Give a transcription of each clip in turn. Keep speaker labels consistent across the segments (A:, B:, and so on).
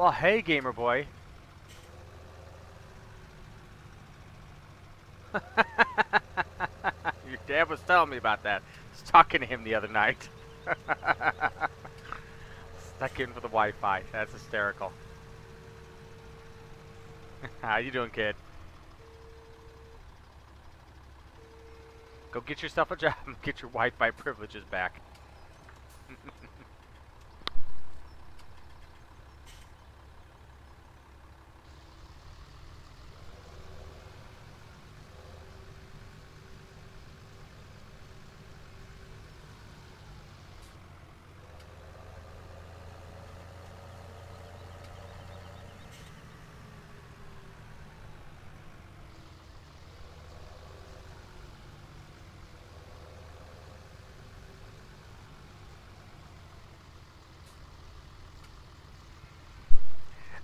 A: Well, hey, gamer boy. Your dad was telling me about that. I was talking to him the other night. Stuck in for the Wi-Fi. That's hysterical. How you doing, kid? Go get yourself a job and get your Wi-Fi privileges back.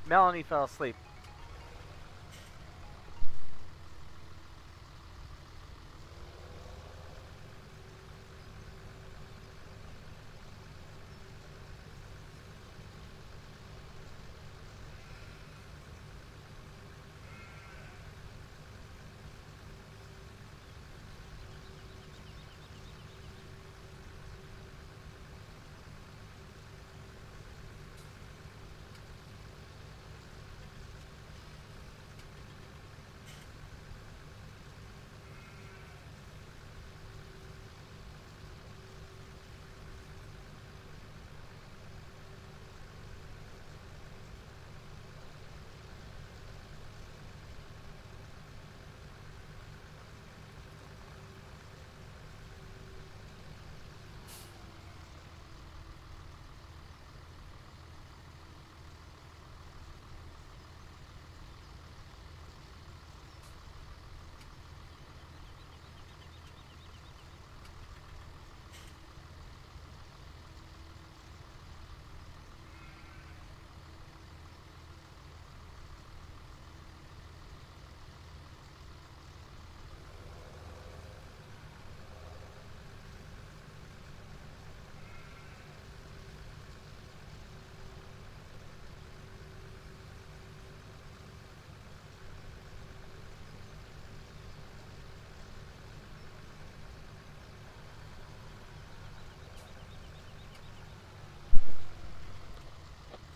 A: Melanie fell asleep.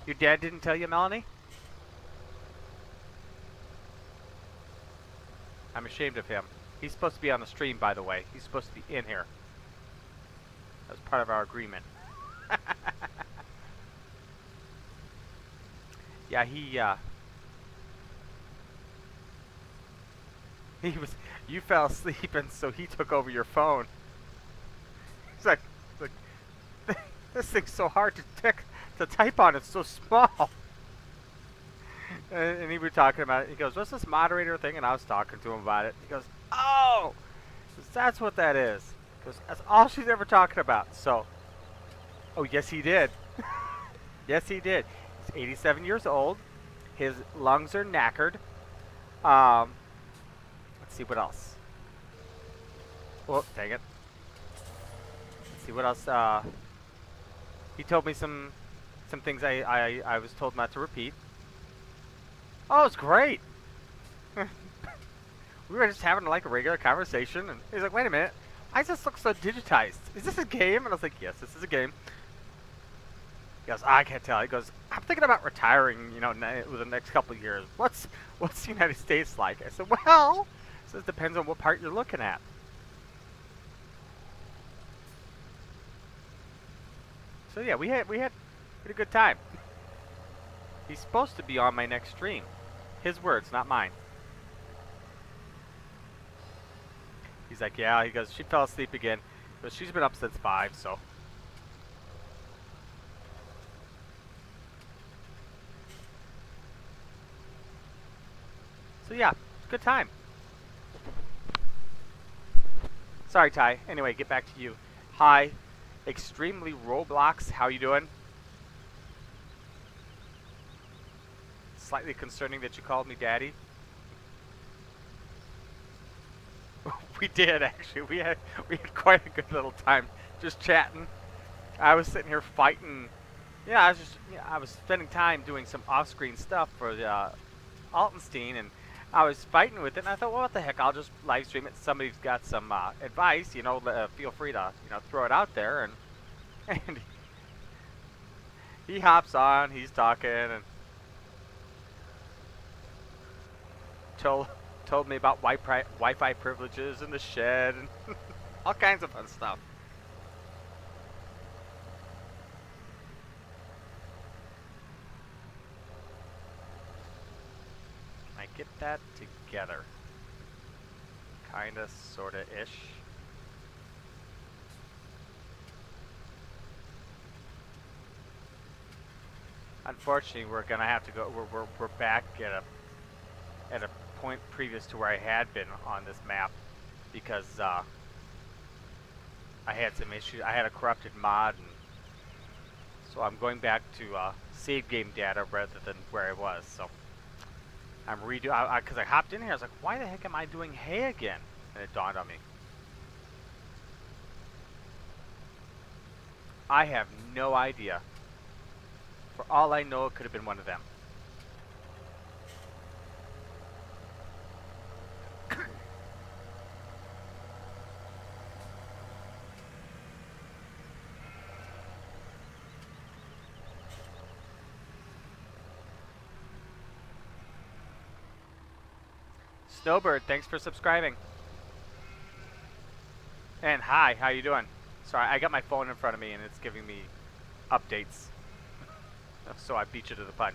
A: Your dad didn't tell you, Melanie? I'm ashamed of him. He's supposed to be on the stream, by the way. He's supposed to be in here. That was part of our agreement. Yeah, he was, you fell asleep and so he took over your phone. He's like this thing's so hard to type on, it's so small. And he was talking about it. He goes, what's this moderator thing? And I was talking to him about it. He goes, oh, that's what that is. He goes, that's all she's ever talking about. So, oh, yes, he did. Yes, he did. He's 87 years old. His lungs are knackered. Let's see what else. Oh, dang it. Let's see what else. He told me some things I was told not to repeat. Oh, it's great. We were just having like a regular conversation, and he's like, "Wait a minute, I just look so digitized. Is this a game?" And I was like, "Yes, this is a game." He goes, "I can't tell." He goes, "I'm thinking about retiring, you know, within the next couple of years. What's the United States like?" I said, "Well, it depends on what part you're looking at." So yeah, we had a good time. He's supposed to be on my next stream. His words, not mine. He's like, yeah, he goes, she fell asleep again. But she's been up since 5, so. So yeah, good time. Sorry, Ty. Anyway, get back to you. Hi, Extremely Roblox, how you doing? Slightly concerning that you called me daddy. We did, actually. We had quite a good little time just chatting. I was sitting here fighting Yeah, I was spending time doing some off-screen stuff for the Altenstein, and I was fighting with it, and I thought, well, what the heck, I'll just live stream it. Somebody's got some advice, you know, feel free to, you know, throw it out there, and and he hops on, he's talking, and told told me about Wi-Fi privileges in the shed, and all kinds of fun stuff. I get that together. Kinda, sorta-ish. Unfortunately, we're gonna have to go. We're back at a point previous to where I had been on this map, because I had some issues. I had a corrupted mod, and so I'm going back to save game data rather than where I was. So I'm redoing, because I hopped in here. I was like, why the heck am I doing hay again? And it dawned on me. I have no idea. For all I know, it could have been one of them. Snowbird, thanks for subscribing. And hi, how you doing? Sorry, I got my phone in front of me and it's giving me updates. So I beat you to the punch.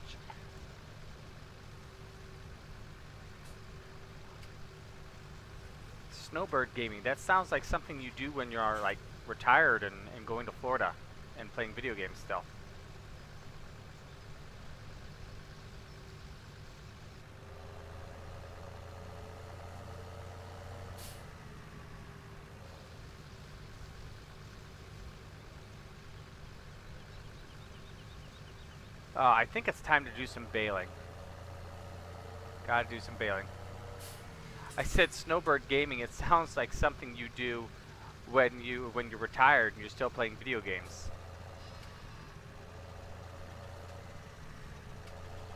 A: Snowbird Gaming, that sounds like something you do when you're like retired and going to Florida and playing video games still. I think it's time to do some bailing. Gotta do some bailing. I said Snowbird Gaming, it sounds like something you do when you're retired and you're still playing video games.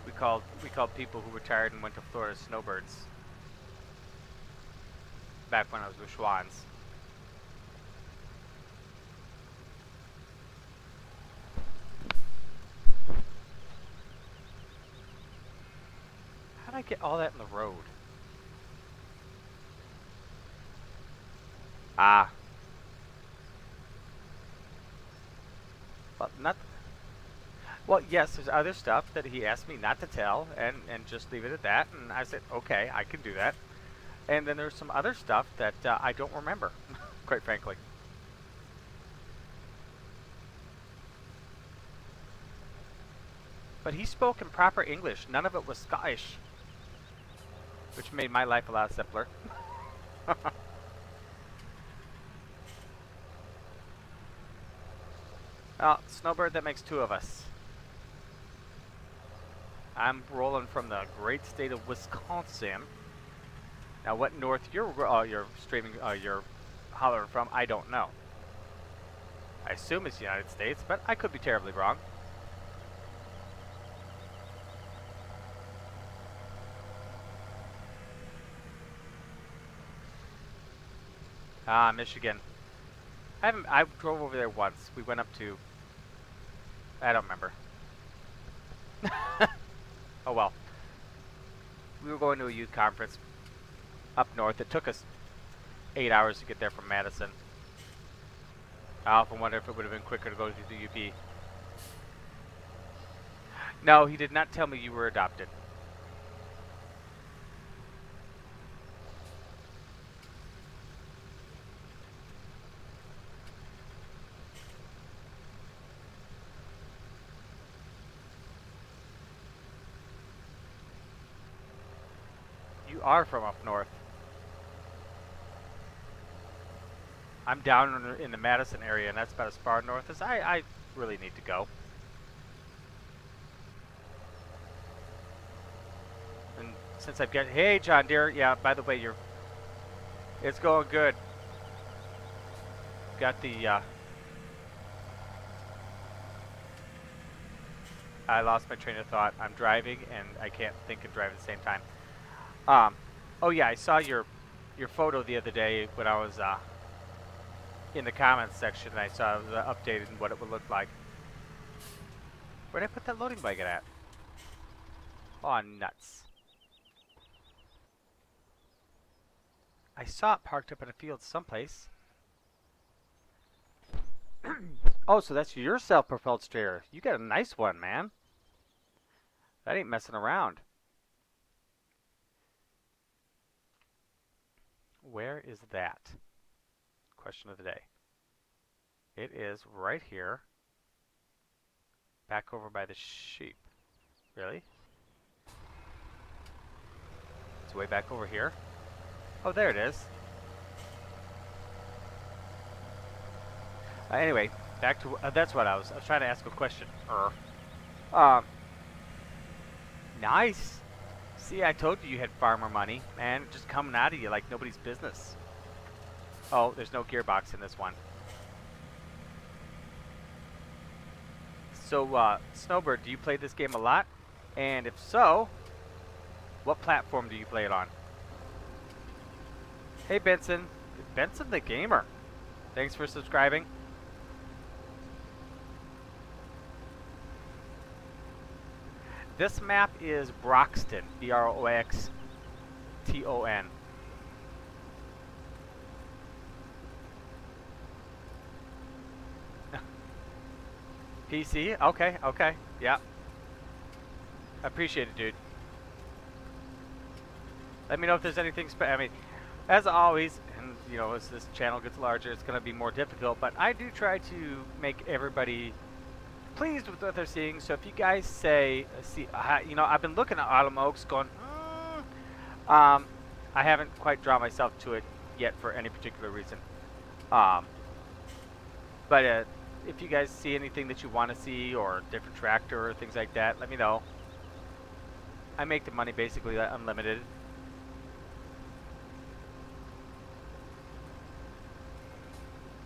A: We called people who retired and went to Florida snowbirds. Back when I was with Schwann's. How'd I get all that in the road? Ah. Well, not. Well, yes, there's other stuff that he asked me not to tell, and just leave it at that. And I said, okay, I can do that. And then there's some other stuff that I don't remember, quite frankly. But he spoke in proper English. None of it was Scottish, which made my life a lot simpler. Well, Snowbird, that makes two of us. I'm rolling from the great state of Wisconsin. Now, what north you're streaming, you're hollering from, I don't know. I assume it's the United States, but I could be terribly wrong. Ah, Michigan. I drove over there once. We went up to, I don't remember. Oh well. We were going to a youth conference up north. It took us 8 hours to get there from Madison. I often wonder if it would have been quicker to go to the UP. No, he did not tell me you were adopted. You are from up north. I'm down in the Madison area, and that's about as far north as I really need to go. And since I've got, hey John Deere, yeah, by the way, it's going good. Got the I lost my train of thought. I'm driving and I can't think and drive at the same time. Oh yeah, I saw your photo the other day when I was in the comments section. And I saw the updated and what it would look like. Where'd I put that loading blanket at? Oh, nuts. I saw it parked up in a field someplace. Oh, so that's your self-propelled stair. You got a nice one, man. That ain't messing around. Where is that? Question of the day. It is right here. Back over by the sheep. Really? It's way back over here. Oh, there it is. Anyway, back to that's what I was trying to ask a question. Nice. See, I told you had farmer money, man. Just coming out of you like nobody's business. Oh, there's no gearbox in this one. So, Snowbird, do you play this game a lot? And if so, what platform do you play it on? Hey, Benson. Benson the Gamer. Thanks for subscribing. This map is Broxton. B-R-O-X-T-O-N. PC? Okay, okay. Yeah. Appreciate it, dude. Let me know if there's anything I mean, as always, and you know, as this channel gets larger, it's going to be more difficult, but I do try to make everybody pleased with what they're seeing. So if you guys say, you know, I've been looking at Autumn Oaks going, I haven't quite drawn myself to it yet for any particular reason. But if you guys see anything that you want to see, or a different tractor or things like that, let me know. I make the money basically unlimited.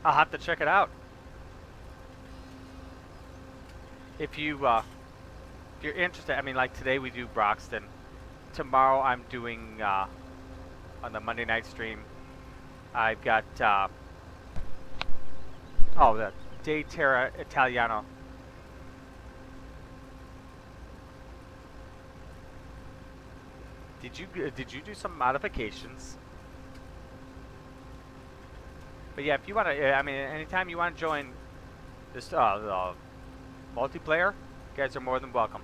A: I'll have to check it out. If you're interested, I mean, like today we do Broxton. Tomorrow I'm doing on the Monday night stream. I've got the De Terra Italiano. Did you do some modifications? But yeah, if you want to, I mean, anytime you want to join this multiplayer, you guys are more than welcome.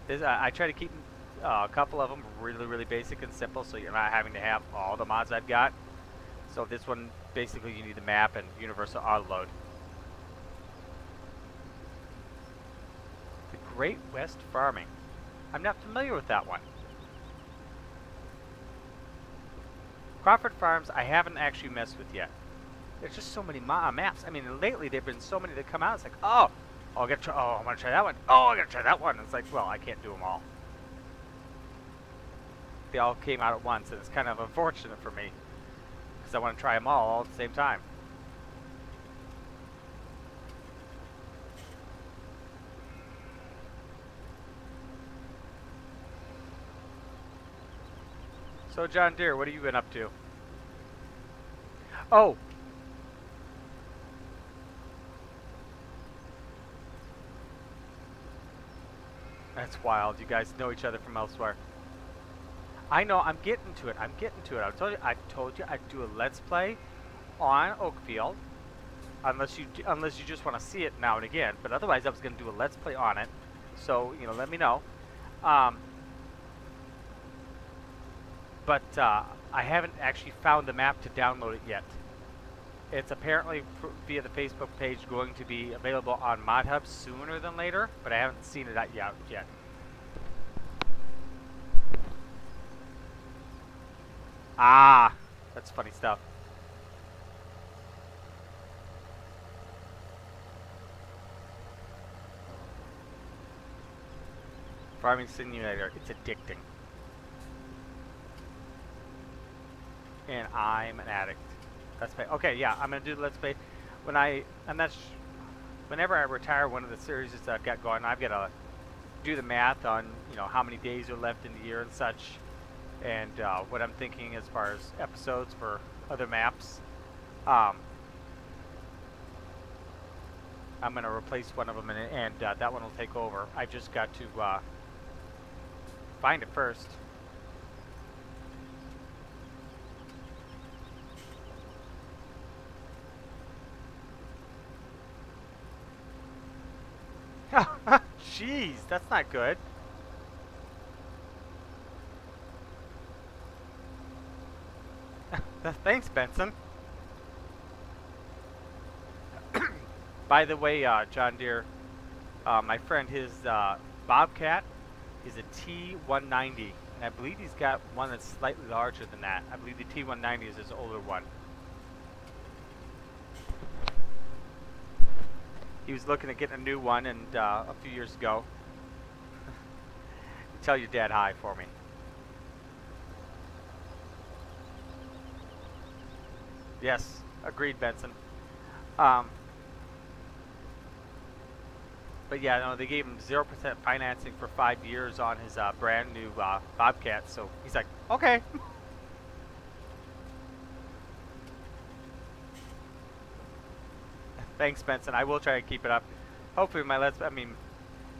A: I try to keep a couple of them really, really basic and simple, so you're not having to have all the mods I've got. So this one, basically, you need the map and universal auto load. The Great West Farming. I'm not familiar with that one. Crawford Farms, I haven't actually messed with yet. There's just so many maps. I mean, lately there've been so many that come out. It's like, oh, I want to try that one. Oh, I gotta try that one. It's like, well, I can't do them all. They all came out at once, and it's kind of unfortunate for me because I want to try them all at the same time. So, John Deere, what have you been up to? Oh! That's wild. You guys know each other from elsewhere. I know. I'm getting to it. I'm getting to it. I told you I'd do a Let's Play on Oakfield. Unless you just want to see it now and again. But otherwise, I was going to do a Let's Play on it. So, you know, let me know. But I haven't actually found the map to download it yet. It's apparently via the Facebook page going to be available on ModHub sooner than later, but I haven't seen it yet. Ah, that's funny stuff. Farming Simulator, it's addicting. And I'm an addict. Let's Play. Okay, yeah, I'm gonna do the Let's Play when I'm not whenever I retire one of the series that I've got going, I've got to do the math on, you know, how many days are left in the year and such, and what I'm thinking as far as episodes for other maps. I'm going to replace one of them, and that one will take over. I just got to find it first. Jeez, that's not good. Thanks, Benson. By the way, John Deere, my friend, his Bobcat is a T190, and I believe he's got one that's slightly larger than that. I believe the T190 is his older one. He was looking at getting a new one, and a few years ago. Tell your dad hi for me. Yes, agreed, Benson. But yeah, no, they gave him 0% financing for 5 years on his brand new Bobcat, so he's like, okay. Thanks, Benson. I will try to keep it up. Hopefully,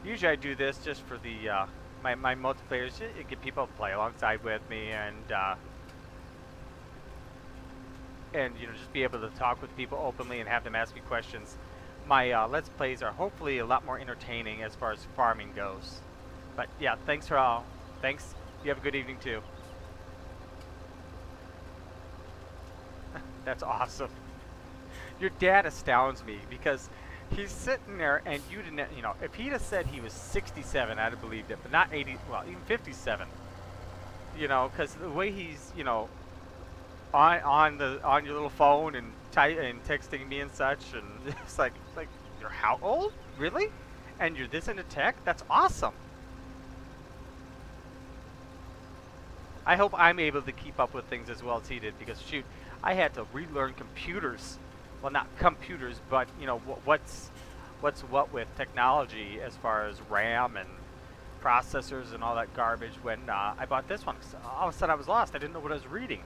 A: usually I do this just for the my multiplayers, to get people to play alongside with me, and you know, just be able to talk with people openly and have them ask me questions. My Let's Plays are hopefully a lot more entertaining as far as farming goes. But yeah, thanks for all. Thanks. You have a good evening too. That's awesome. Your dad astounds me because he's sitting there, and you didn't, you know, if he'd have said he was 67, I'd have believed it, but not 80, well, even 57. You know, because the way he's, you know, on your little phone and texting me and such, and it's like you're how old? Really? And you're this into tech? That's awesome. I hope I'm able to keep up with things as well as he did, because shoot, I had to relearn computers. Well, not computers, but you know what's what with technology as far as RAM and processors and all that garbage. When I bought this one, all of a sudden I was lost. I didn't know what I was reading.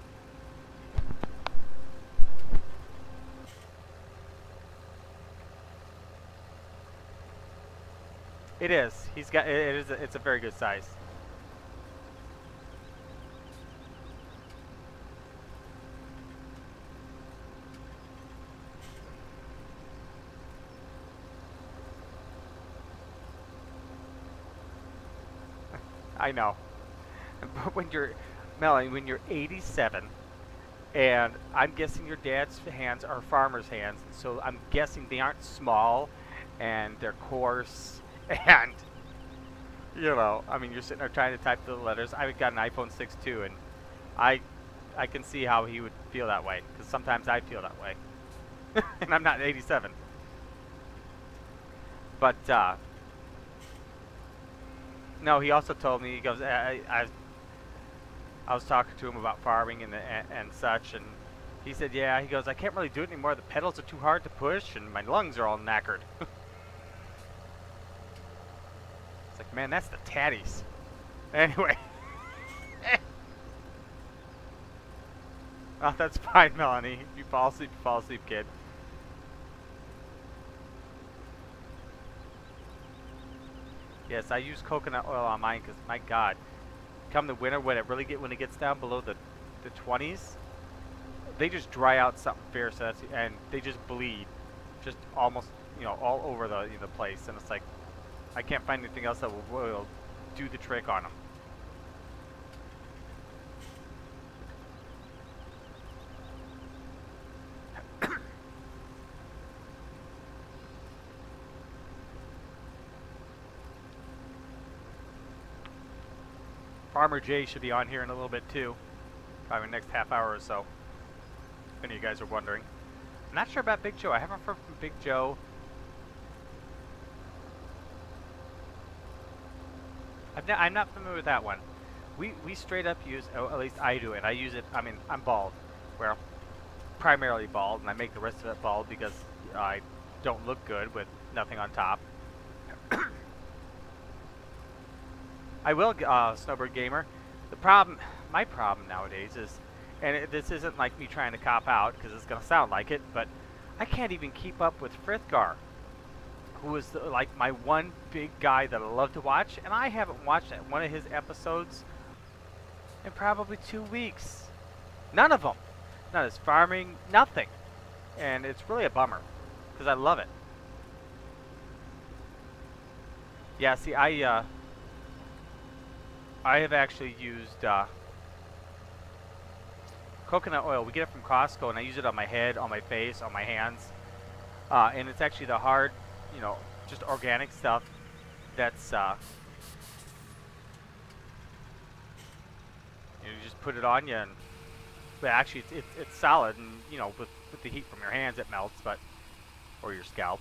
A: It is. He's got. It is. It's a very good size. I know. But when you're, Melanie, when you're 87, and I'm guessing your dad's hands are farmer's hands, so I'm guessing they aren't small, and they're coarse, and, you know, I mean, you're sitting there trying to type the letters. I've got an iPhone 6 too, and I can see how he would feel that way, because sometimes I feel that way. And I'm not 87. But, no, he also told me, he goes, I was talking to him about farming and such, and he said, yeah, he goes, I can't really do it anymore. The pedals are too hard to push, and my lungs are all knackered. It's like, man, that's the tatties. Anyway. Oh, that's fine, Melanie. If you fall asleep, kid. Yes, I use coconut oil on mine because, my God, come the winter when it gets down below the 20s, they just dry out something fierce, and they just bleed, just almost, you know, all over the place, and it's like I can't find anything else that will do the trick on them. Farmer Jay should be on here in a little bit too, probably the next half hour or so, if any of you guys are wondering. I'm not sure about Big Joe. I haven't heard from Big Joe. I'm not familiar with that one. We straight up use, at least I do, and I use it, I mean, I'm bald. Well, primarily bald, and I make the rest of it bald because I don't look good with nothing on top. I will, Snowbird Gamer. The problem, my problem nowadays is, and this isn't like me trying to cop out because it's going to sound like it, but I can't even keep up with Frithgar, who is like my one big guy that I love to watch, and I haven't watched one of his episodes in probably 2 weeks. None of them. Not his farming, nothing. And it's really a bummer because I love it. Yeah, see, I have actually used coconut oil. We get it from Costco, and I use it on my head, on my face, on my hands. And it's actually the hard, you know, just organic stuff that's, you just put it on you, and but actually it's solid, and you know, with the heat from your hands it melts, but, or your scalp.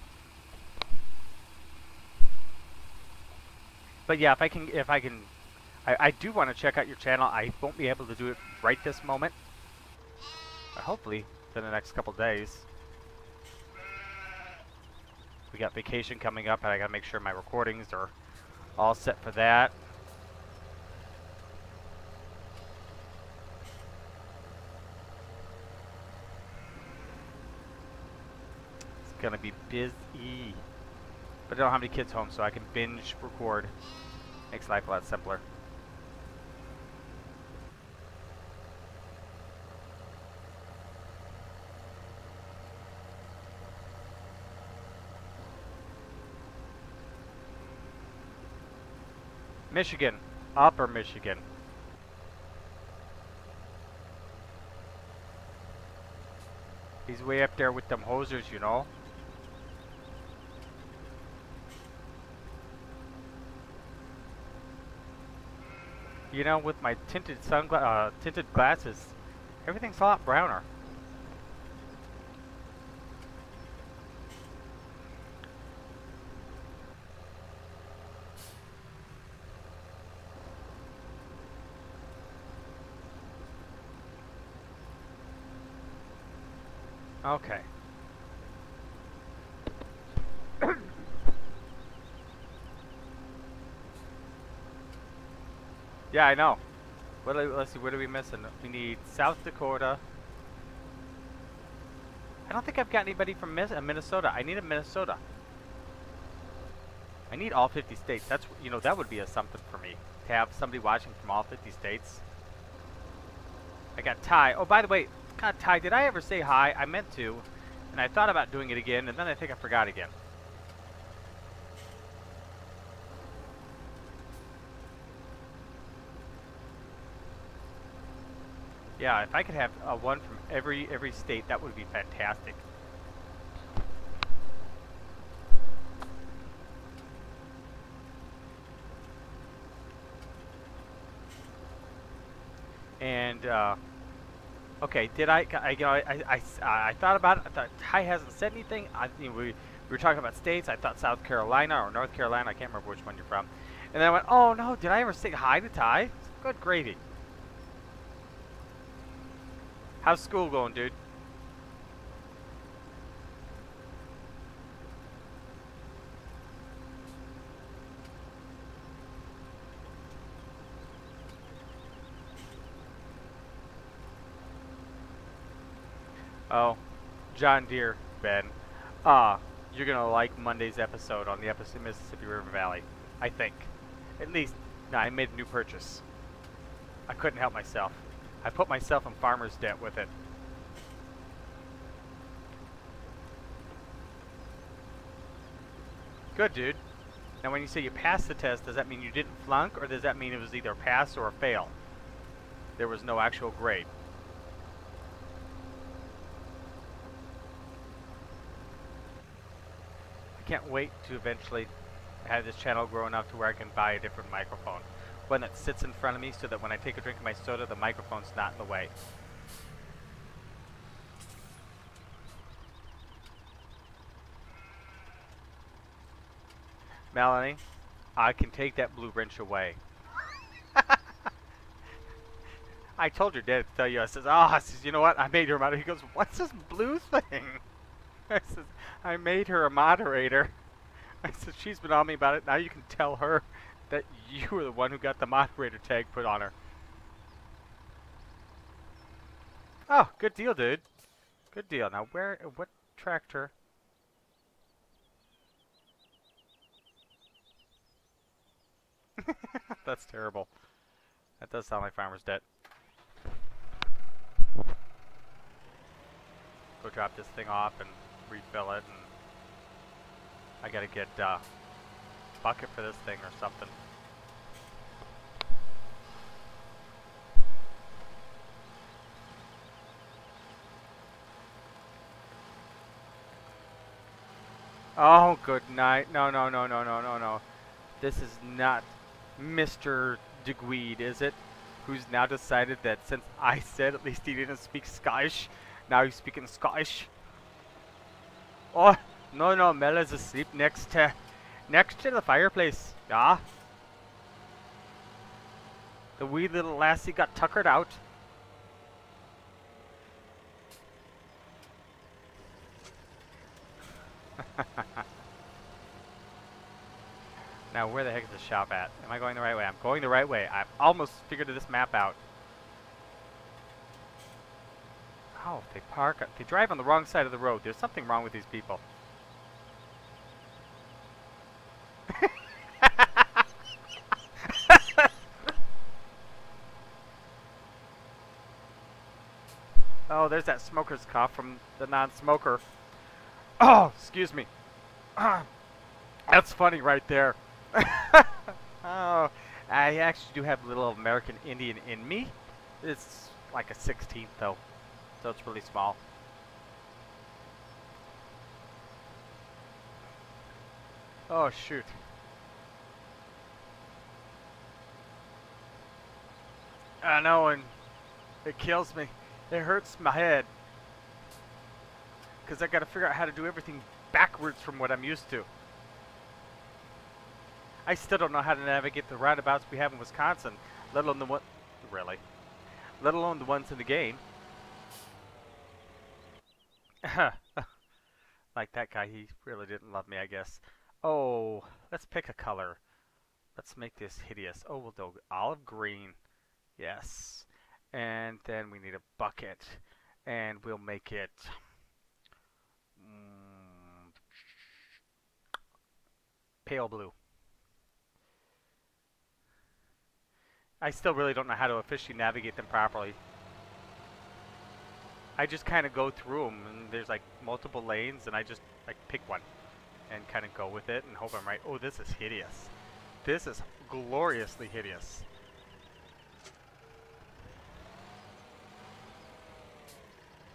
A: But yeah, if I can, I do want to check out your channel. I won't be able to do it right this moment, but hopefully in the next couple days. We got vacation coming up, and I gotta make sure my recordings are all set for that. It's gonna be busy, but I don't have any kids home, so I can binge record. Makes life a lot simpler. Michigan, Upper Michigan. He's way up there with them hosers, you know. You know, with my tinted tinted glasses, everything's a lot browner. Okay. Yeah, I know. Let's see, what are we missing? We need South Dakota. I don't think I've got anybody from Minnesota. I need a Minnesota. I need all 50 states. That's, you know, that would be a something for me to have somebody watching from all 50 states. I got Ty. Oh, by the way, God, Ty, did I ever say hi? I meant to, and I thought about doing it again, and then I think I forgot again. Yeah, if I could have one from every state, that would be fantastic. And okay, did I thought about it. I thought Ty hasn't said anything. You know, we were talking about states. I thought South Carolina or North Carolina. I can't remember which one you're from. And then I went, oh no, did I ever say hi to Ty? Good gravy. How's school going, dude? Oh, John Deere, Ben. You're gonna like Monday's episode on the Mississippi River Valley. I think. At least, no, I made a new purchase. I couldn't help myself. I put myself in farmer's debt with it. Good, dude. Now when you say you passed the test, does that mean you didn't flunk, or does that mean it was either a pass or a fail? There was no actual grade. I can't wait to eventually have this channel grow enough to where I can buy a different microphone. One that sits in front of me so that when I take a drink of my soda, the microphone's not in the way. Melanie, I can take that blue wrench away. I told your dad to tell you. I says, oh, I says, you know what? I made your mind. He goes, what's this blue thing? I said, I made her a moderator. I said, she's been on me about it. Now you can tell her that you were the one who got the moderator tag put on her. Oh, good deal, dude. Good deal. Now, what tractor? That's terrible. That does sound like Farmer's Debt. Go drop this thing off and refill it, and I gotta get a bucket for this thing or something. Oh, good night. No, no, no, no, no, no, no. This is not Mr. DeGweed, is it? Who's now decided that since I said at least he didn't speak Scottish, now he's speaking Scottish. Oh, no, no, Mella's asleep next to the fireplace. Yeah. The wee little lassie got tuckered out. Now, where the heck is the shop at? Am I going the right way? I'm going the right way. I've almost figured this map out. Oh, they park. They drive on the wrong side of the road. There's something wrong with these people. Oh, there's that smoker's cough from the non-smoker. Oh, excuse me. That's funny right there. Oh, I actually do have a little American Indian in me. It's like a 16th though, so it's really small. Oh shoot. I know, and it kills me. It hurts my head. Because I gotta figure out how to do everything backwards from what I'm used to. I still don't know how to navigate the roundabouts we have in Wisconsin, let alone the one, really, let alone the ones in the game. Like that guy, he really didn't love me, I guess. Oh, let's pick a color. Let's make this hideous. Oh, we'll do olive green. Yes. And then we need a bucket. And we'll make it pale blue. I still really don't know how to officially navigate them properly. I just kind of go through them, and there's like multiple lanes, and I just like pick one and kind of go with it and hope I'm right. Oh, this is hideous. This is gloriously hideous.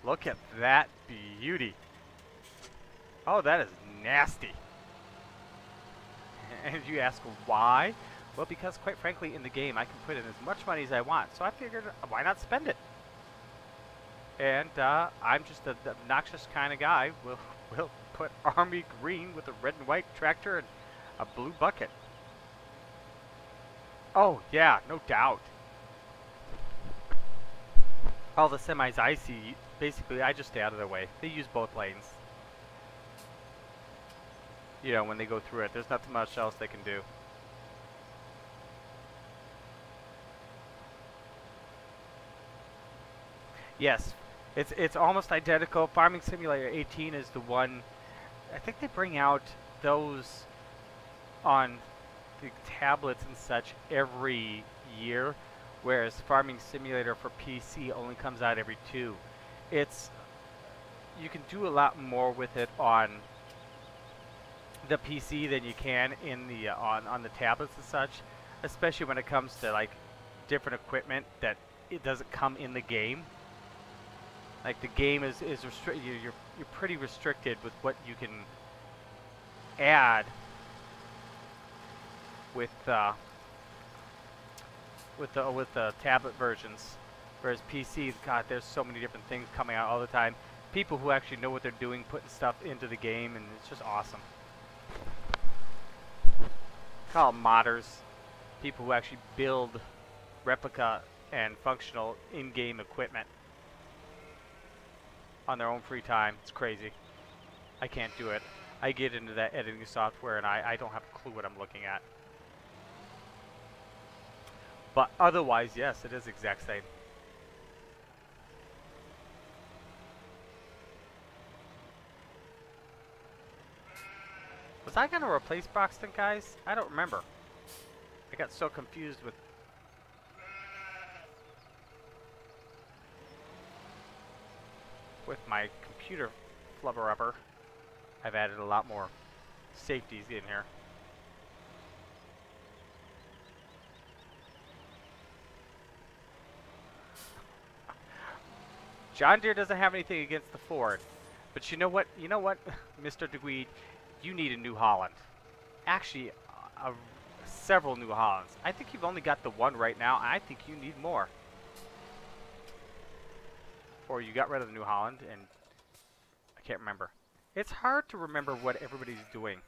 A: Look at that beauty. Oh, that is nasty. And you ask why? Well, because quite frankly, in the game, I can put in as much money as I want. So I figured, why not spend it? And I'm just the obnoxious kind of guy. We'll put army green with a red and white tractor and a blue bucket. Oh, yeah, no doubt. All the semis I see, basically, I just stay out of their way. They use both lanes. You know, when they go through it, there's nothing much else they can do. Yes, it's almost identical. Farming Simulator 18 is the one. I think they bring out those on the tablets and such every year, whereas Farming Simulator for PC only comes out every 2. You can do a lot more with it on the PC than you can in the on the tablets and such, especially when it comes to like different equipment that it doesn't come in the game. Like the game is restricted. You're pretty restricted with what you can add with the tablet versions. Whereas PC, God, there's so many different things coming out all the time. People who actually know what they're doing, putting stuff into the game, and it's just awesome. Call them modders. People who actually build replica and functional in-game equipment on their own free time. It's crazy. I can't do it. I get into that editing software and I don't have a clue what I'm looking at. But otherwise, yes, it is exact same. Was I going to replace Broxton, guys? I don't remember. I got so confused with my computer flubber-upper. I've added a lot more safeties in here. John Deere doesn't have anything against the Ford. But you know what? You know what, Mr. DeGweed? You need a New Holland. Actually, several New Hollands. I think you've only got the one right now. I think you need more. Or you got rid of the New Holland and I can't remember. It's hard to remember what everybody's doing.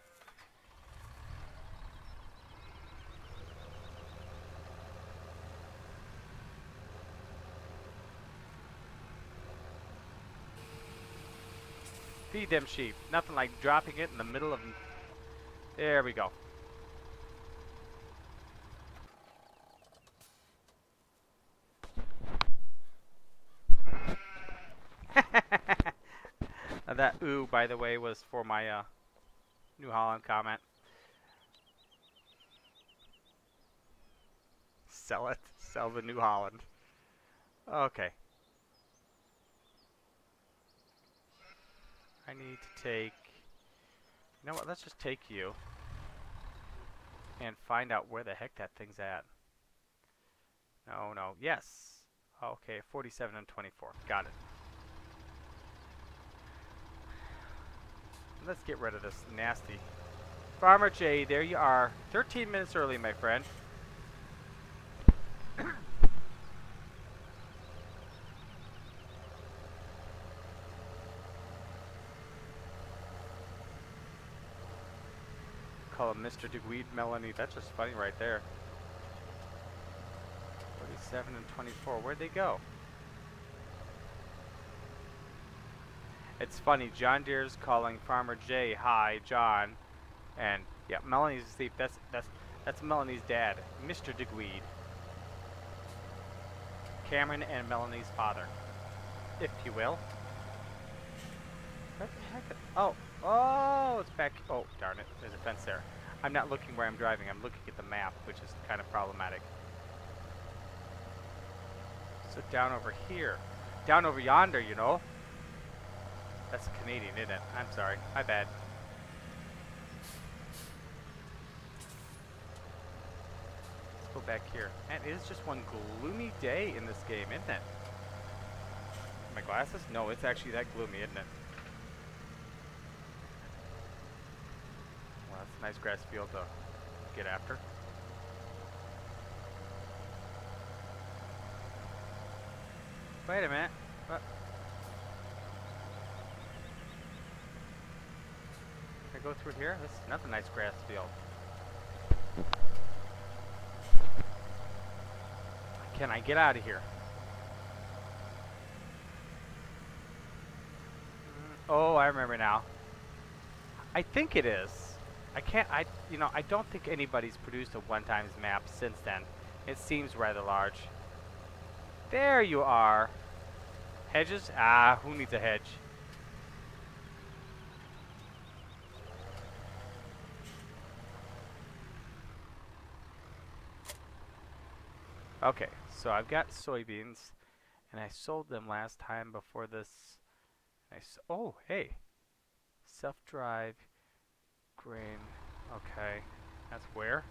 A: Feed them sheep. Nothing like dropping it in the middle of... There we go. That ooh, by the way, was for my New Holland comment. Sell it. Sell the New Holland. Okay. I need to take... You know what? Let's just take you and find out where the heck that thing's at. No, no. Yes. Okay, 47 and 24. Got it. Let's get rid of this nasty. Farmer J, there you are. 13 minutes early, my friend. Call him Mr. DeGweed, Melanie. That's just funny right there. 47 and 24. Where'd they go? It's funny. John Deere's calling Farmer J. Hi, John. And yeah, Melanie's asleep. That's Melanie's dad, Mr. DeGweed. Cameron and Melanie's father, if you will. What the heck? Oh, it's back. Oh, darn it. There's a fence there. I'm not looking where I'm driving. I'm looking at the map, which is kind of problematic. So down over here. Down over yonder, you know. That's Canadian, isn't it? I'm sorry. My bad. Let's go back here. And it is just one gloomy day in this game, isn't it? My glasses? No, it's actually that gloomy, isn't it? Well, that's a nice grass field to get after. Wait a minute. What? Can I go through here? This is another nice grass field. Can I get out of here? Oh, I remember now. I think it is. I don't think anybody's produced a one-times map since then. It seems rather large. There you are. Hedges? Ah, who needs a hedge? Okay, so I've got soybeans, and I sold them last time before this. Oh, hey. Self-drive grain. Okay, that's where?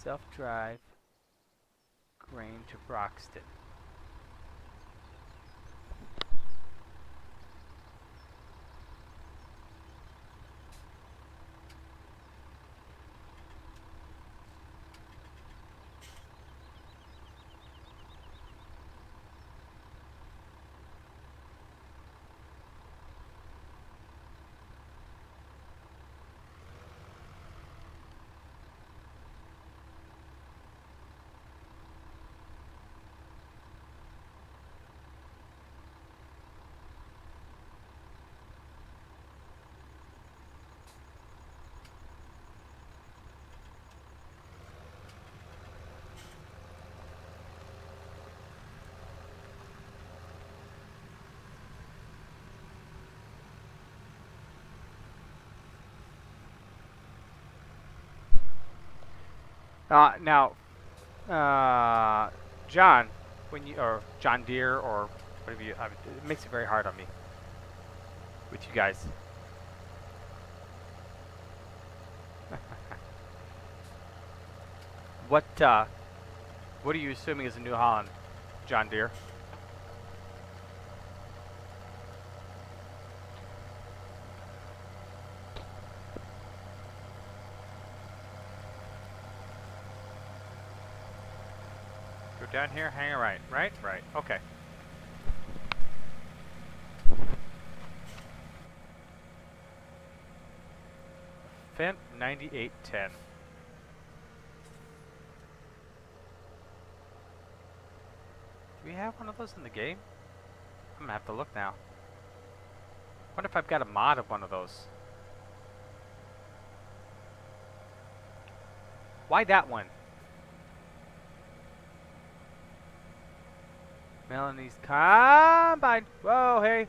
A: Self-drive grain to Broxton. Now, John, when you or John Deere or whatever you, it makes it very hard on me with you guys. What are you assuming is a New Holland, John Deere? Go down here, hang a right, right, okay. Fent 9810. Do we have one of those in the game? I'm gonna have to look now. Wonder if I've got a mod of one of those. Why that one? Melanie's Combine. Whoa, hey.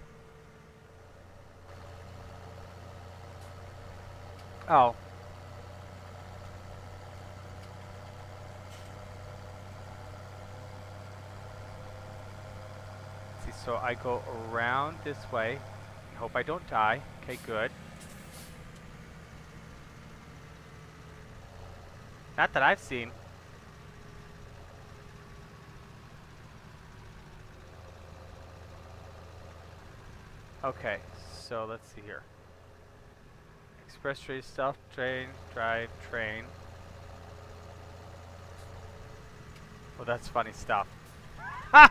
A: Oh. See, so I go around this way. Hope I don't die. Okay, good. Not that I've seen. Okay, so let's see here. Express train, stealth train, drive train. Well, that's funny stuff. Ha!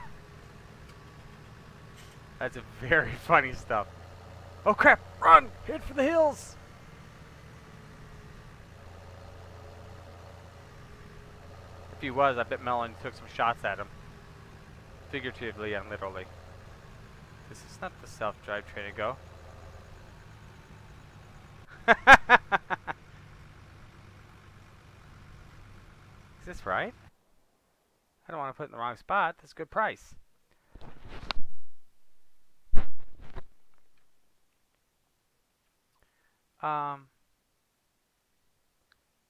A: That's a very funny stuff. Oh crap! Run! Head for the hills! If he was, I bet Melon took some shots at him. Figuratively and literally. This is not the self-drive train to go. Is this right? I don't want to put it in the wrong spot. That's a good price.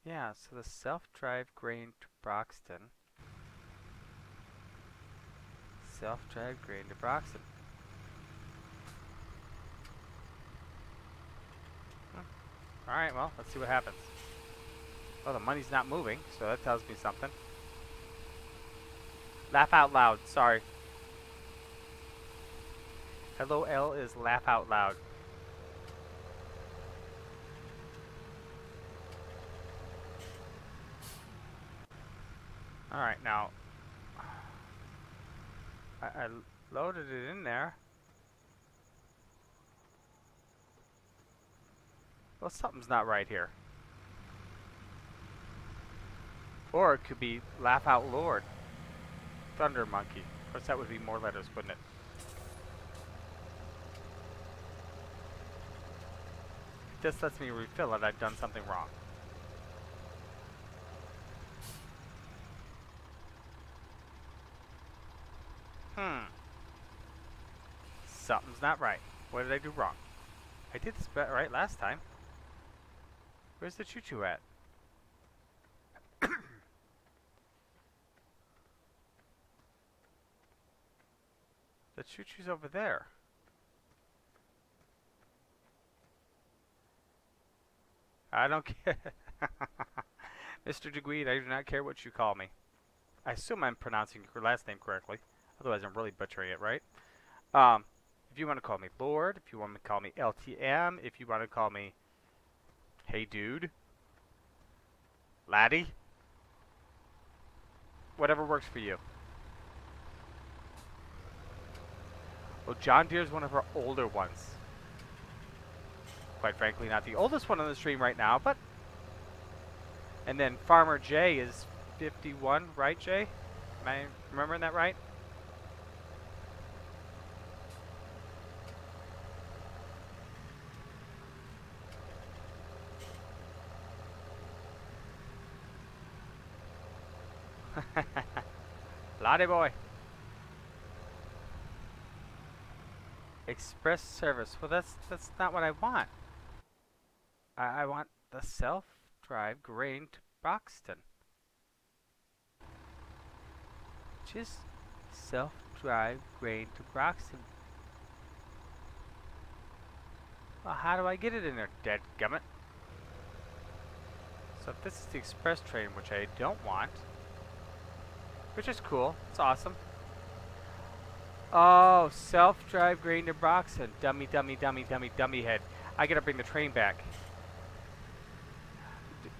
A: Yeah, so the self-drive grain to Broxton. Self-drive grain to Broxton. Alright, well, let's see what happens. Oh, the money's not moving, so that tells me something. Laugh out loud, sorry. Hello L is laugh out loud. Alright, now I loaded it in there. Well, something's not right here. Or it could be laugh out Lord. Thunder Monkey. Of course, that would be more letters, wouldn't it? If this lets me refill it, I've done something wrong. Something's not right. What did I do wrong? I did this right last time. Where's the choo-choo at? The choo-choo's over there. I don't care. Mr. DeGuide, I do not care what you call me. I assume I'm pronouncing your last name correctly. Otherwise, I'm really butchering it, right? If you want to call me Lord, if you want to call me LTM, if you want to call me Hey Dude, Laddie, whatever works for you. Well, John Deere is one of our older ones. Quite frankly, not the oldest one on the stream right now, but... And then Farmer J is 51, right, Jay? Am I remembering that right? Laddie boy. Express service. Well, that's not what I want. I want the self-drive grain to Broxton. messages. Self-drive grain to Broxton. Well, how do I get it in there, dadgummit? So if this is the express train, which I don't want, which is cool, it's awesome. Oh, self-drive grain to Broxton. Dummy head. I gotta bring the train back.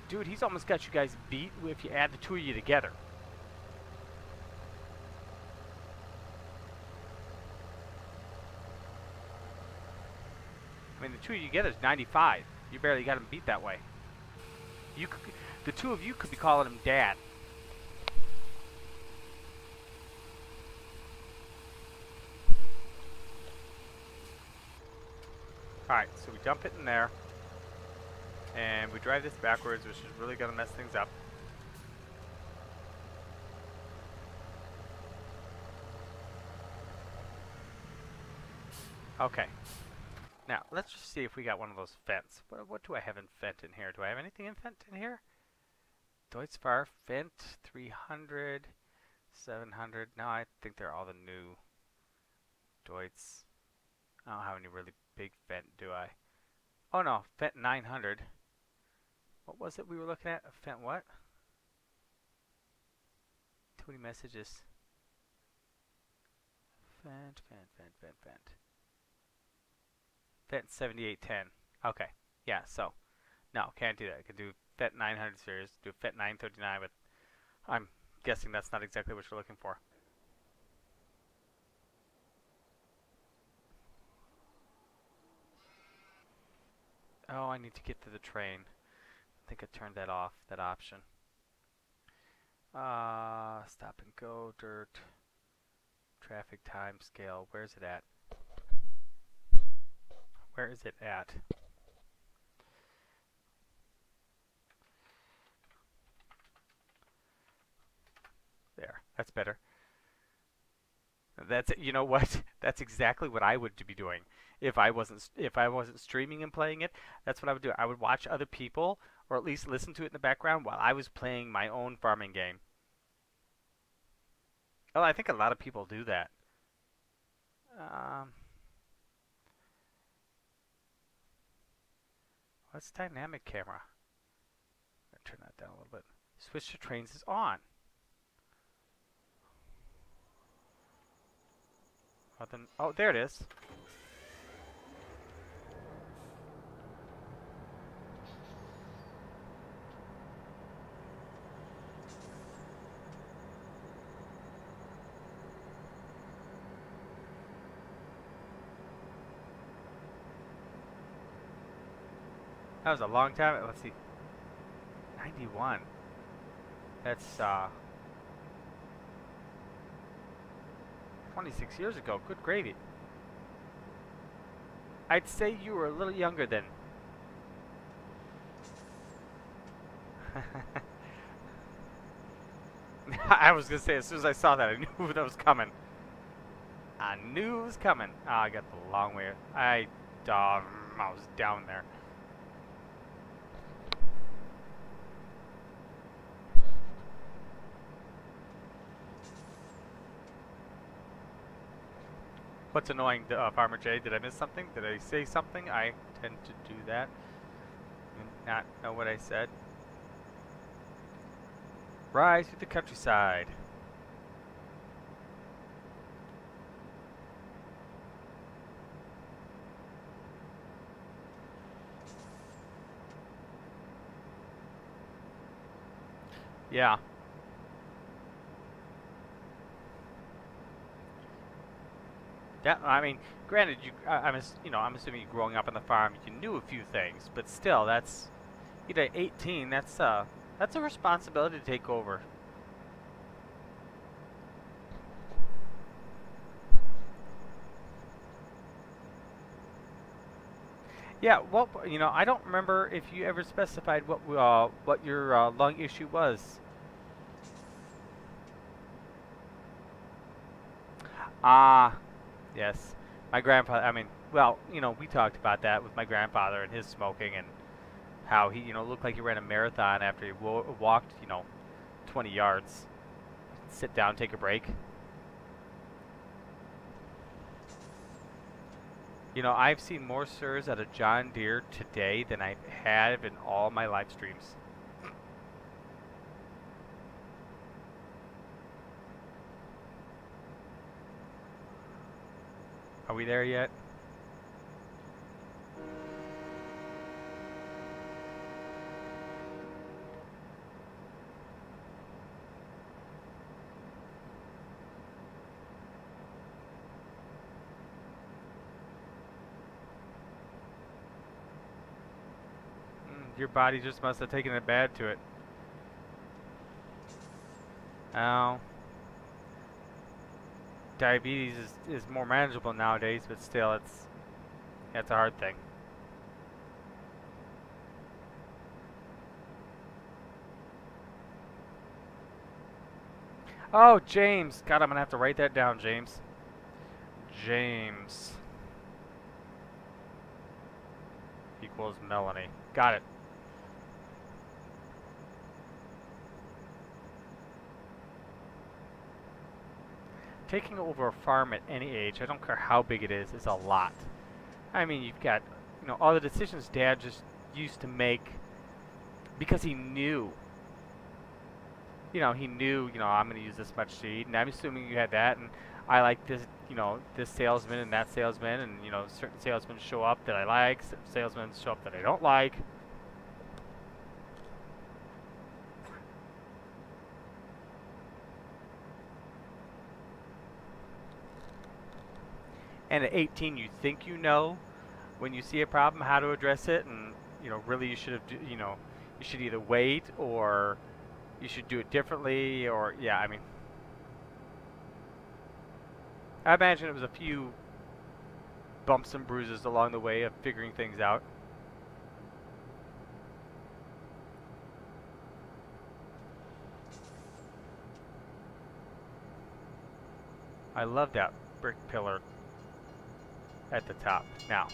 A: Dude, he's almost got you guys beat if you add the two of you together. I mean, the two of you together is 95. You barely got him beat that way. The two of you could be calling him Dad. Alright, so we dump it in there. And we drive this backwards, which is really going to mess things up. Okay. Now, let's just see if we got one of those vents. What do I have in vent in here? Do I have anything in vent in here? Deutzfahr vent 300, 700. No, I think they're all the new Deutz. I don't have any really big vent, do I? Oh no, vent 900. What was it we were looking at? Vent what? Too many messages. Vent. Vent 7810. Okay. Yeah, so. No, can't do that. I could do Vent 900 series, do Vent 939, but I'm guessing that's not exactly what you're looking for. Oh, I need to get to the train. I think I turned that off, that option. Stop and go, dirt. Traffic time scale. Where's it at? Where is it at? There. That's better. That's, you know what? That's exactly what I would be doing if I wasn't streaming and playing it. That's what I would do. I would watch other people, or at least listen to it in the background while I was playing my own farming game. Oh, I think a lot of people do that. What's dynamic camera? I'm gonna turn that down a little bit. Switch to trains is on. Oh, there it is. That was a long time. Let's see. 91. That's 26 years ago. Good gravy. I'd say you were a little younger then. I was going to say, as soon as I saw that, I knew that was coming. I knew it was coming. Oh, I got the long way. I was down there. What's annoying, Farmer J? Did I miss something? Did I say something? I tend to do that and not know what I said. Ride through the countryside. Yeah. Yeah, I mean, granted, I'm assuming you growing up on the farm, you knew a few things, but still, that's, you know, 18. That's a responsibility to take over. Yeah, well, you know, I don't remember if you ever specified what your lung issue was. Yes, my grandfather. I mean, well, you know, we talked about that with my grandfather and his smoking and how he, you know, looked like he ran a marathon after he walked, you know, 20 yards. sit down, take a break. You know, I've seen more SIRS out of John Deere today than I have in all my live streams. Are we there yet? Your body just must have taken it bad to it. Oh. Diabetes is more manageable nowadays, but still, it's a hard thing. Oh, James. God, I'm going to have to write that down, James. James equals Melanie. Got it. Taking over a farm at any age, I don't care how big it is a lot. I mean, you've got, you know, all the decisions Dad just used to make because he knew. You know, he knew, you know, I'm going to use this much seed, and I'm assuming you had that, and I like this, you know, this salesman and that salesman, and, you know, certain salesmen show up that I like, salesmen show up that I don't like. And at 18, you think you know when you see a problem how to address it, and, you know, really you should have, you know, you should either wait or you should do it differently, or, yeah, I mean, I imagine it was a few bumps and bruises along the way of figuring things out. I love that brick pillar at the top. Now,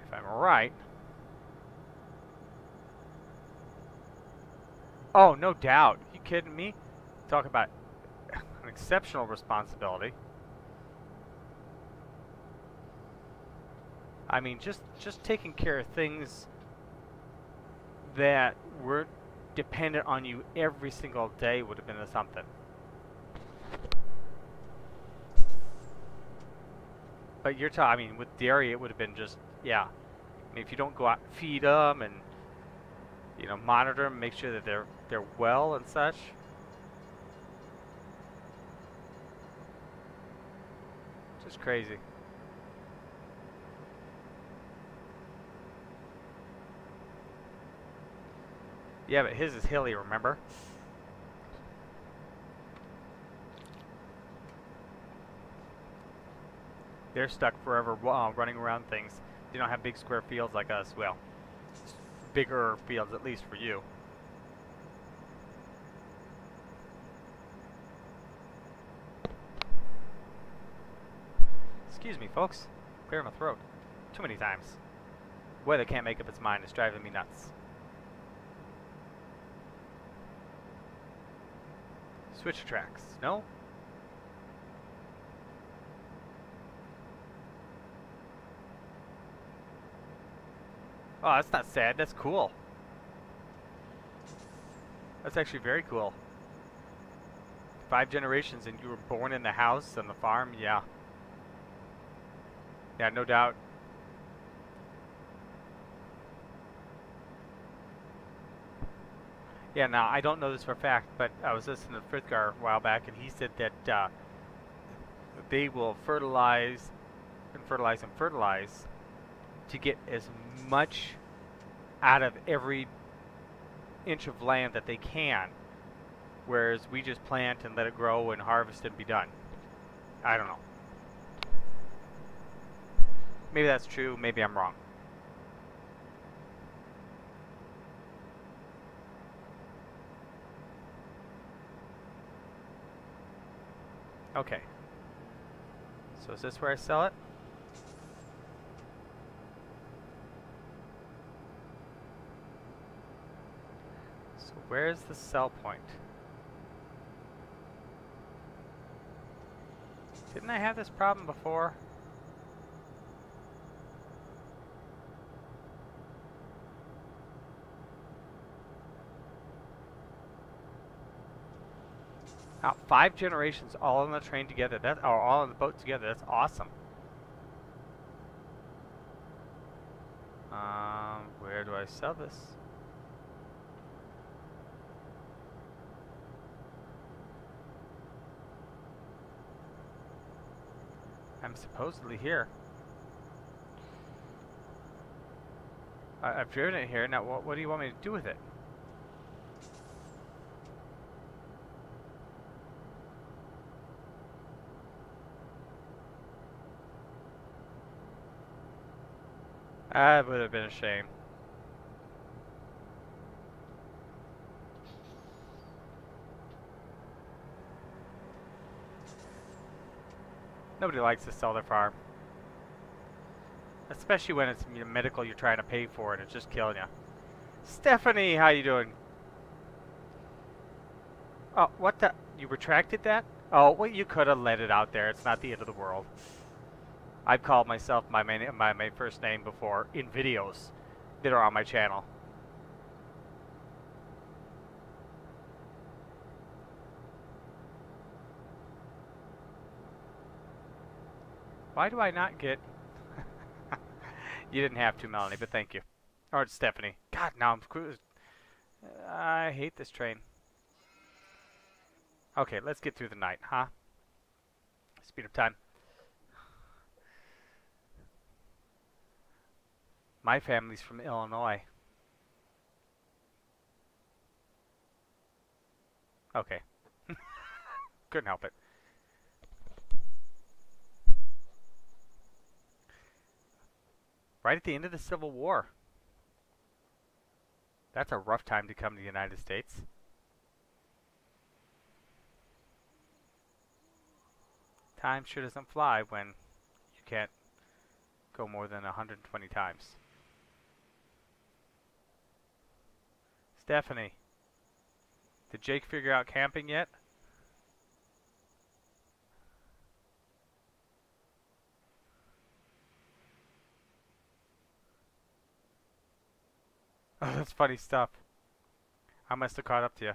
A: if I'm right, oh, no doubt. You kidding me? Talk about an exceptional responsibility. I mean, just taking care of things that were dependent on you every single day would have been something. But you're talking, I mean, with dairy, it would have been just, yeah. I mean, if you don't go out and feed them and, you know, monitor them, make sure that they're well and such. Just crazy. Yeah, but his is hilly, remember? They're stuck forever running around things. They don't have big square fields like us. Well, bigger fields, at least for you. Excuse me, folks. Clear my throat. Too many times. Weather can't make up its mind. It's driving me nuts. Switch tracks. No? Oh, that's not sad. That's cool. That's actually very cool. 5 generations and you were born in the house and the farm? Yeah. Yeah, no doubt. Yeah, now, I don't know this for a fact, but I was listening to Frithgar a while back, and he said that they will fertilize and fertilize and fertilize to get as much out of every inch of land that they can, whereas we just plant and let it grow and harvest and be done. I don't know. Maybe that's true, maybe I'm wrong. Okay. So is this where I sell it? So Where's the sell point? Didn't I have this problem before? Wow, 5 generations all on the train together. That are all on the boat together. That's awesome. Where do I sell this? I'm supposedly here. I've driven it here. Now, what do you want me to do with it? That would have been a shame. Nobody likes to sell their farm. Especially when it's medical you're trying to pay for and it's just killing you. Stephanie, how you doing? Oh, what the? You retracted that? Oh, well, you could have let it out there. It's not the end of the world. I've called myself my first name before in videos that are on my channel. Why do I not get... You didn't have to, Melanie, but thank you. Or it's Stephanie. God, now I'm... I hate this train. Okay, let's get through the night, huh? Speed of time. My family's from Illinois. Okay. Couldn't help it. Right at the end of the Civil War. That's a rough time to come to the United States. Time sure doesn't fly when you can't go more than 120 times. Stephanie, did Jake figure out camping yet? Oh, that's funny stuff. I must have caught up to you.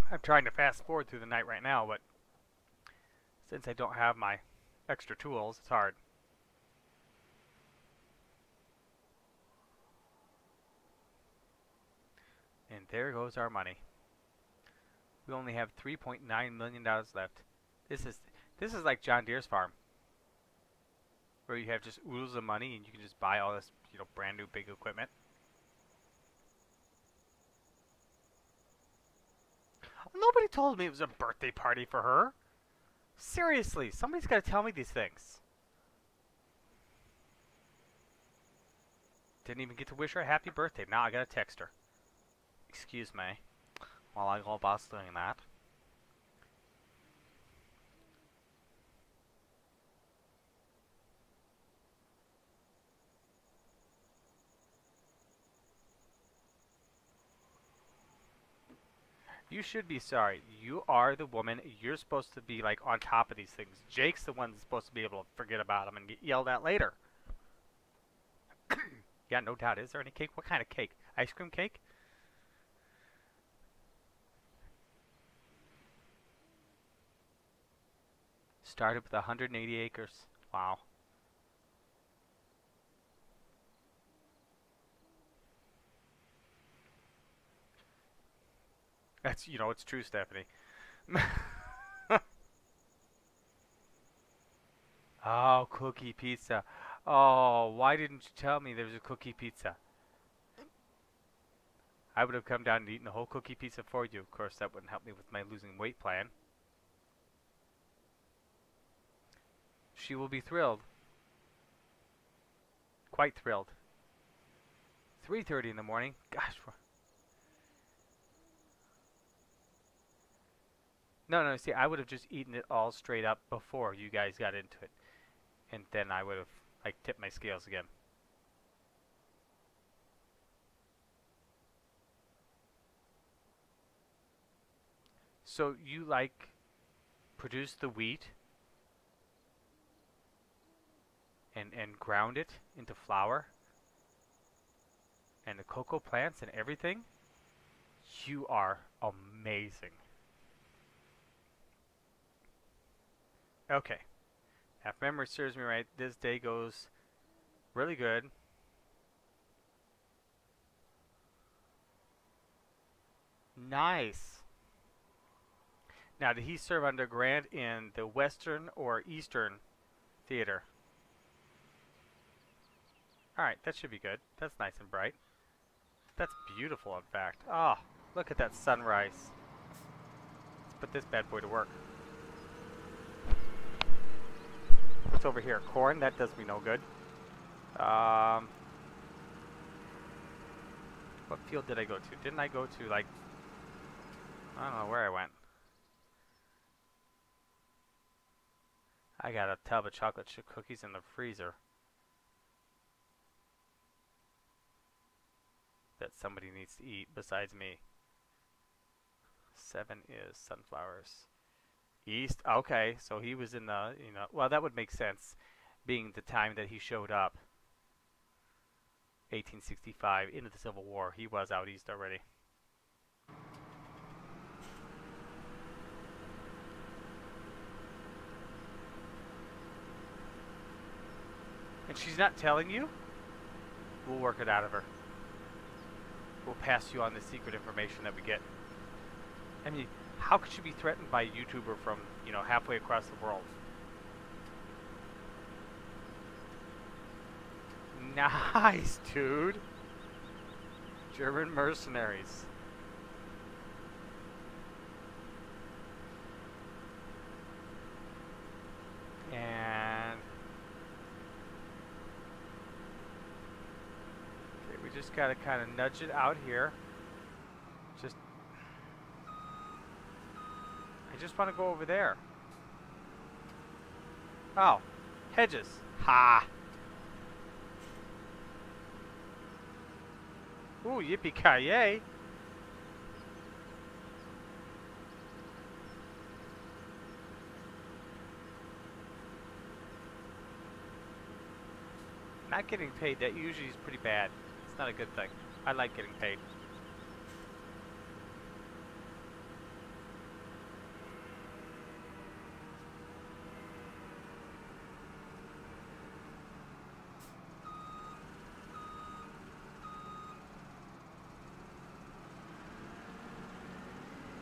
A: I'm trying to fast forward through the night right now, but since I don't have my extra tools, it's hard. And there goes our money. We only have $3.9 million left. This is like John Deere's farm, where you have just oodles of money and you can just buy all this, brand new big equipment. Nobody told me it was a birthday party for her. Seriously, somebody's got to tell me these things. Didn't even get to wish her a happy birthday. Now I gotta text her. Excuse me, while I go about doing that. You should be sorry. You are the woman. You're supposed to be like on top of these things. Jake's the one that's supposed to be able to forget about them and get yelled at later. Yeah, no doubt. Is there any cake? What kind of cake? Ice cream cake? Started with 180 acres. Wow. That's, it's true, Stephanie. Oh, cookie pizza. Oh, why didn't you tell me there was a cookie pizza? I would have come down and eaten the whole cookie pizza for you. Of course, that wouldn't help me with my losing weight plan. She will be thrilled. Quite thrilled. 3:30 in the morning. Gosh. No, see, I would have just eaten it all straight up before you guys got into it. And then I would have, tipped my scales again. So you like produce the wheat and ground it into flour and the cocoa plants and everything? You are amazing. Okay. If memory serves me right, this day goes really good. Nice. Now, did he serve under Grant in the Western or Eastern Theater? Alright, that should be good. That's nice and bright. That's beautiful, in fact. Oh, look at that sunrise. Let's put this bad boy to work. What's over here? Corn? That does me no good. What field did I go to? Didn't I go to, like... I don't know where I went. I got a tub of chocolate chip cookies in the freezer that somebody needs to eat besides me. 7 is sunflowers. East? Okay, so he was in the, you know, well, that would make sense, being the time that he showed up. 1865, into the Civil War. He was out east already. And she's not telling you? We'll work it out of her. We'll pass you on the secret information that we get. I mean, how could she be threatened by a YouTuber from, you know, halfway across the world? Nice, dude. German mercenaries. And okay, we just gotta kind of nudge it out here. I just want to go over there. Oh, hedges. Ha! Ooh, yippee-ki-yay! Not getting paid, that usually is pretty bad. It's not a good thing. I like getting paid.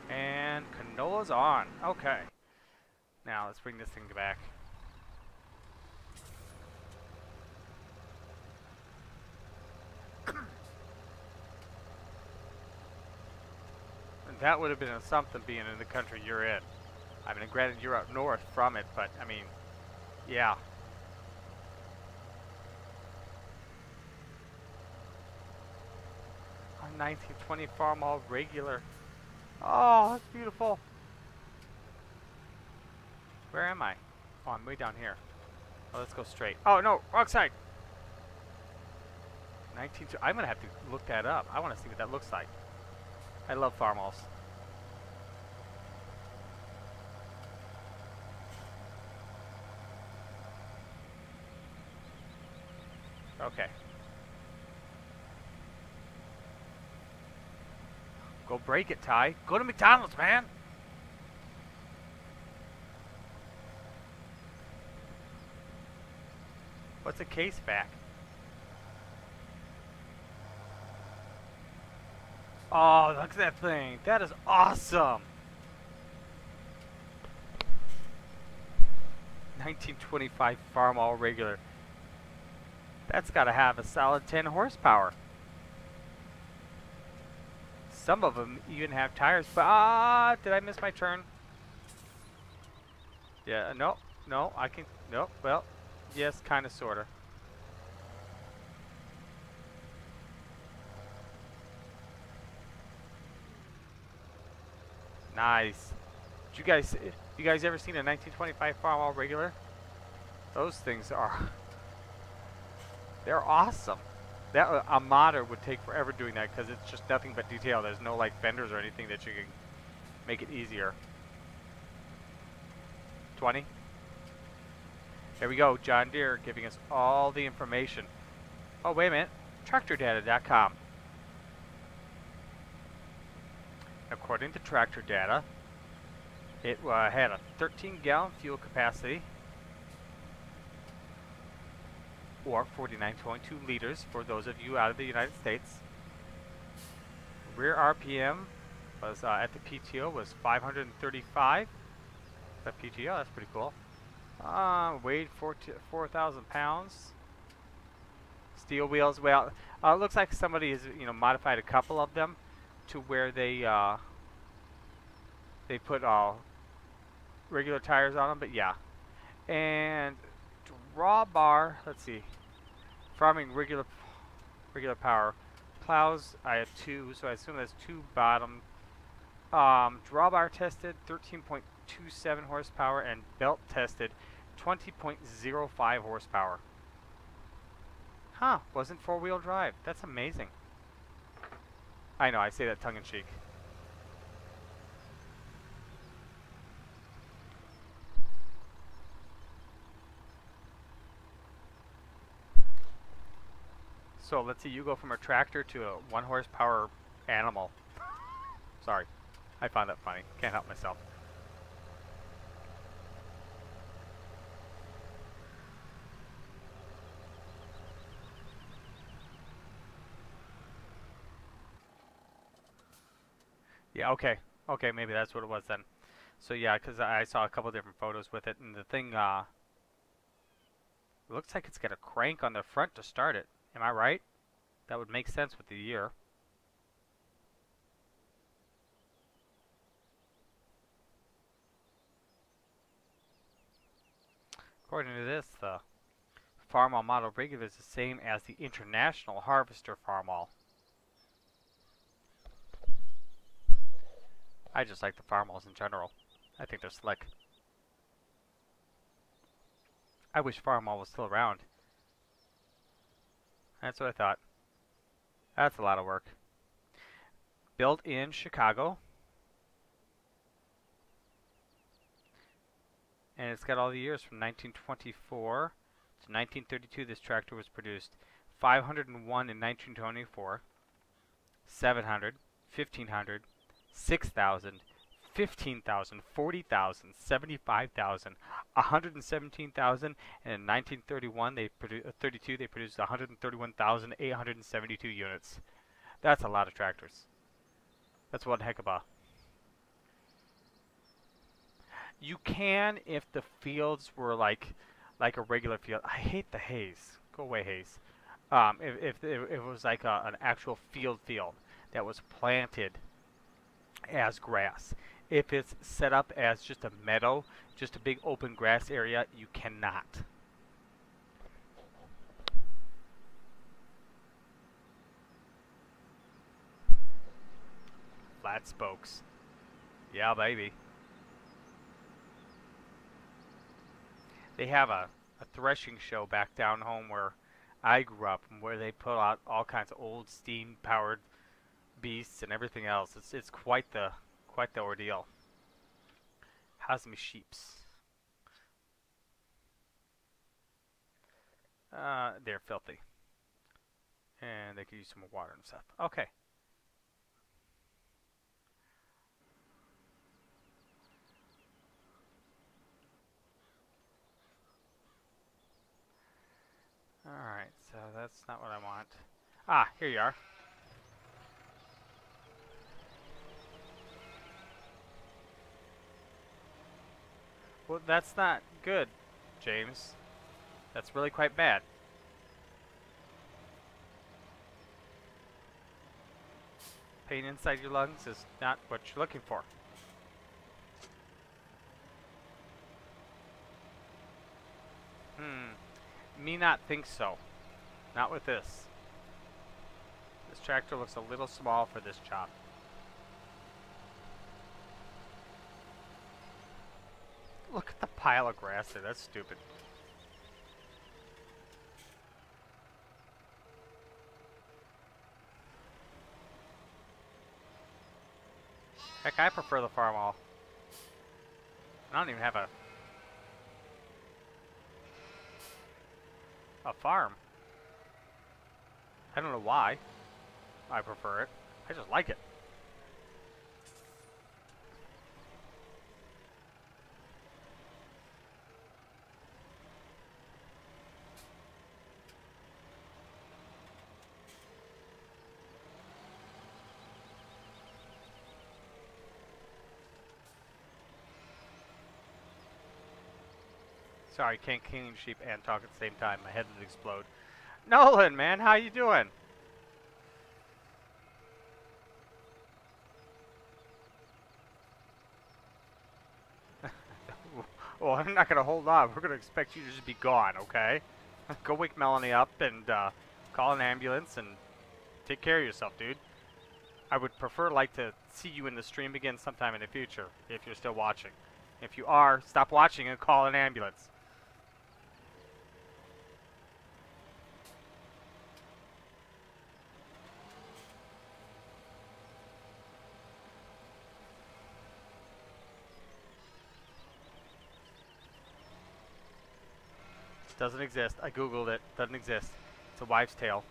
A: And canola's on. Okay. Now let's bring this thing back. And that would have been something being in the country you're in. I mean, granted you're up north from it, but I mean, yeah. A 1920 farm all regular. Oh, that's beautiful. Where am I? Oh, I'm way down here. Oh, let's go straight. Oh, no, wrong side. 19. I'm going to have to look that up. I want to see what that looks like. I love farmhalls. Okay. Go break it, Ty. Go to McDonald's, man. What's a case back? Oh, look at that thing. That is awesome. 1925 farm all regular. That's got to have a solid 10 horsepower. Some of them even have tires, but did I miss my turn? Yeah, no, I can, no, well, yes, kind of, sort of. Nice. You guys ever seen a 1925 farm all regular? Those things are, they're awesome. That a modder would take forever doing that because it's just nothing but detail. There's no like fenders or anything that you can make it easier. 20. There we go, John Deere giving us all the information. Oh, wait a minute. TractorData.com. According to Tractor Data, it had a 13-gallon fuel capacity, or 49.2 liters for those of you out of the United States. Rear RPM was at the PTO was 535. The PTO, that's pretty cool. Weighed 4,000 pounds. Steel wheels. Well, it looks like somebody has modified a couple of them to where they put regular tires on them. But yeah, and drawbar. Let's see. Farming regular power. Plows, I have 2, so I assume that's 2 bottom. Drawbar tested 13.27 horsepower and belt tested 20.05 horsepower. Huh, wasn't 4-wheel drive. That's amazing. I know, I say that tongue-in-cheek. So let's see, you go from a tractor to a 1 horsepower animal. Sorry, I found that funny. Can't help myself. Yeah, okay. Okay, maybe that's what it was then. So yeah, because I saw a couple different photos with it, and the thing, looks like it's got a crank on the front to start it. Am I right? That would make sense with the year. According to this, the Farmall model regular is the same as the International Harvester Farmall. I just like the Farmalls in general. I think they're slick. I wish Farmall was still around. That's what I thought. That's a lot of work. Built in Chicago. And it's got all the years from 1924 to 1932 this tractor was produced. 501 in 1924. 700, 1500, 6,000, 15,000, 40,000, 75,000, 117,000, and in 1931 they produced 131,872 units. That's a lot of tractors. That's one heck of a. You can if the fields were like a regular field. I hate the haze. Go away, haze. If it was like an actual field that was planted as grass. If it's set up as just a meadow, just a big open grass area, you cannot. Flat spokes. Yeah, baby. They have a threshing show back down home where I grew up, where they put out all kinds of old steam-powered beasts and everything else. It's quite the ordeal. How's me sheeps? They're filthy, and they could use some water and stuff. Okay. Alright, so that's not what I want. Ah, here you are. Well, that's not good, James. That's really quite bad. Pain inside your lungs is not what you're looking for. Me not think so. Not with this. This tractor looks a little small for this job. Look at the pile of grass there. That's stupid. Heck, I prefer the farm all. I don't even have a farm. I don't know why I prefer it. I just like it. Sorry, can't clean sheep and talk at the same time. My head would explode. Nolan, man, how you doing? Well, I'm not gonna hold on. We're gonna expect you to just be gone, okay? Go wake Melanie up and call an ambulance and take care of yourself, dude. I would prefer like to see you in the stream again sometime in the future if you're still watching. If you are, stop watching and call an ambulance. Doesn't exist. I googled it. Doesn't exist. It's a wives' tale.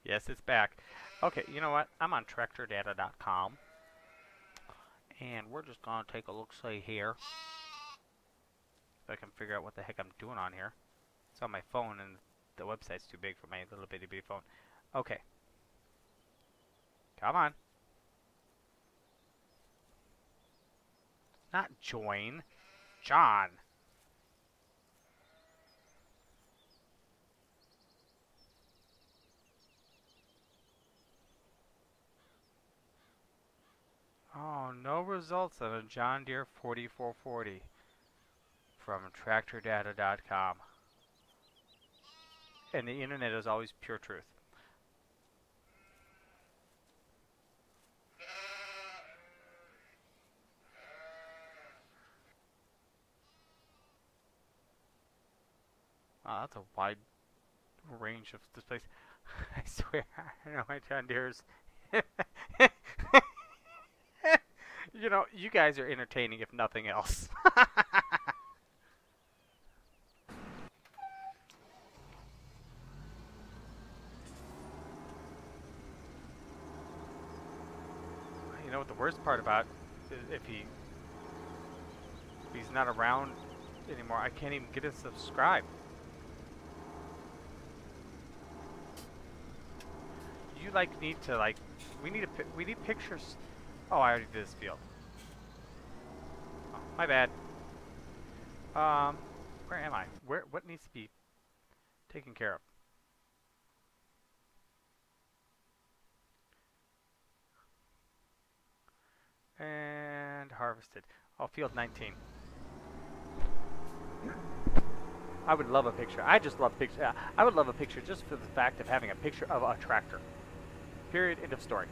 A: Yes, it's back. Okay, you know what? I'm on tractordata.com. And we're just going to take a look-see here. If I can figure out what the heck I'm doing on here. It's on my phone, and the website's too big for my little bitty phone. Okay. Come on. Not join. John. Oh, no results on a John Deere 4440 from tractordata.com. And the internet is always pure truth. Wow, that's a wide range of displays. I swear, I know my John Deere's. You know, you guys are entertaining if nothing else. You know what the worst part about is if he's not around anymore, I can't even get him subscribed. You like need to like we need pictures. Oh, I already did this field. Oh, my bad. Where am I? What needs to be taken care of? And harvested. Oh, field 19. I would love a picture. I just love pictures. I would love a picture just for the fact of having a picture of a tractor. Period. End of story.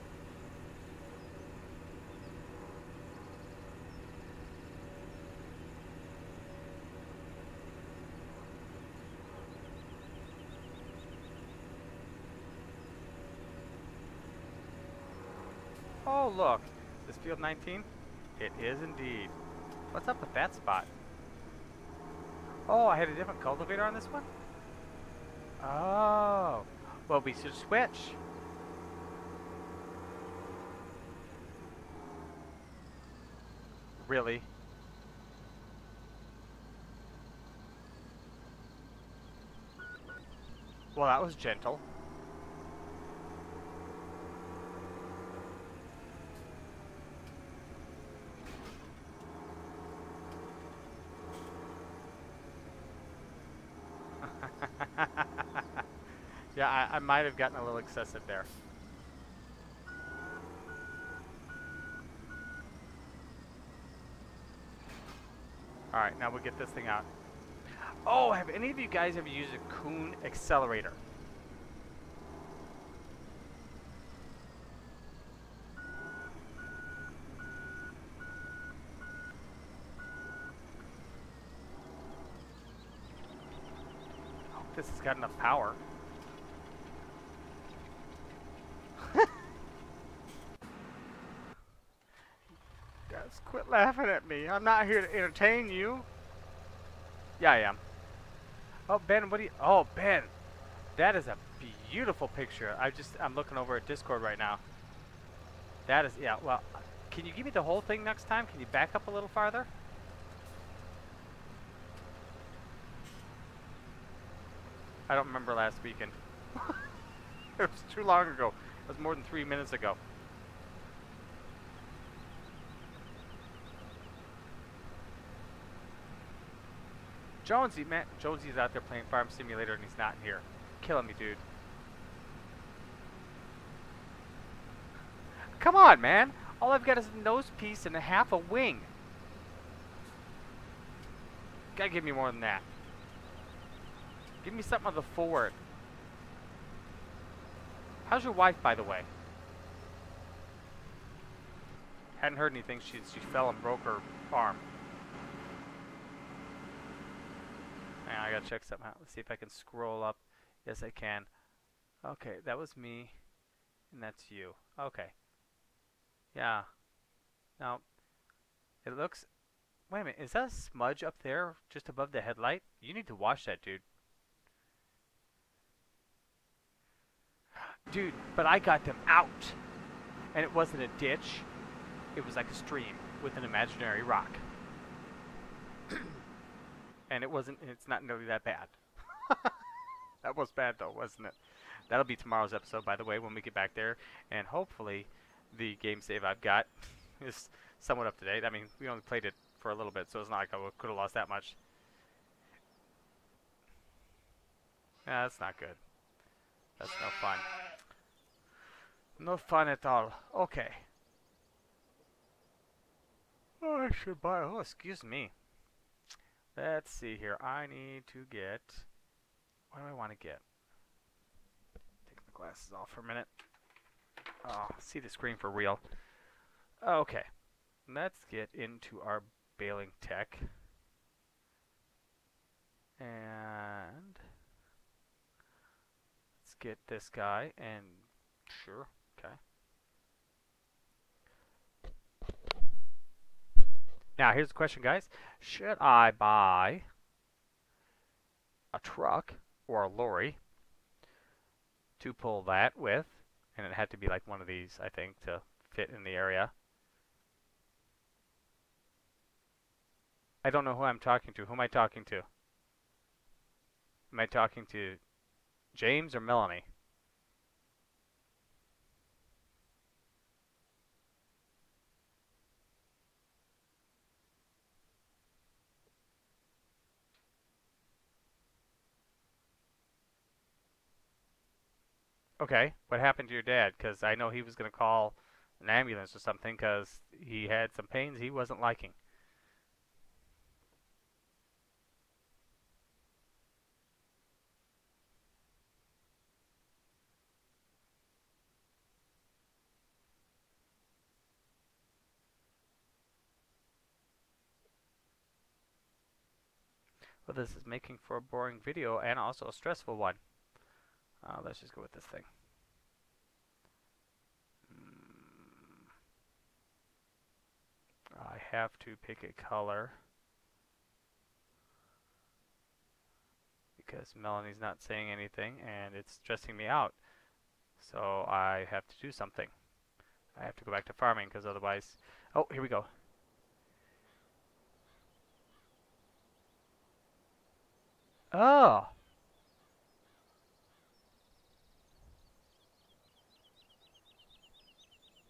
A: Oh, look. Is this field 19? It is indeed. What's up with that spot? Oh, I had a different cultivator on this one? Oh. Well, we should switch. Really? Well, that was gentle. Yeah, I might have gotten a little excessive there. Alright, now we'll get this thing out. Oh, have any of you guys ever used a Kuhn accelerator? this has got enough power. Guys, quit laughing at me. I'm not here to entertain you. Yeah, I am. Oh, Ben, what do you... Oh, Ben. That is a beautiful picture. I'm looking over at Discord right now. That is... Yeah, well, can you give me the whole thing next time? Can you back up a little farther? I don't remember last weekend. It was too long ago. It was more than 3 minutes ago. Jonesy, man. Jonesy's out there playing Farm Simulator and he's not in here. Killing me, dude. Come on, man. All I've got is a nose piece and a half a wing. Gotta give me more than that. Give me something on the forward. How's your wife, by the way? Hadn't heard anything. She fell and broke her arm. Hang on, I gotta check something out. Let's see if I can scroll up. Yes, I can. Okay, that was me. And that's you. Okay. Yeah. Now, it looks... Wait a minute. Is that a smudge up there just above the headlight? You need to wash that, dude. Dude, but I got them out. And it wasn't a ditch. It was like a stream with an imaginary rock. And it's not nearly that bad. That was bad though, wasn't it? That'll be tomorrow's episode, by the way, when we get back there. And hopefully the game save I've got is somewhat up to date. I mean, we only played it for a little bit, so it's not like I could have lost that much. Yeah, that's not good. That's no fun. No fun at all. Okay. Oh, I should buy... Oh, excuse me. Let's see here. I need to get... What do I want to get? Take my glasses off for a minute. Oh, see the screen for real. Okay. Let's get into our baling tech. And... let's get this guy and... Sure. Okay. Now, here's the question, guys. Should I buy a truck or a lorry to pull that with? And it had to be like one of these, I think, to fit in the area. I don't know who I'm talking to. Who am I talking to? Am I talking to James or Melanie? Okay, what happened to your dad? Because I know he was going to call an ambulance or something because he had some pains he wasn't liking. Well, this is making for a boring video and also a stressful one. Let's just go with this thing. I have to pick a color because Melanie's not saying anything and it's stressing me out. So I have to do something. I have to go back to farming because otherwise... Oh, here we go. Oh!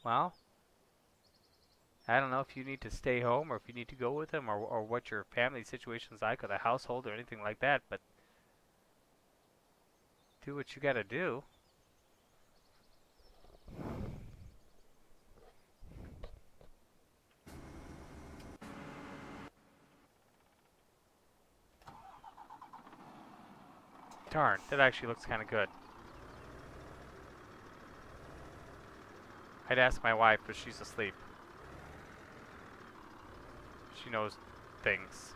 A: Well, I don't know if you need to stay home or if you need to go with him or what your family situation's like or the household or anything like that, but do what you gotta do. Darn, that actually looks kind of good. I'd ask my wife, but she's asleep. She knows things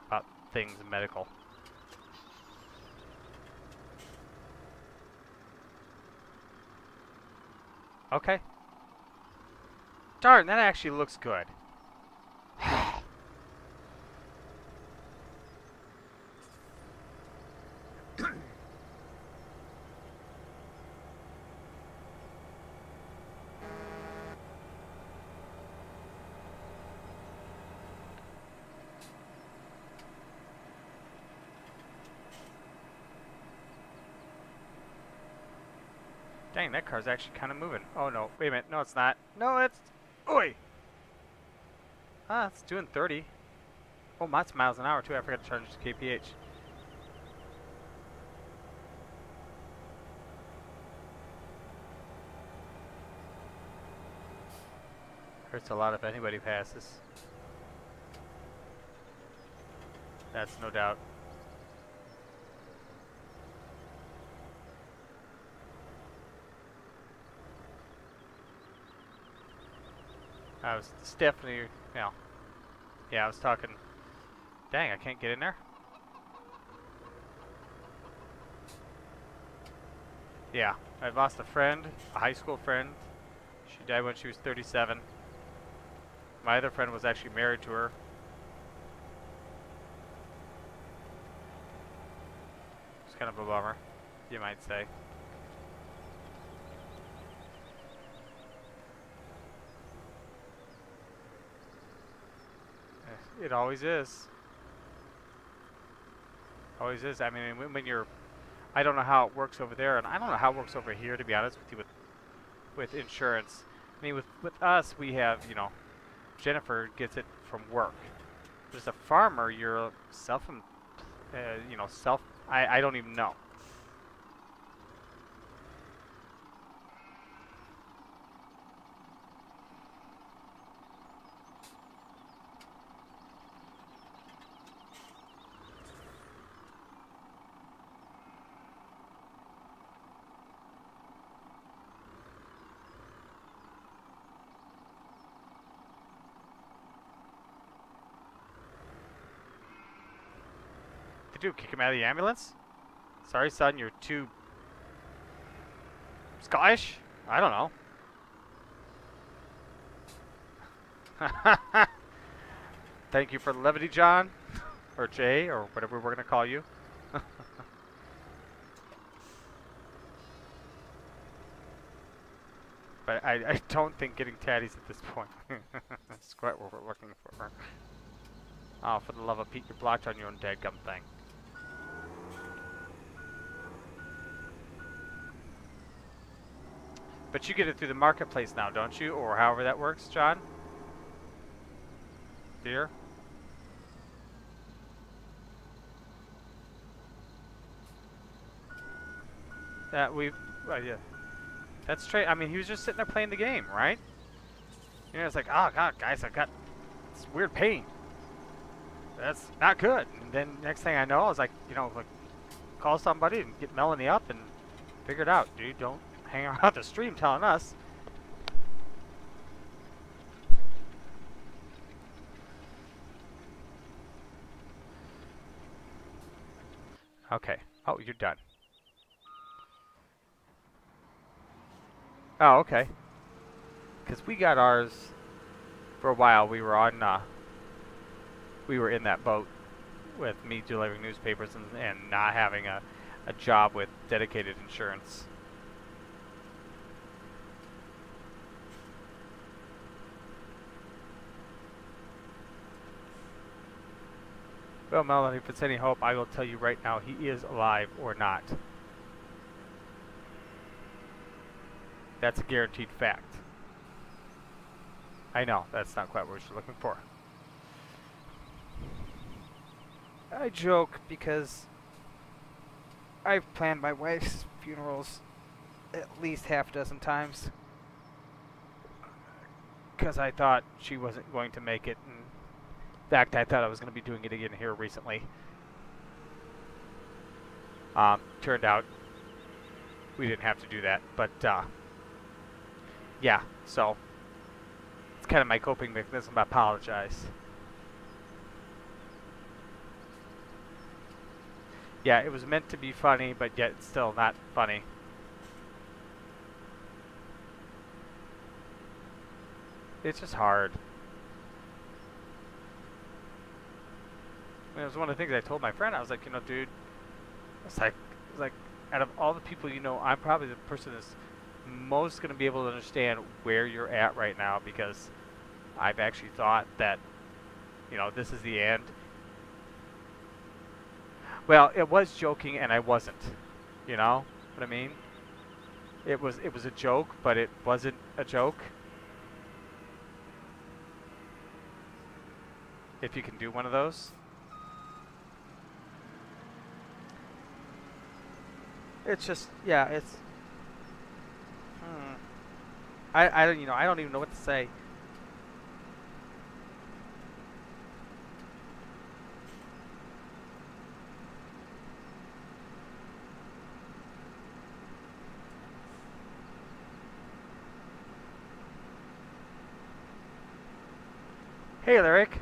A: about things medical. Okay. Darn, that actually looks good. Dang, that car's actually kind of moving. Oh no, wait a minute. No, it's not. No, it's... Oi! Ah, it's doing 30. Oh, that's miles an hour too. I forgot to charge the kph. Hurts a lot if anybody passes. That's no doubt. I was Stephanie, you know. Yeah, I was talking. Dang, I can't get in there. Yeah, I've lost a friend, a high school friend. She died when she was 37. My other friend was actually married to her. It's kind of a bummer, you might say. It always is. Always is. I mean, when you're... I don't know how it works over there, and I don't know how it works over here, to be honest with you, with insurance. I mean, with us, we have, you know, Jennifer gets it from work. But as a farmer, you're you know, I don't even know. Do kick him out of the ambulance? Sorry, son, you're too Scottish? I don't know. Thank you for the levity, John, or Jay, or whatever we're gonna call you. But I don't think getting tatties at this point. That's quite what we're looking for. Oh, for the love of Pete, you're blocked on your own dadgum thing. But you get it through the marketplace now, don't you? Or however that works, John? Dear? Yeah. That's straight. I mean, he was just sitting there playing the game, right? You know, it's like, oh god, guys, I've got this weird pain. That's not good. And then next thing I know, I was like, you know, like, call somebody and get Melanie up and figure it out. Dude, don't hang around the stream telling us. Okay. Oh, you're done. Oh, okay. Because we got ours for a while. We were on, we were in that boat with me delivering newspapers and not having a job with dedicated insurance. Well, Melanie, if it's any hope, I will tell you right now, he is alive or not. That's a guaranteed fact. I know, that's not quite what you're looking for. I joke because I've planned my wife's funerals at least half a dozen times. Because I thought she wasn't going to make it. And in fact, I thought I was going to be doing it again here recently. Turned out we didn't have to do that. But, yeah, so it's kind of my coping mechanism. I apologize. Yeah, it was meant to be funny, but yet it's still not funny. It's just hard. I mean, it was one of the things I told my friend. I was like, you know, dude, it's like, out of all the people you know, I'm probably the person that's most going to be able to understand where you're at right now, because I've actually thought that, you know, this is the end. Well, it was joking, and I wasn't. You know what I mean? It was a joke, but it wasn't a joke. If you can do one of those. It's just, yeah, it's, I don't, you know, I don't even know what to say. Hey, Lyric.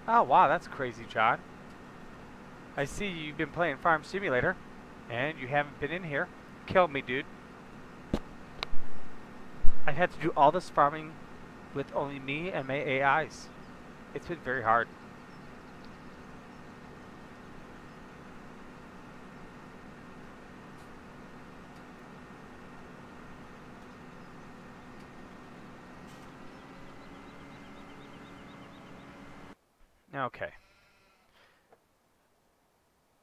A: Oh, wow, that's crazy, John. I see you've been playing Farm Simulator, and you haven't been in here. Kill me, dude. I've had to do all this farming with only me and my AIs. It's been very hard. Okay.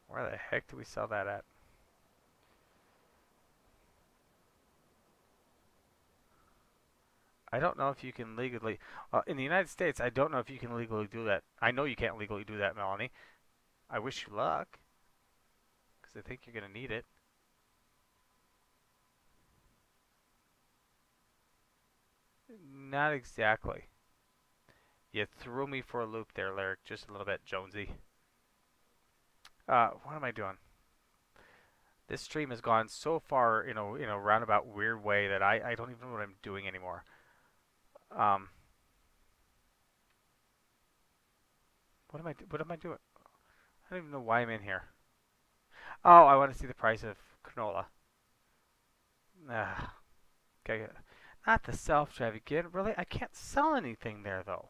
A: Where the heck do we sell that at? I don't know if you can legally... in the United States, I don't know if you can legally do that. I know you can't legally do that, Melanie. I wish you luck, because I think you're going to need it. Not exactly. You threw me for a loop there, Lyric, just a little bit, Jonesy. What am I doing? This stream has gone so far in a roundabout weird way that I don't even know what I'm doing anymore. What am I doing? I don't even know why I'm in here. Oh, I want to see the price of canola. Okay, not the self-drive again. Really, I can't sell anything there though.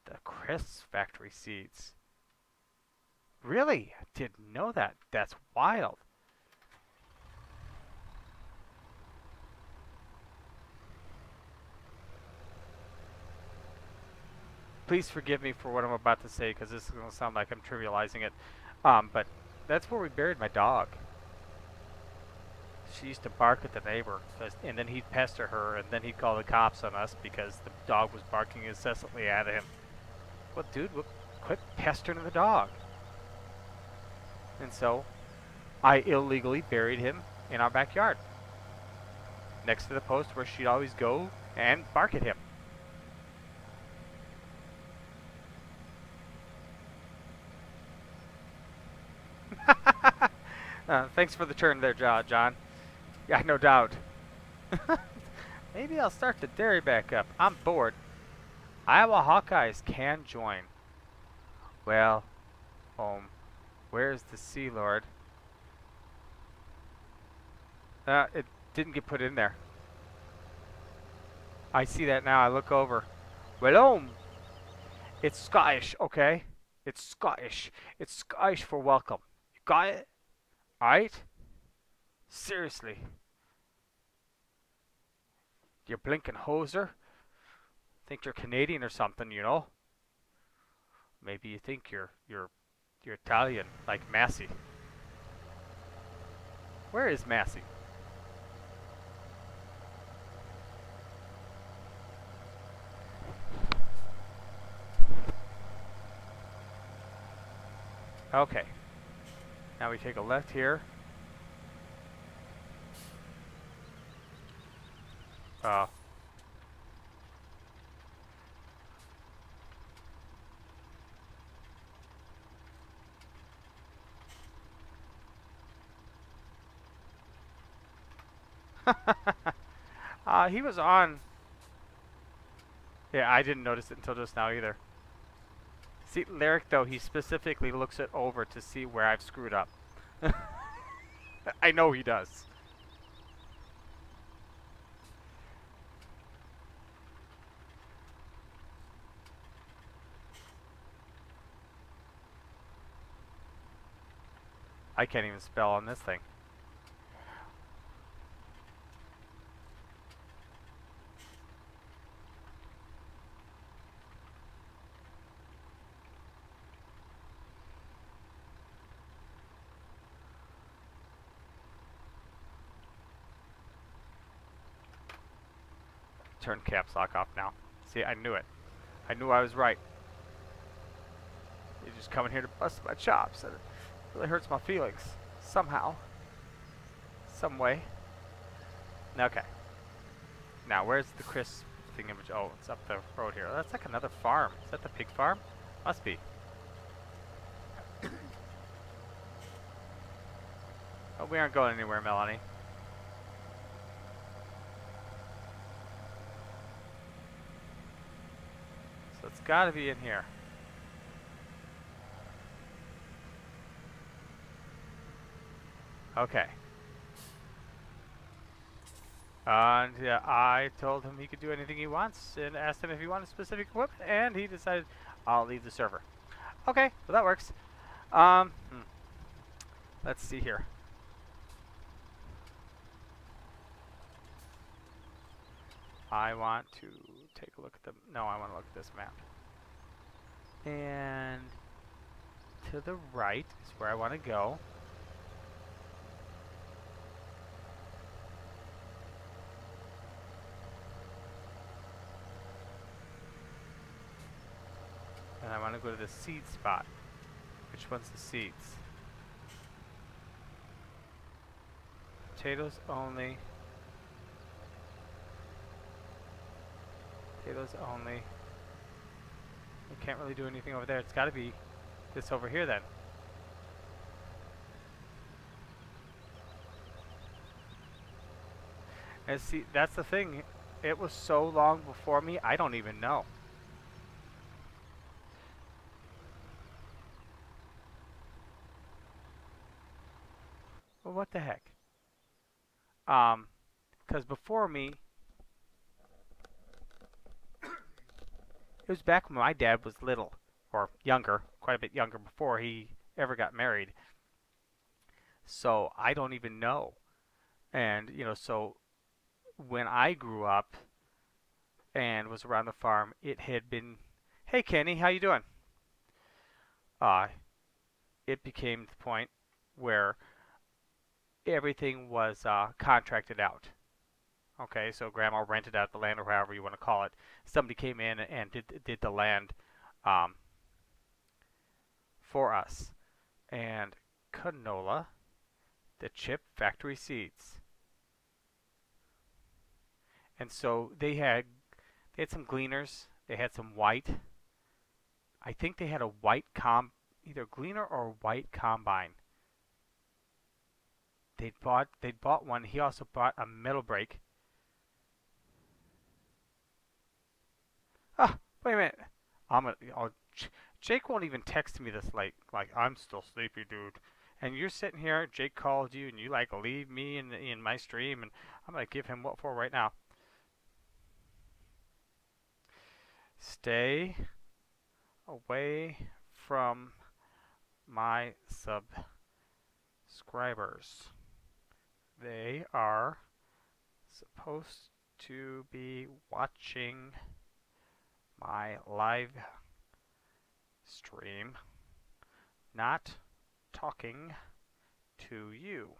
A: The Chris factory seeds. Really? I didn't know that. That's wild. Please forgive me for what I'm about to say, because this is going to sound like I'm trivializing it. But that's where we buried my dog. She used to bark at the neighbor, and then he'd pester her, and then he'd call the cops on us because the dog was barking incessantly at him. Well, dude, quit pestering the dog. And so, I illegally buried him in our backyard, next to the post where she'd always go and bark at him. Thanks for the turn there, John. Yeah, no doubt. Maybe I'll start the dairy back up. I'm bored. Iowa Hawkeyes can join. Well, where's the Sea Lord? It didn't get put in there. I see that now. I look over. Welome. It's Scottish, okay? It's Scottish. It's Scottish for welcome. You got it? Alright? Seriously. You blinking hoser? Think you're Canadian or something, you know? Maybe you think you're Italian, like Massey. Where is Massey? Okay. Now we take a left here. Oh. He was on. Yeah, I didn't notice it until just now either. See, Lyric, though, he specifically looks it over to see where I've screwed up. I know he does. I can't even spell on this thing. Turn caps lock off now. See, I knew it. I knew I was right. You're just coming here to bust my chops, and it really hurts my feelings. Somehow. Some way. Okay. Now, where's the crisp thingamaj? Oh, it's up the road here. That's like another farm. Is that the pig farm? Must be. Oh, we aren't going anywhere, Melanie. So it's got to be in here. Okay. And I told him he could do anything he wants and asked him if he wanted specific equipment, and he decided I'll leave the server. Okay, well that works. Let's see here. I want to take a look at the... No, I want to look at this map. And to the right is where I want to go. And I want to go to the seed spot. Which one's the seeds? Potatoes only. Potatoes only. We can't really do anything over there. It's got to be this over here then. And see, that's the thing. It was so long before me, I don't even know. Well, what the heck? Because before me, it was back when my dad was little, or younger, quite a bit younger, before he ever got married. So I don't even know. And, you know, so when I grew up and was around the farm, it had been, hey Kenny, how you doing? It became the point where everything was contracted out. Okay, so Grandma rented out the land, or however you want to call it. Somebody came in and did the land for us. And canola, the chip factory seeds. And so they had some gleaners. They had some white. I think they had a white either gleaner or a white combine. They'd bought one. He also bought a metal brake. Ah, wait a minute. Jake won't even text me this late. Like, I'm still sleepy, dude. And you're sitting here, Jake called you, and you like leave me in my stream, and I'm gonna give him what for right now. Stay away from my subscribers. They are supposed to be watching my live stream, not talking to you.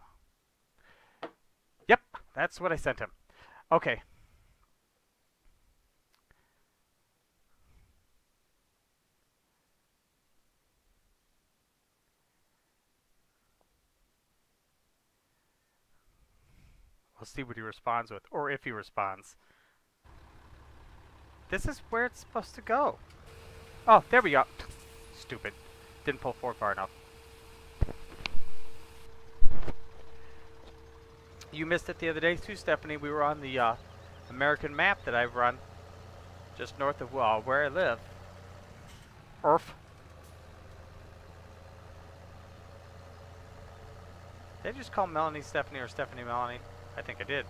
A: Yep, that's what I sent him. Okay. We'll see what he responds with, or if he responds. This is where it's supposed to go. Oh, there we go. Stupid. Didn't pull forward far enough. You missed it the other day too, Stephanie. We were on the American map that I've run. just north of where I live. Earth. Did I just call Melanie Stephanie or Stephanie Melanie? I think I did.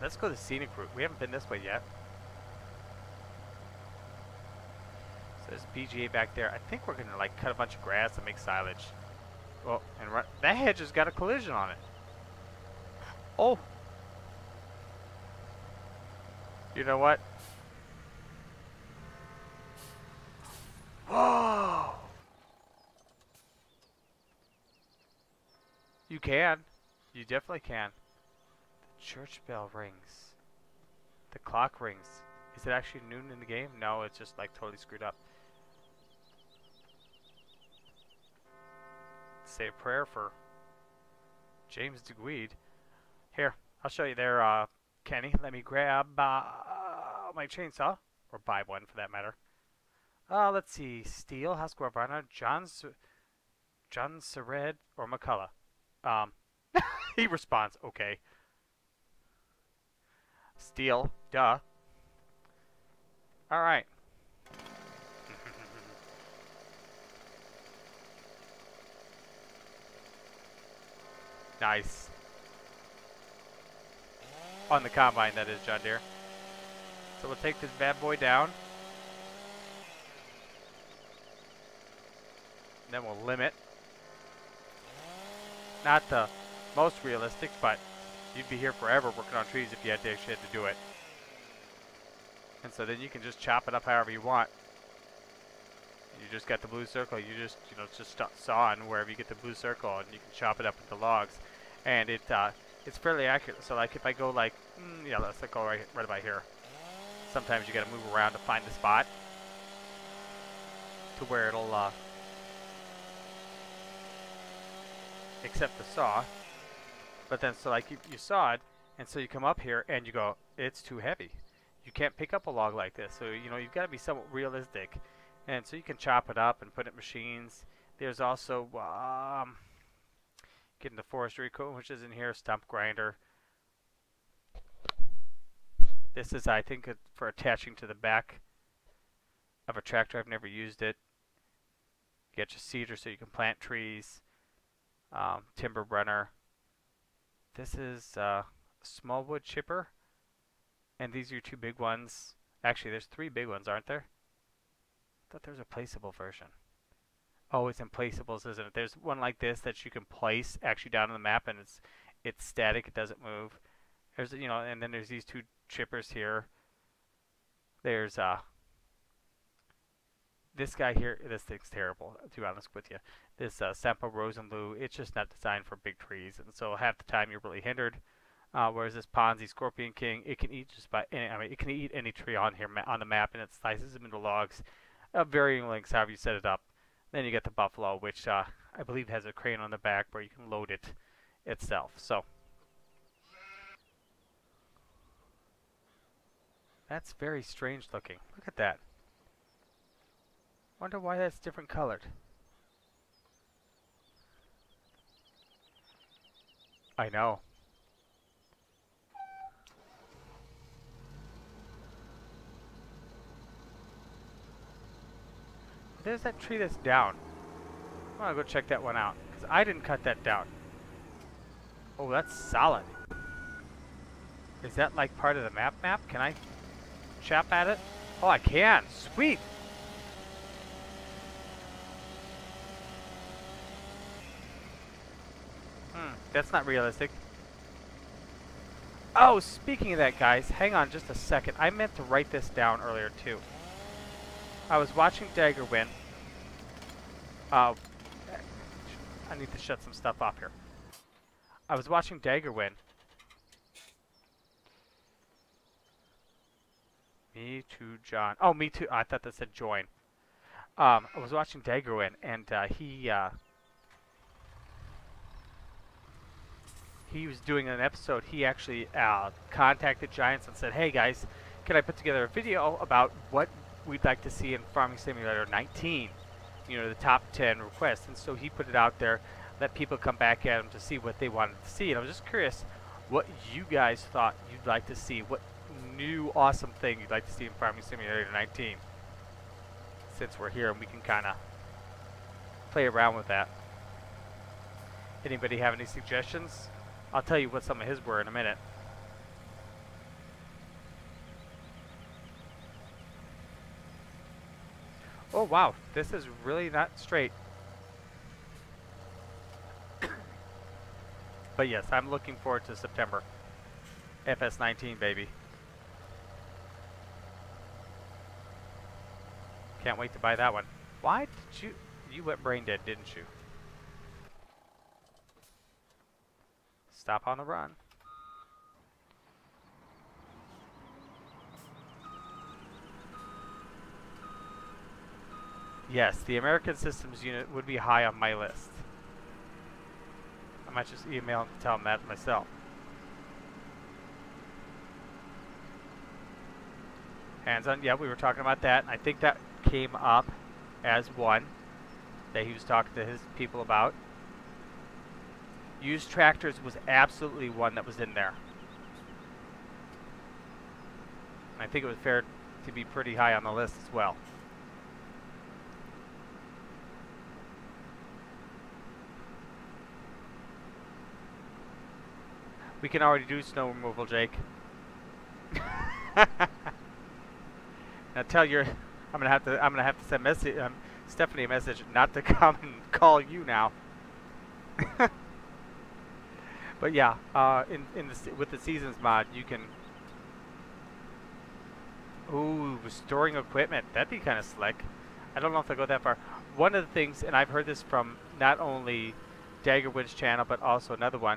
A: Let's go the scenic route. We haven't been this way yet. So there's BGA back there. I think we're gonna like cut a bunch of grass and make silage. Oh, and that hedge has got a collision on it. Oh. You know what? Whoa! You can. You definitely can. The church bell rings. The clock rings. Is it actually noon in the game? No, it's just like totally screwed up. Say a prayer for James DeGuide. Here, I'll show you there, Kenny. Let me grab my chainsaw, or buy one for that matter. Let's see. Steel, Husqvarna, John Sered, or McCullough. He responds, okay. Steel, duh. Alright. Nice. On the combine, that is, John Deere. So we'll take this bad boy down. Then we'll limit. Not the most realistic, but you'd be here forever working on trees if you had to actually had to do it. And so then you can just chop it up however you want. You just got the blue circle. You just, just saw on wherever you get the blue circle, and you can chop it up into logs. And it's fairly accurate. So like if I go like, yeah, let's go right about here. Sometimes you got to move around to find the spot to where it'll accept the saw. But then so like you saw it, and so you come up here and you go, it's too heavy. You can't pick up a log like this. So you've got to be somewhat realistic. And so you can chop it up and put it in machines. There's also getting the forestry equipment, which is in here, stump grinder. This is, I think, for attaching to the back of a tractor. I've never used it. You get your seeder so you can plant trees. Timber runner. This is a small wood chipper. And these are your two big ones. Actually, there's three big ones, aren't there? I thought there was a placeable version. Oh, it's in placeables, isn't it? There's one like this that you can place actually down on the map, and it's static. It doesn't move. There's and then there's these two chippers here. There's this guy here. This thing's terrible, to be honest with you. This Sempo Rosenlu, it's just not designed for big trees, and so half the time you're really hindered. Whereas this Ponzi Scorpion King, it can eat just about it can eat any tree on here on the map, and it slices them into logs of varying lengths, however you set it up. Then you get the Buffalo, which I believe has a crane on the back where you can load it itself. So that's very strange looking. Look at that. Wonder why that's different colored. I know. There's that tree that's down. I want to go check that one out, because I didn't cut that down. Oh, that's solid. Is that like part of the map? Can I chop at it? Oh, I can. Sweet. That's not realistic. Oh, speaking of that, guys, hang on just a second. I meant to write this down earlier, too. I was watching Daggerwin. I need to shut some stuff off here. I was watching Daggerwin. Me too, John. Oh, me too. I thought that said join. I was watching Daggerwin, and he was doing an episode. He actually contacted Giants and said, hey, guys, can I put together a video about what we'd like to see in Farming Simulator 19, the top 10 requests. And so he put it out there, let people come back at him to see what they wanted to see. And I was just curious what you guys thought you'd like to see, what new awesome thing you'd like to see in Farming Simulator 19. Since we're here and we can kind of play around with that. Anybody have any suggestions? I'll tell you what some of his were in a minute. Oh wow, this is really not straight. But yes, I'm looking forward to September. FS17, baby. Can't wait to buy that one. Why did you went brain dead, didn't you? Stop on the run. Yes, the American Systems unit would be high on my list. I might just email him to tell him that myself. Hands-on, yeah, we were talking about that. I think that came up as one that he was talking to his people about. Used tractors was absolutely one that was in there. I think it was fair to be pretty high on the list as well. We can already do snow removal, Jake. Now tell your, I'm gonna have to send Stephanie a message not to come and call you now. But yeah, with the seasons mod, you can. Ooh, storing equipment. That'd be kind of slick. I don't know if I go that far. One of the things, and I've heard this from not only Daggerwood's channel, but also another one.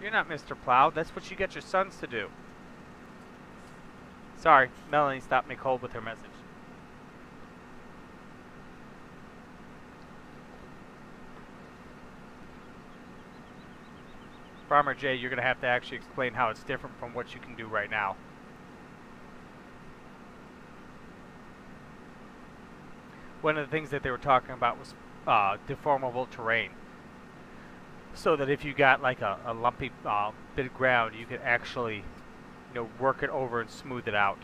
A: You're not Mr. Plow. That's what you get your sons to do. Sorry, Melanie stopped me cold with her message. Farmer Jay, you're going to have to actually explain how it's different from what you can do right now. One of the things that they were talking about was deformable terrain. So that if you got like a lumpy bit of ground, you could actually, work it over and smooth it out.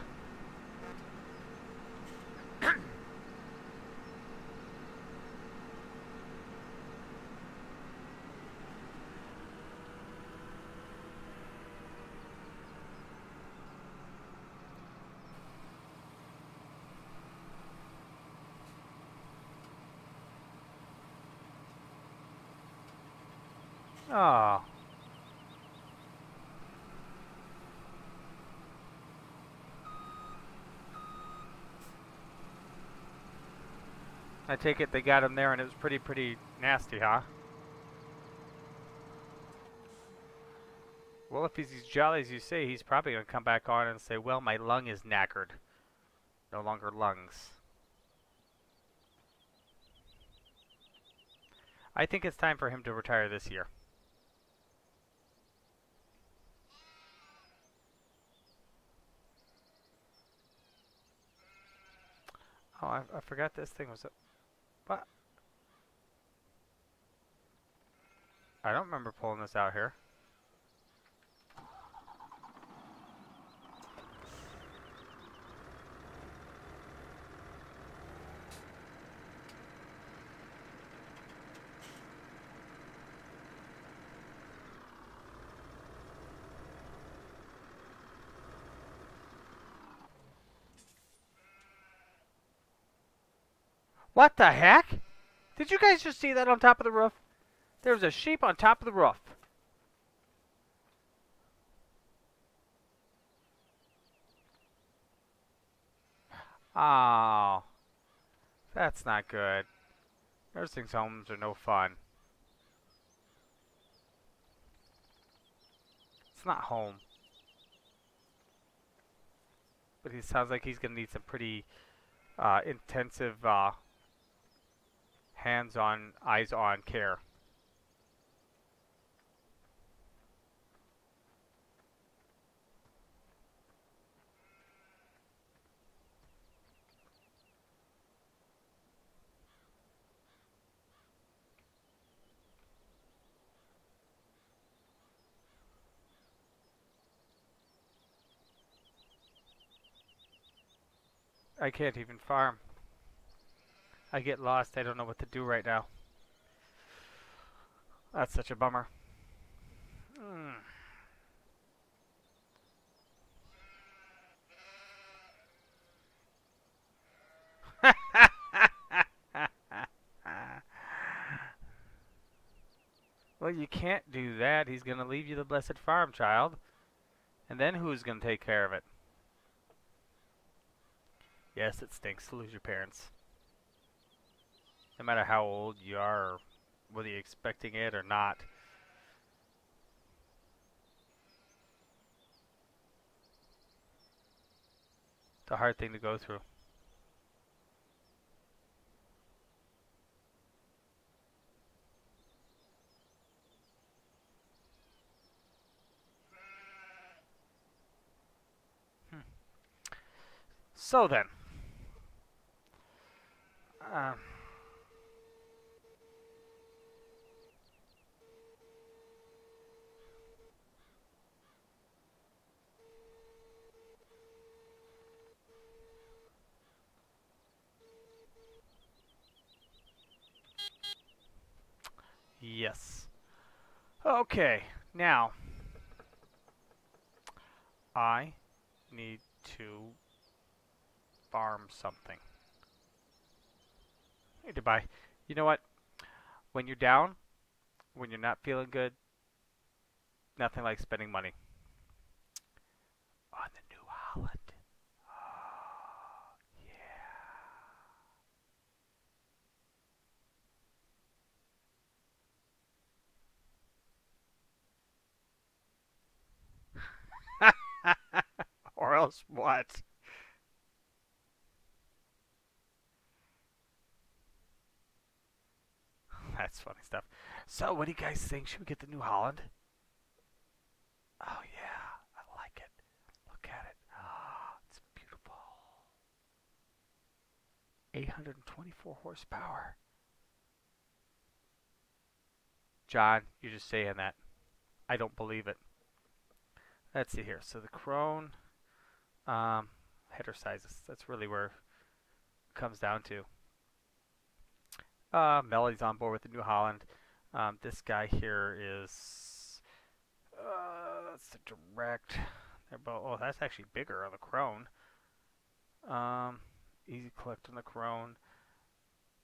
A: Oh. I take it they got him there and it was pretty nasty, huh? Well, if he's as jolly as you say, he's probably going to come back on and say, well, my lung is knackered. No longer lungs. I think it's time for him to retire this year. Oh, I forgot this thing was a... What? I don't remember pulling this out here. What the heck? Did you guys just see that on top of the roof? There was a sheep on top of the roof. Oh, that's not good. Nursing homes are no fun. It's not home. But he sounds like he's going to need some pretty intensive hands-on, eyes-on care. I can't even farm. I get lost. I don't know what to do right now. That's such a bummer. Well, you can't do that. He's going to leave you the blessed farm, child. And then who's going to take care of it? Yes, it stinks to lose your parents. No matter how old you are, or whether you're expecting it or not. It's a hard thing to go through. So then. Yes. Okay, now I need to farm something. I need to buy. You know what? When you're down, when you're not feeling good, nothing like spending money on the New Holland. Oh, yeah. Or else what? That's funny stuff. So, what do you guys think? Should we get the New Holland? Oh, yeah. I like it. Look at it. Oh, it's beautiful. 824 horsepower. John, you're just saying that. I don't believe it. Let's see here. So, the Crone, header sizes. That's really where it comes down to. Melody's on board with the New Holland. This guy here is that's the direct. They're both. Oh, that's actually bigger on the Crone. Easy collect on the Crone.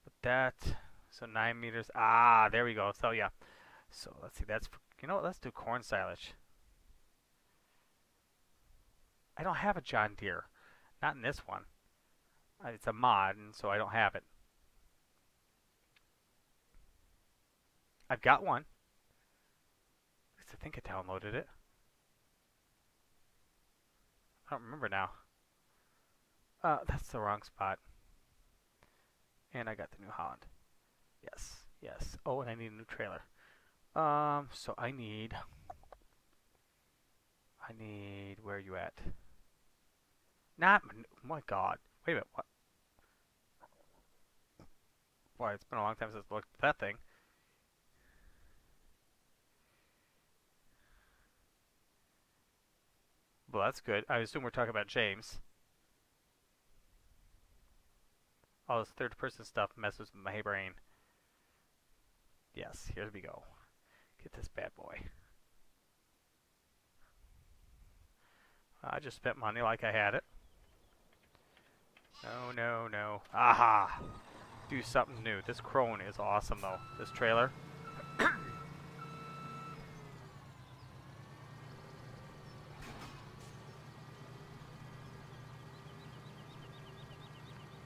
A: But that, so 9 meters. Ah, there we go. So yeah. So let's see. That's you know what? Let's do corn silage. I don't have a John Deere. Not in this one. It's a mod, and so I don't have it. I've got one. At least I think I downloaded it. I don't remember now. That's the wrong spot. And I got the New Holland. Yes, yes. Oh, and I need a new trailer. So I need, where are you at? Not, oh my God. Wait a minute, what? Boy, it's been a long time since I looked at that thing. Well, that's good. I assume we're talking about James. All this third-person stuff messes with my brain. Yes, here we go. Get this bad boy. I just spent money like I had it. No, no, no. Aha! Do something new. This Crone is awesome, though. This trailer.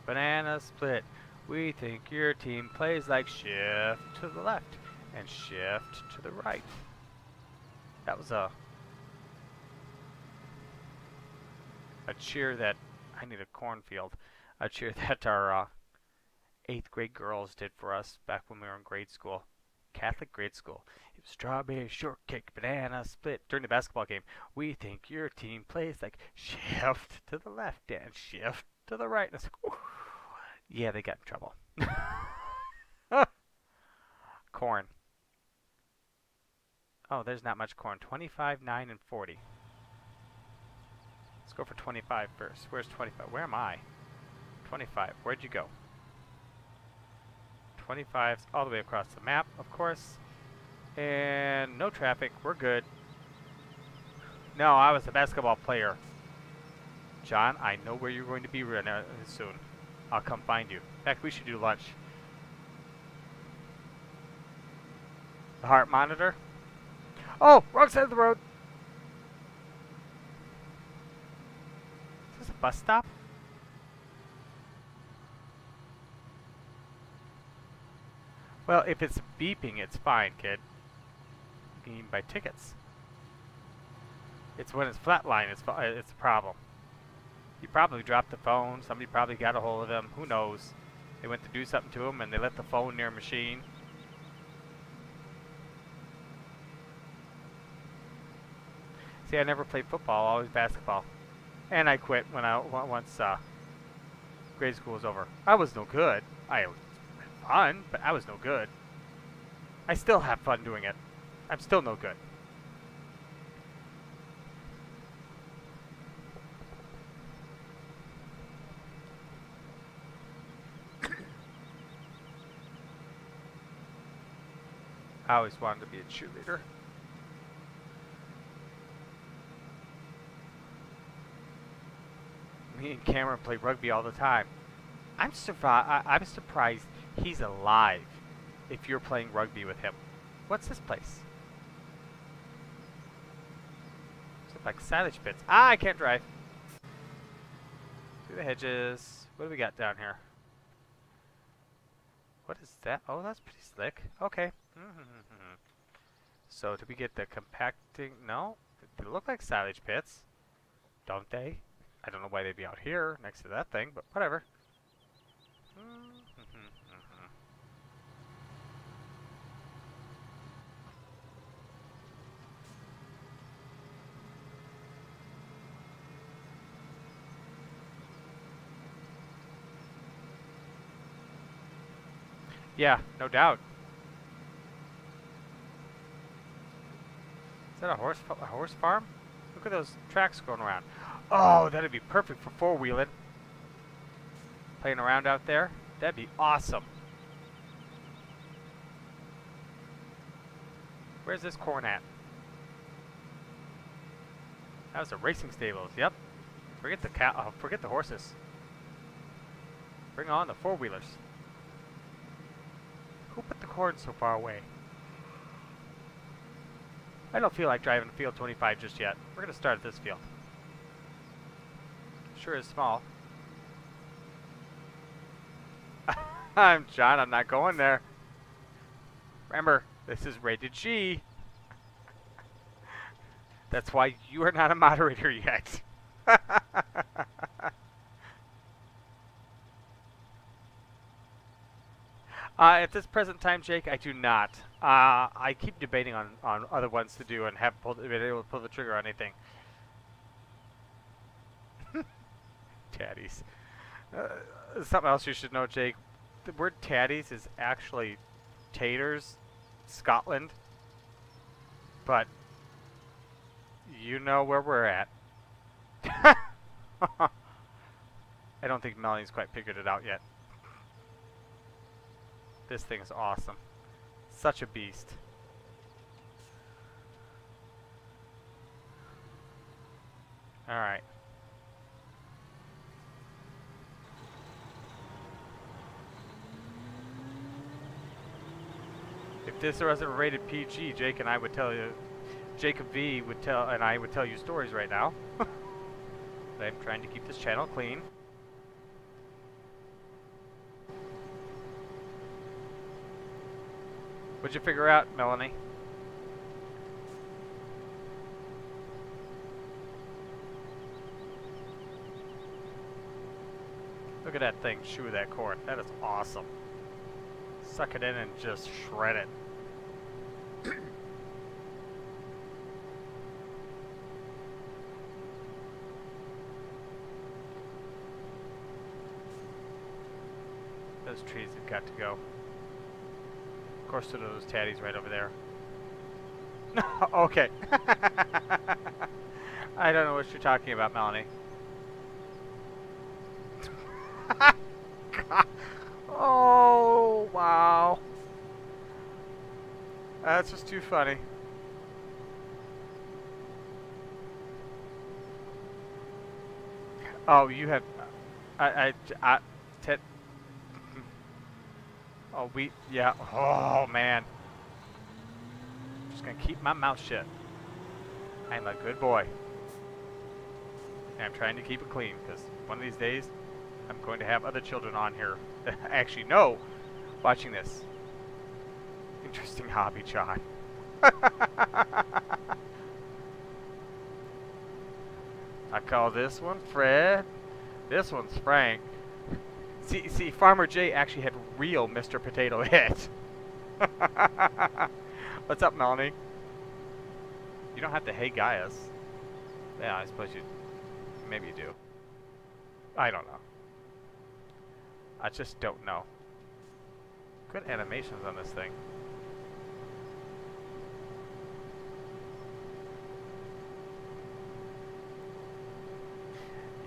A: Banana split. We think your team plays like shift to the left and shift to the right. That was a cheer that I need a cornfield. A cheer that our 8th grade girls did for us back when we were in grade school. Catholic grade school. It was strawberry shortcake banana split during the basketball game. We think your team plays like shift to the left and shift to the right. And it's like, ooh. Yeah, they got in trouble. Corn. Oh, there's not much corn. 25, 9, and 40. Let's go for 25 first. Where's 25? Where am I? 25. Where'd you go? 25's all the way across the map, of course. And no traffic. We're good. No, I was a basketball player. John, I know where you're going to be soon. I'll come find you. In fact, we should do lunch. The heart monitor. Oh, wrong side of the road. Is this a bus stop? Well, if it's beeping, it's fine, kid. You can even buy tickets. It's when it's flatline, it's a problem. You probably dropped the phone. Somebody probably got a hold of him. Who knows? They went to do something to him, and they left the phone near a machine. See, I never played football. Always basketball. And I quit when once grade school was over. I was no good. I was fun, but I was no good. I still have fun doing it. I'm still no good. I always wanted to be a cheerleader. Me and Cameron play rugby all the time. I'm surprised he's alive if you're playing rugby with him. What's this place? It's like silage pits. Ah, I can't drive. Through the hedges. What do we got down here? What is that? Oh, that's pretty slick. Okay. So, do we get the compacting? No. They look like silage pits. Don't they? I don't know why they'd be out here next to that thing, but whatever. Yeah, no doubt. Is that a horse farm? Look at those tracks going around. Oh, that'd be perfect for four-wheeling. Playing around out there. That'd be awesome. Where's this corn at? That was the racing stables. Yep. Forget the cow. Forget the horses. Bring on the four-wheelers. Who put the corn so far away? I don't feel like driving field 25 just yet. We're going to start at this field. Sure is small. I'm John. I'm not going there. Remember, this is rated G. That's why you are not a moderator yet. At this present time, Jake, I do not. I keep debating on other ones to do and haven't been able to pull the trigger on anything. Tatties. Something else you should know, Jake. The word tatties is actually taters, Scotland. But you know where we're at. I don't think Melanie's quite figured it out yet. This thing is awesome. Such a beast. Alright. If this wasn't rated PG, Jake and I would tell you, Jacob V would tell, and I would tell you stories right now. But I'm trying to keep this channel clean. What'd you figure out, Melanie? Look at that thing chew that corn. That is awesome. Suck it in and just shred it. Those trees have got to go. Of course, so do those tatties right over there. Okay. I don't know what you're talking about, Melanie. Oh, wow. That's just too funny. Oh, you have... Ted... Oh, yeah. Oh, man. Just gonna keep my mouth shut. I'm a good boy. And I'm trying to keep it clean, because one of these days, I'm going to have other children on here that actually know watching this. Interesting hobby, John. I call this one Fred. This one's Frank. See, Farmer J actually had real Mr. Potato Head. What's up, Melanie? You don't have to hey guy us. Yeah, I suppose you... Maybe you do. I don't know. I just don't know. Good animations on this thing.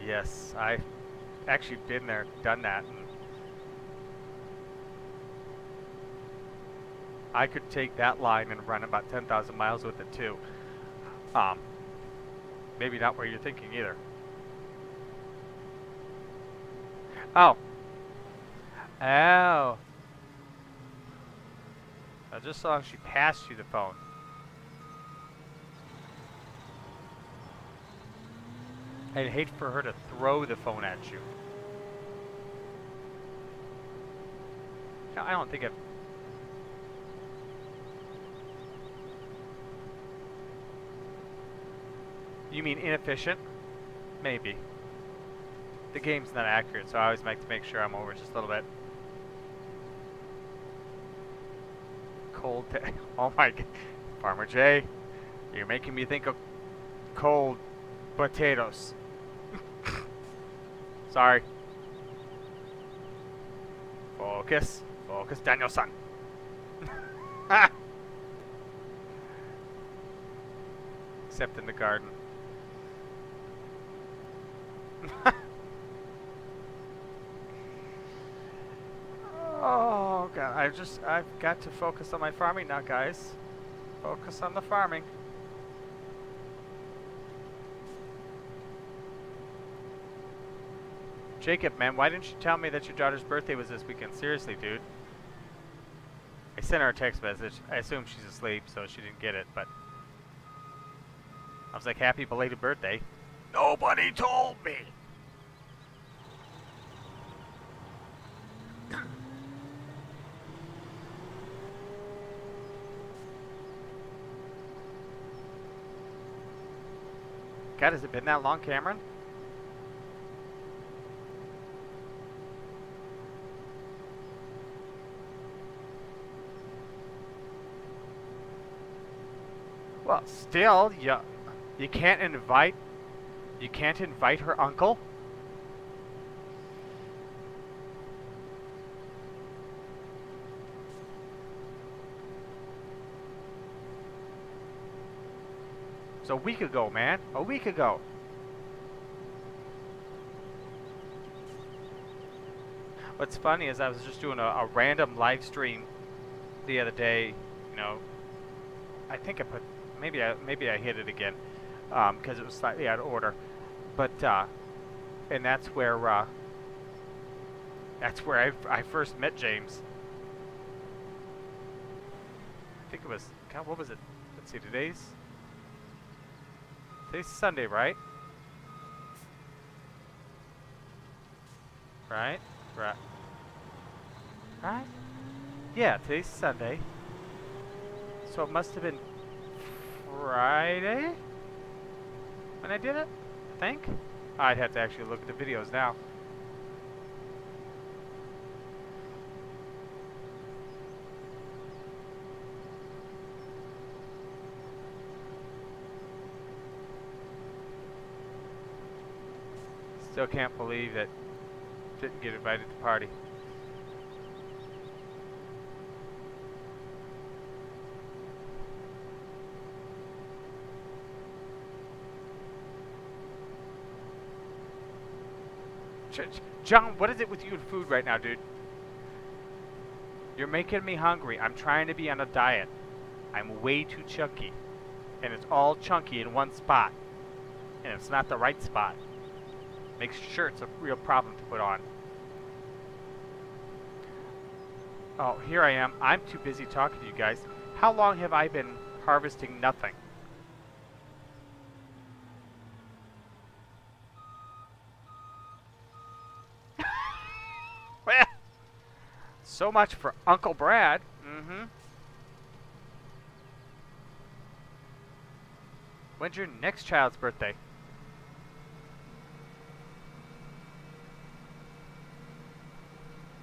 A: Yes, I've actually been there, done that. And I could take that line and run about 10,000 miles with it too. Maybe not where you're thinking either. Oh. Oh. I just saw she passed you the phone. I'd hate for her to throw the phone at you. I don't think I've... You mean inefficient? Maybe. The game's not accurate, so I always like to make sure I'm over just a little bit. Cold... Oh my god. Farmer J, you're making me think of cold potatoes. Sorry. Focus. Focus, Daniel-san. Except in the garden. Oh god, I've got to focus on my farming now, guys. Focus on the farming. Jacob, man, why didn't you tell me that your daughter's birthday was this weekend? Seriously, dude. I sent her a text message. I assume she's asleep, so she didn't get it, but... I was like, happy belated birthday. Nobody told me! God, has it been that long, Cameron? Well, still, you can't invite her uncle? It was a week ago, man. A week ago. What's funny is I was just doing a random live stream the other day. You know, I think I put maybe I hit it again because it was slightly out of order. But and that's where I first met James. I think it was, God, what was it? Let's see, today's Sunday, right? Right? Yeah, today's Sunday. So it must have been Friday when I did it, I think. I'd have to actually look at the videos now. Still can't believe that didn't get invited to the party. John, what is it with you and food right now, dude? You're making me hungry. I'm trying to be on a diet. I'm way too chunky. And it's all chunky in one spot. And it's not the right spot. Makes sure it's a real problem to put on. Oh, here I am. I'm too busy talking to you guys. How long have I been harvesting nothing? Well, so much for Uncle Brad. Mm-hmm. When's your next child's birthday?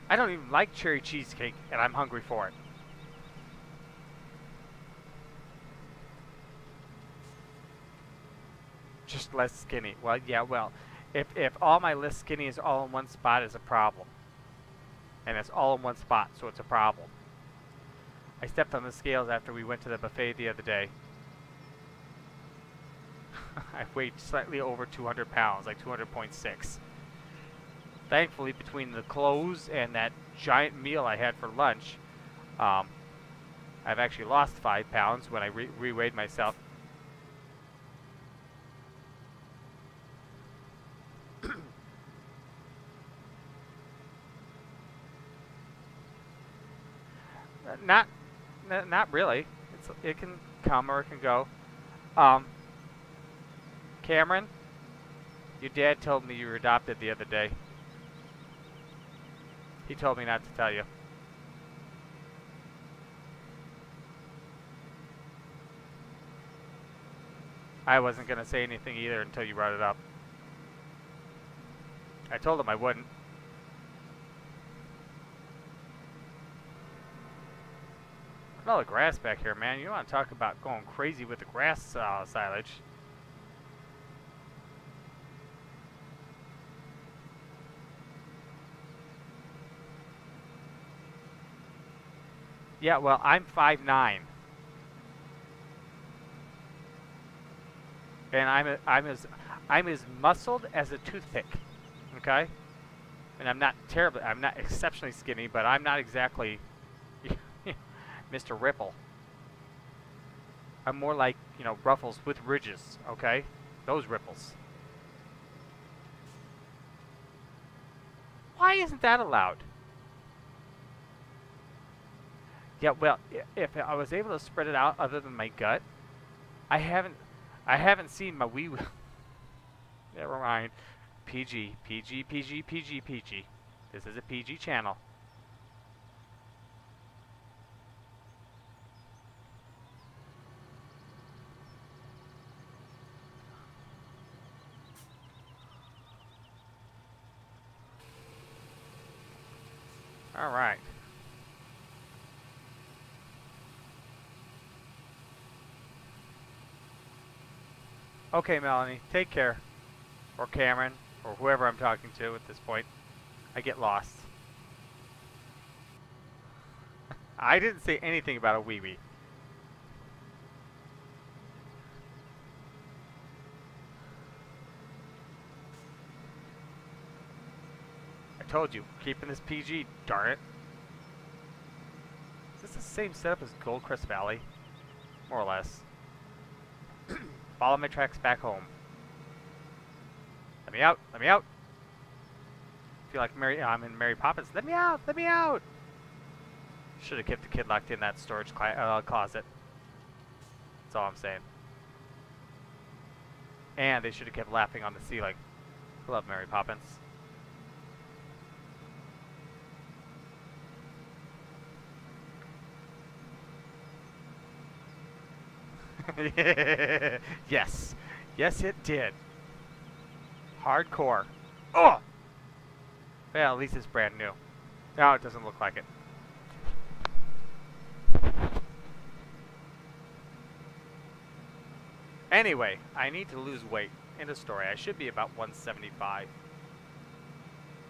A: I don't even like cherry cheesecake, and I'm hungry for it. Just less skinny. Well, yeah, well, if all my less skinny is all in one spot, is a problem. And it's all in one spot, so it's a problem. I stepped on the scales after we went to the buffet the other day. I weighed slightly over 200 pounds, like 200.6. Thankfully, between the clothes and that giant meal I had for lunch, I've actually lost 5 pounds when I re-weighed myself. Not really. It can come or it can go. Cameron, your dad told me you were adopted the other day. He told me not to tell you. I wasn't going to say anything either until you brought it up. I told him I wouldn't. Look at all the grass back here, man. You want to talk about going crazy with the grass silage. Yeah, well, I'm 5'9". And I'm as muscled as a toothpick. Okay? And I'm not exceptionally skinny, but I'm not exactly Mr. Ripple. I'm more like, you know, Ruffles with ridges, okay? Those ripples. Why isn't that allowed? Yeah, well, if I was able to spread it out other than my gut, I haven't seen my wee. Never mind. PG. This is a PG channel. All right. Okay, Melanie, take care. Or Cameron, or whoever I'm talking to at this point. I get lost. I didn't say anything about a wee-wee. I told you, keeping this PG, darn it. Is this the same setup as Goldcrest Valley? More or less. Follow my tracks back home. Let me out! Let me out! I feel like I'm in Mary Poppins. Let me out! Let me out! Should have kept the kid locked in that storage closet. That's all I'm saying. And they should have kept laughing on the ceiling. I love Mary Poppins. Yes. Yes, it did. Hardcore. Oh! Well, at least it's brand new. No, it doesn't look like it. Anyway, I need to lose weight. End of story. I should be about 175.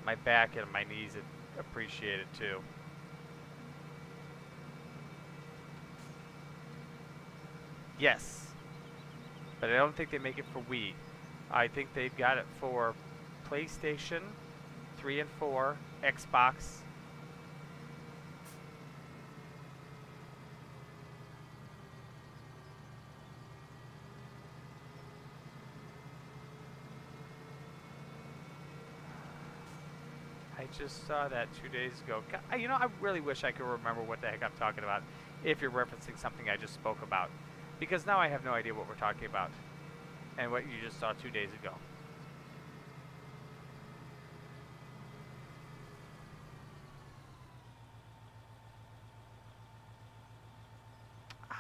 A: My back and my knees appreciate it too. Yes. But I don't think they make it for Wii. I think they've got it for PlayStation 3 and 4, Xbox. I just saw that 2 days ago. You know, I really wish I could remember what the heck I'm talking about if you're referencing something I just spoke about. Because now I have no idea what we're talking about and what you just saw 2 days ago.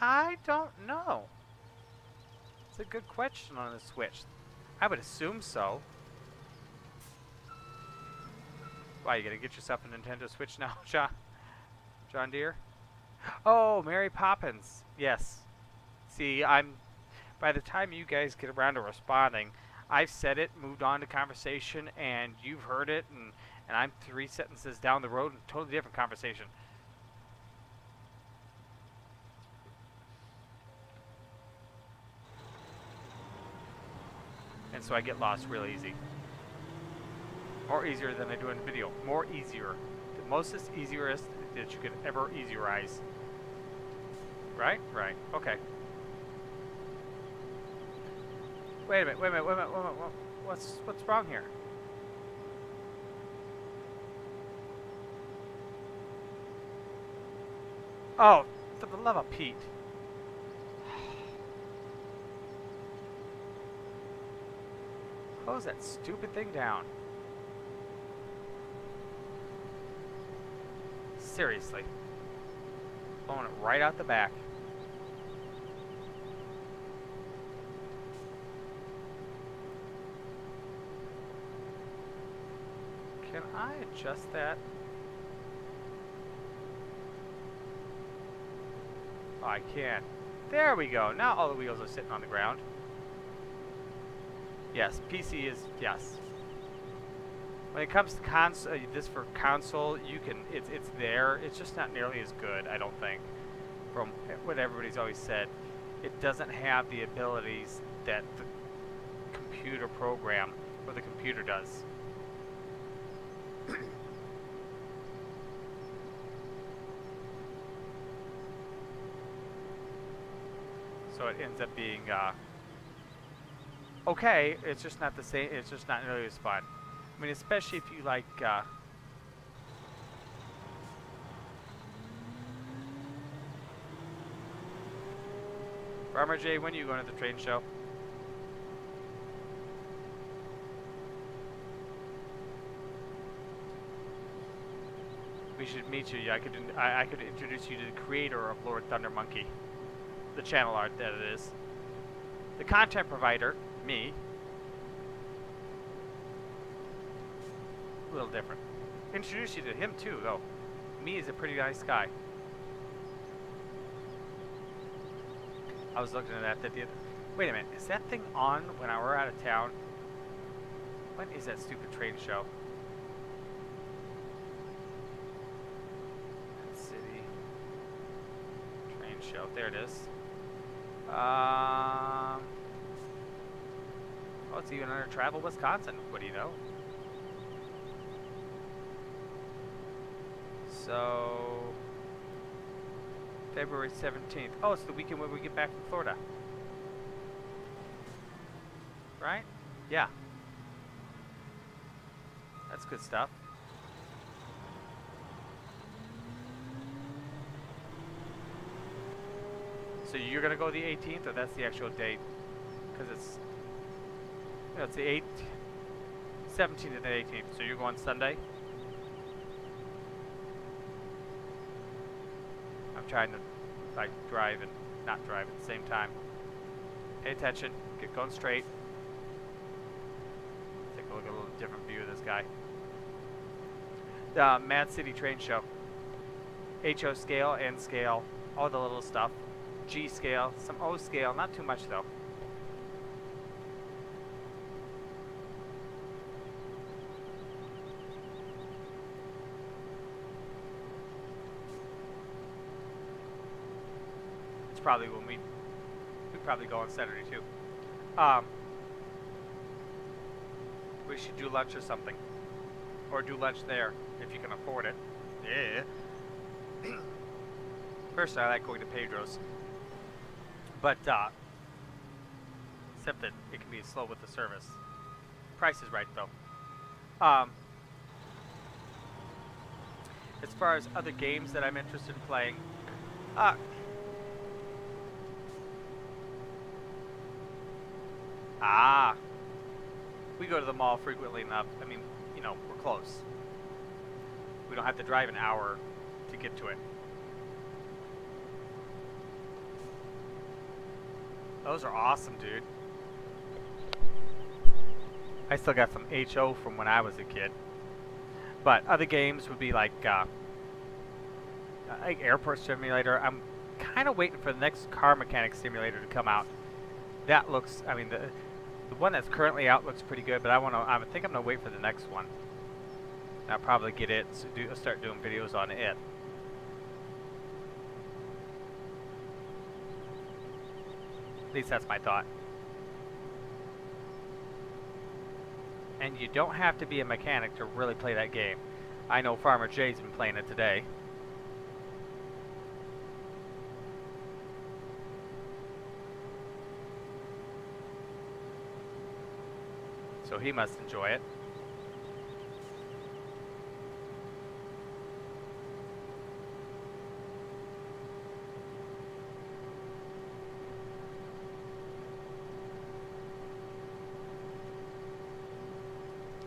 A: I don't know. It's a good question on the Switch. I would assume so. Why, you gonna get yourself a Nintendo Switch now, John Deere? Oh, Mary Poppins. Yes. See, by the time you guys get around to responding, I've said it, moved on to conversation, and you've heard it, and I'm 3 sentences down the road, and totally different conversation. And so I get lost real easy. More easier than I do in video. More easier. The mostest easiest that you could ever easierize. Right? Right. Okay. Wait a minute. What's wrong here? Oh, for the love of Pete. Close that stupid thing down. Seriously. Blowing it right out the back. Can I adjust that? Oh, I can. There we go. Now all the wheels are sitting on the ground. Yes, PC is, yes. When it comes to console, this for console, you can, it's there. It's just not nearly as good, I don't think, from what everybody's always said. It doesn't have the abilities that the computer program or the computer does. So it ends up being okay. It's just not the same. It's just not nearly as fun. I mean, especially if you like. Farmer J, when are you going to the train show? We should meet you. I could introduce you to the creator of Lord Thunder Monkey, the channel art that it is. The content provider, me. A little different. Introduce you to him too, though. Me is a pretty nice guy. I was looking at that. Wait a minute, is that thing on when we're out of town? When is that stupid train show? City train show. There it is. Oh, it's even under Travel Wisconsin. What do you know? So, February 17th. Oh, it's the weekend when we get back from Florida. Right? Yeah. That's good stuff. So you're going to go the 18th, or that's the actual date? Because it's, you know, it's the 17th and the 18th. So you're going Sunday? I'm trying to like drive and not drive at the same time. Pay attention. Get going straight. Take a look at a little different view of this guy. The Mad City Train Show. HO scale, N scale, all the little stuff. G scale, some O scale, not too much though. It's probably when we probably go on Saturday too. We should do lunch or something. or do lunch there if you can afford it. Yeah. Personally, I like going to Pedro's, but except that it can be slow with the service. Price is right though. As far as other games that I'm interested in playing, we go to the mall frequently enough. I mean, you know, we're close. We don't have to drive an hour to get to it. Those are awesome, dude. I still got some HO from when I was a kid. But other games would be like Airport Simulator. I'm kind of waiting for the next Car Mechanic Simulator to come out. That looks, I mean, the one that's currently out looks pretty good, but I think I'm gonna wait for the next one. I'll probably get it, so start doing videos on it. At least that's my thought. And you don't have to be a mechanic to really play that game. I know Farmer Jay's been playing it today. So he must enjoy it.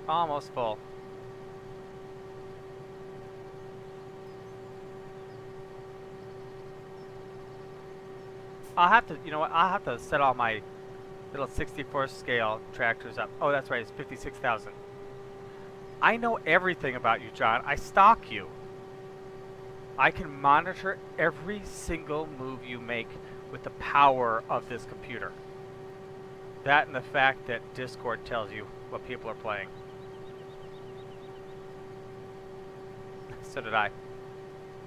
A: Almost full. I'll have to, you know what, I'll have to set all my little 64 scale tractors up. Oh, that's right, it's 56,000. I know everything about you, John. I stalk you. I can monitor every single move you make with the power of this computer. That and the fact that Discord tells you what people are playing. So did I.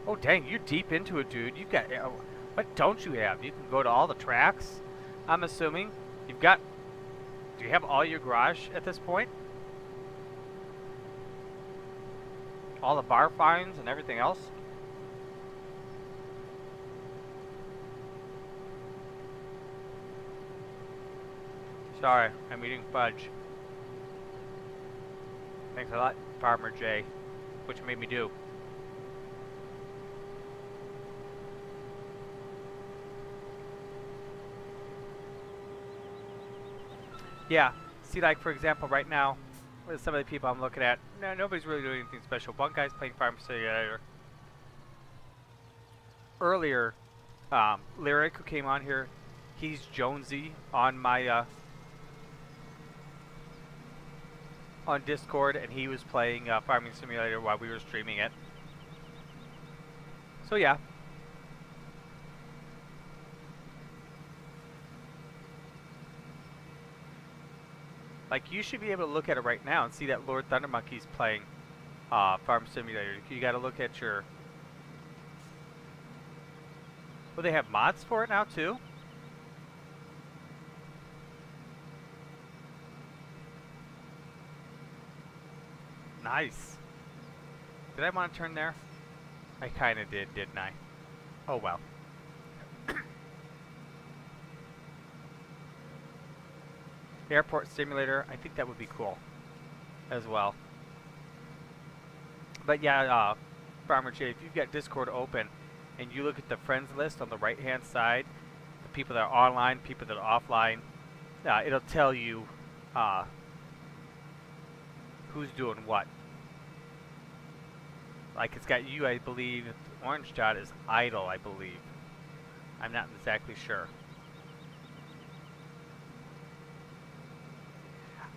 A: Oh dang, you're deep into it, dude. You've got, what don't you have? You can go to all the tracks, I'm assuming. You've got, do you have all your garage at this point? All the bar finds and everything else? Sorry, I'm eating fudge. Thanks a lot, Farmer Jay, which made me do. Yeah, see, like for example, right now, with some of the people I'm looking at, nobody's really doing anything special. One guy's playing Farm Simulator. Earlier, Lyric, who came on here, he's Jonesy on my on Discord, and he was playing Farming Simulator while we were streaming it. So yeah. Like, you should be able to look at it right now and see that Lord Thundermonkey's playing Farm Simulator. You got to look at your... Well, they have mods for it now, too? Nice. Did I want to turn there? I kind of did, didn't I? Oh, well. Airport Simulator, I think that would be cool as well. But yeah, Farmer Jay, if you've got Discord open and you look at the friends list on the right hand side, the people that are online, people that are offline, it'll tell you who's doing what. Like, it's got you, I believe. Orange dot is idle, I believe. I'm not exactly sure.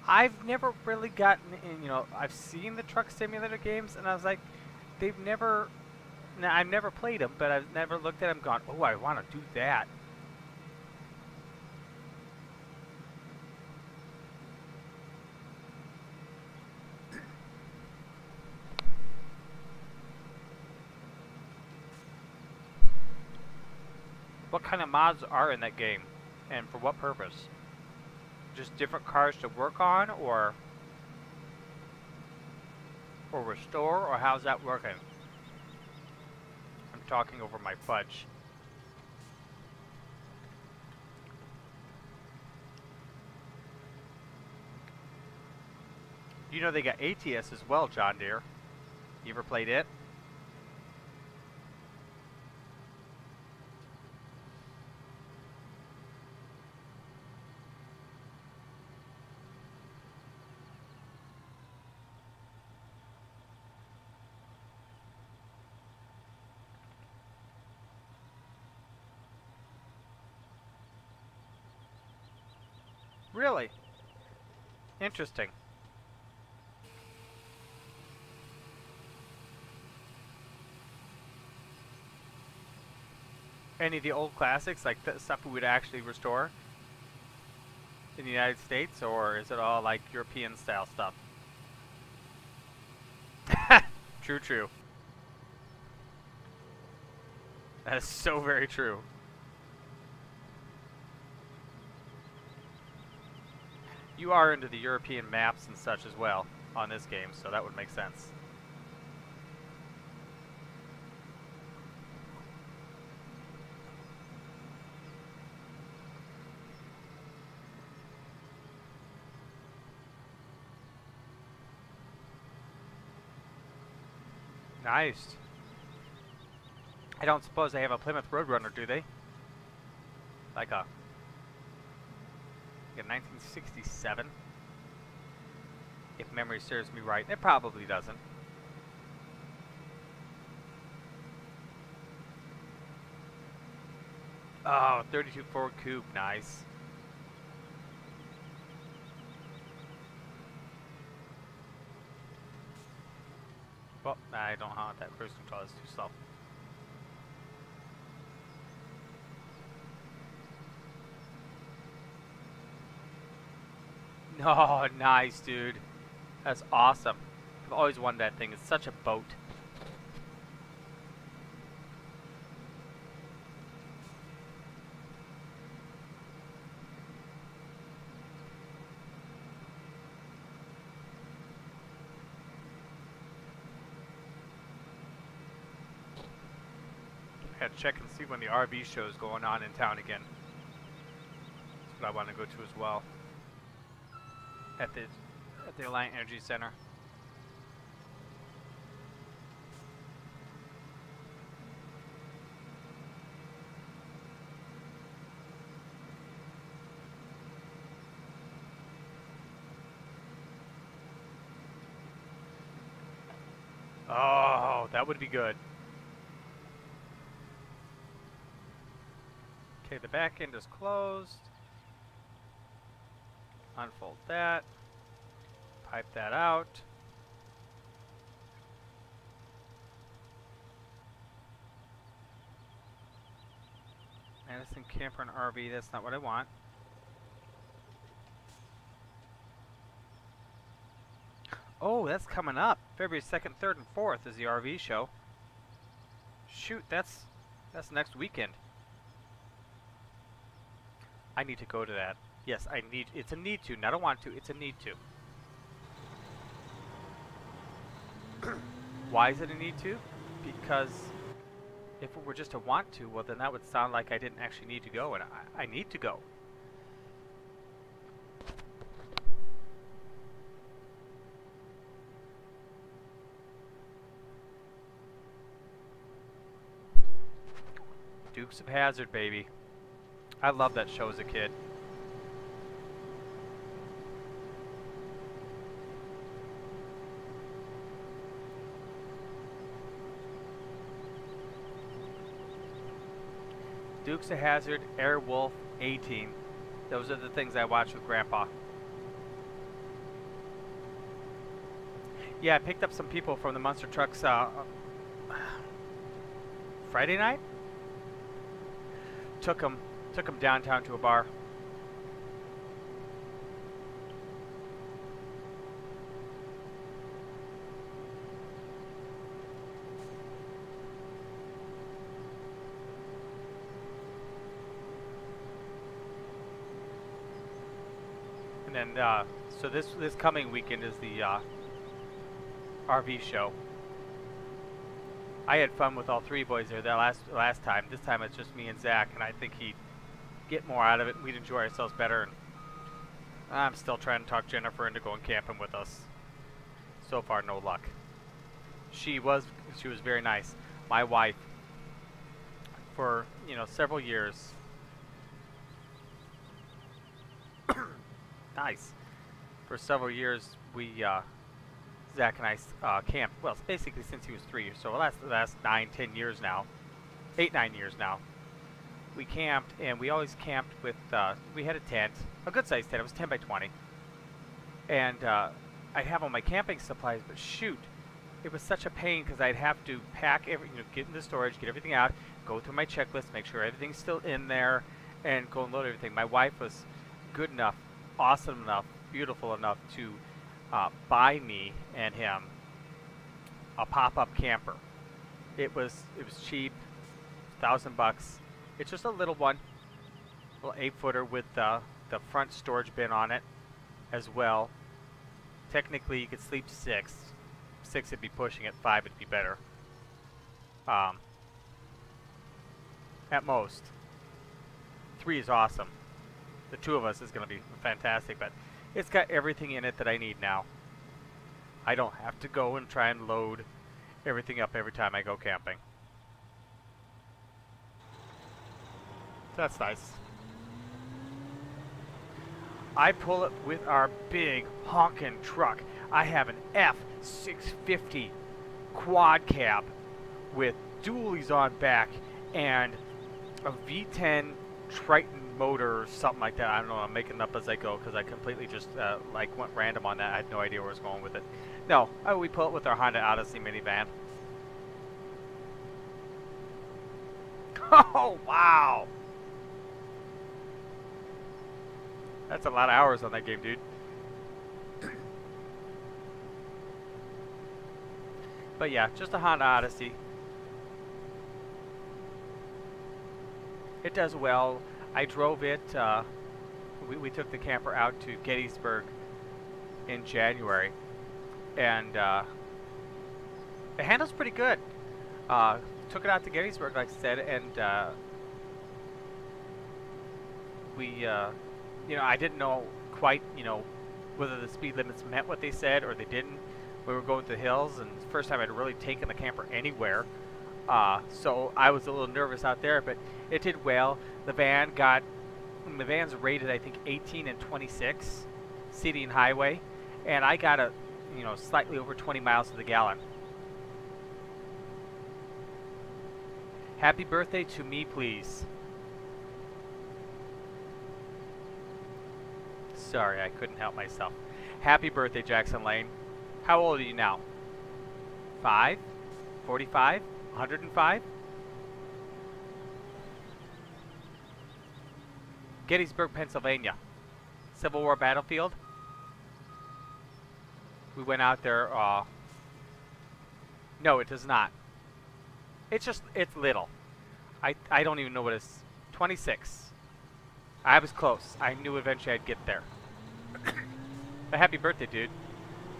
A: I've never really gotten in, you know, I've seen the Truck Simulator games, and I was like, they've never, now I've never played them, but I've never looked at them and gone, oh, I want to do that. What kind of mods are in that game, and for what purpose? Just different cars to work on, or Or restore, or how's that working? I'm talking over my fudge. You know they got ATS as well, John Deere. You ever played it? Really? Interesting. Any of the old classics, like the stuff we would actually restore in the United States, or is it all like European style stuff? True, true. That is so very true. You are into the European maps and such as well on this game, so that would make sense. Nice. I don't suppose they have a Plymouth Roadrunner, do they? Like a 1967? If memory serves me right. It probably doesn't. Oh, 32 Ford Coupe, nice. Well, I don't want that cruise control, it's too slow. Oh, nice, dude. That's awesome. I've always wanted that thing. It's such a boat. I gotta check and see when the RV show is going on in town again. That's what I want to go to as well. At the Alliant Energy Center. Oh, that would be good. Okay, the back end is closed. Unfold that. Pipe that out. Madison camper and RV, that's not what I want. Oh, that's coming up. February 2nd, 3rd, and 4th is the RV show. Shoot, that's next weekend. I need to go to that. Yes, I need. It's a need to, not a want to. It's a need to. Why is it a need to? Because if it were just a want to, well then that would sound like I didn't actually need to go, and I need to go. Dukes of Hazzard, baby. I loved that show as a kid. Dukes of Hazzard, Airwolf, A-Team. Those are the things I watched with Grandpa. Yeah, I picked up some people from the Monster Trucks Friday night. Took them downtown to a bar. And then, so this coming weekend is the RV show. I had fun with all three boys there that last time. This time it's just me and Zach, and I think he'd get more out of it. We'd enjoy ourselves better. And I'm still trying to talk Jennifer into going camping with us. So far, no luck. She was very nice. My wife, for several years. Nice. For several years, we Zach and I camped. Well, it's basically since he was 3, so the last 9-10 years now, 8-9 years now. We camped, and we always camped with. We had a tent, a good-sized tent. It was 10 by 20, and I'd have all my camping supplies. But shoot, it was such a pain because I'd have to pack get into storage, get everything out, go through my checklist, make sure everything's still in there, and go and load everything. My wife was good enough, awesome enough, beautiful enough to buy me and him a pop-up camper. It was cheap, $1,000. It's just a little one, little 8-footer with the front storage bin on it as well. Technically, you could sleep 6. 6 would be pushing it. 5 would be better. At most. 3 is awesome. The 2 of us is going to be fantastic, but it's got everything in it that I need now. I don't have to go and try and load everything up every time I go camping. That's nice. I pull it with our big honkin' truck. I have an F650 quad cab with dualies on back and a V10 Triton motor or something like that. I don't know. I'm making it up as I go because I completely just like went random on that. I had no idea where I was going with it. No, we pull it with our Honda Odyssey minivan. Oh wow! That's a lot of hours on that game, dude. But yeah, just a Honda Odyssey. It does well. I drove it, we took the camper out to Gettysburg in January, and it handles pretty good. Took it out to Gettysburg, like I said, and we, I didn't know quite, whether the speed limits meant what they said or they didn't. We were going through the hills, and it's the first time I'd really taken the camper anywhere. So I was a little nervous out there, but it did well. The van's rated, I think, 18 and 26, city and highway, and I got a, slightly over 20 miles to the gallon. Happy birthday to me, please. Sorry, I couldn't help myself. Happy birthday, Jackson Lane. How old are you now? 5? 45? 105? Gettysburg, Pennsylvania. Civil War battlefield. We went out there. No, it does not. It's little. I don't even know what it's. 26. I was close. I knew eventually I'd get there. But happy birthday, dude.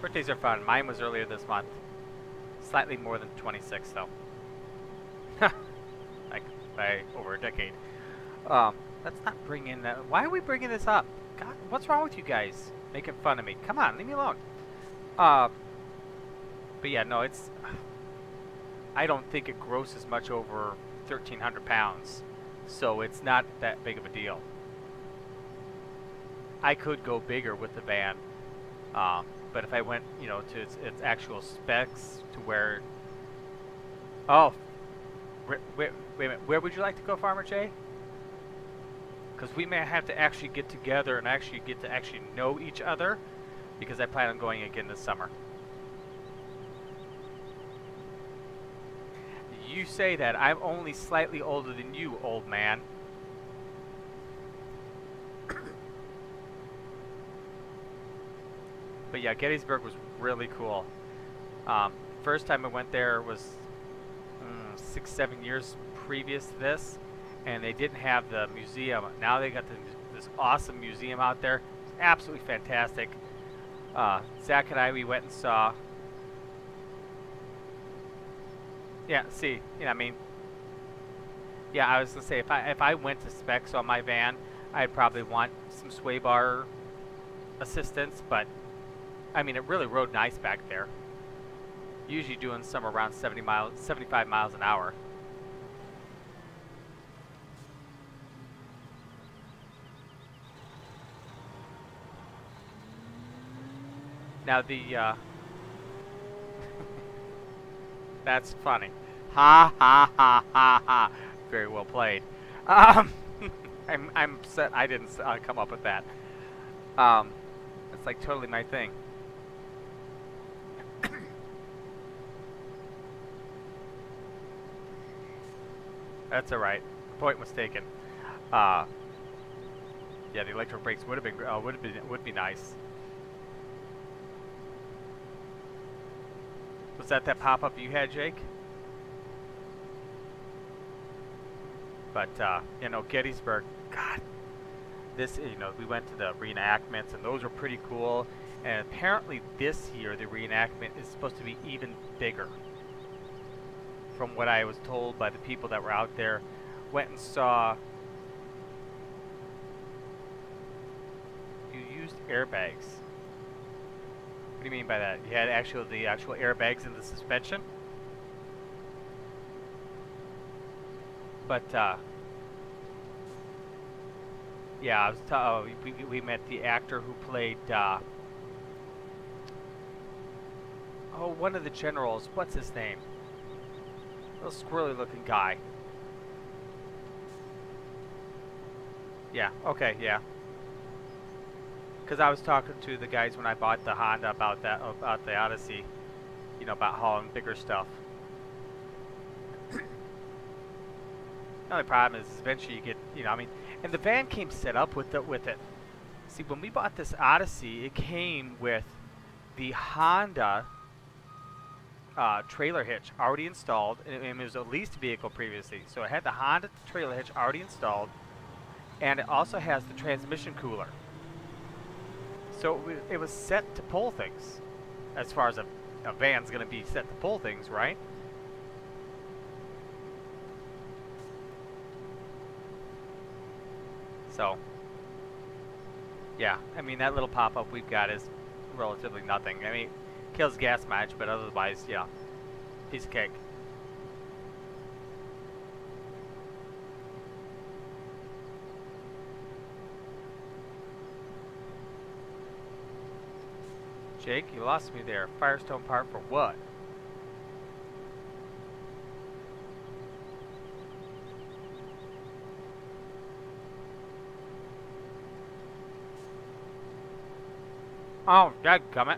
A: Birthdays are fun. Mine was earlier this month. Slightly more than 26, though. Like, by over a decade. Let's not bring in that. Why are we bringing this up? God, what's wrong with you guys? Making fun of me. Come on, leave me alone. But yeah, no, it's... I don't think it grosses much over 1,300 pounds. So it's not that big of a deal. I could go bigger with the van. But if I went, to its actual specs, to where... Oh, wait a minute. Where would you like to go, Farmer Jay? Because we may have to actually get together and actually get to know each other, because I plan on going again this summer. You say that. I'm only slightly older than you, old man. But yeah, Gettysburg was really cool. First time I went there was 6-7 years previous to this, and they didn't have the museum. Now they got this awesome museum out there. It's absolutely fantastic. Zach and I, we went and saw Yeah, see, you know, I mean, yeah, I was gonna say if I went to specs on my van, I'd probably want some sway bar assistance, but I mean, it really rode nice back there. Usually doing somewhere around 75 miles an hour. Now the that's funny. Ha ha ha ha ha. Very well played. I'm upset I didn't come up with that. It's like totally my thing. That's all right. Point was taken. Yeah, the electric brakes would be nice. Was that pop-up you had, Jake? But you know, Gettysburg, God, this, you know, we went to the reenactments and those were pretty cool. And apparently this year the reenactment is supposed to be even bigger. From what I was told by the people that were out there, went and saw. You used airbags. What do you mean by that? You had the actual airbags in the suspension? But yeah, I was we met the actor who played oh, one of the generals. What's his name? Little squirrely looking guy. Yeah, okay, yeah. Because I was talking to the guys when I bought the Honda about the Odyssey, you know, about hauling bigger stuff. The only problem is eventually you get, you know, I mean, and the van came set up with it. See, when we bought this Odyssey, it came with the Honda trailer hitch already installed, and it was a leased vehicle previously, so it had the Honda trailer hitch already installed, and it also has the transmission cooler. So it was set to pull things, as far as a van's going to be set to pull things, right? So, yeah, I mean, that little pop-up we've got is relatively nothing. I mean, kills gas mileage, but otherwise, yeah, piece of cake. Jake, you lost me there. Firestone part for what? Oh, dadgummit.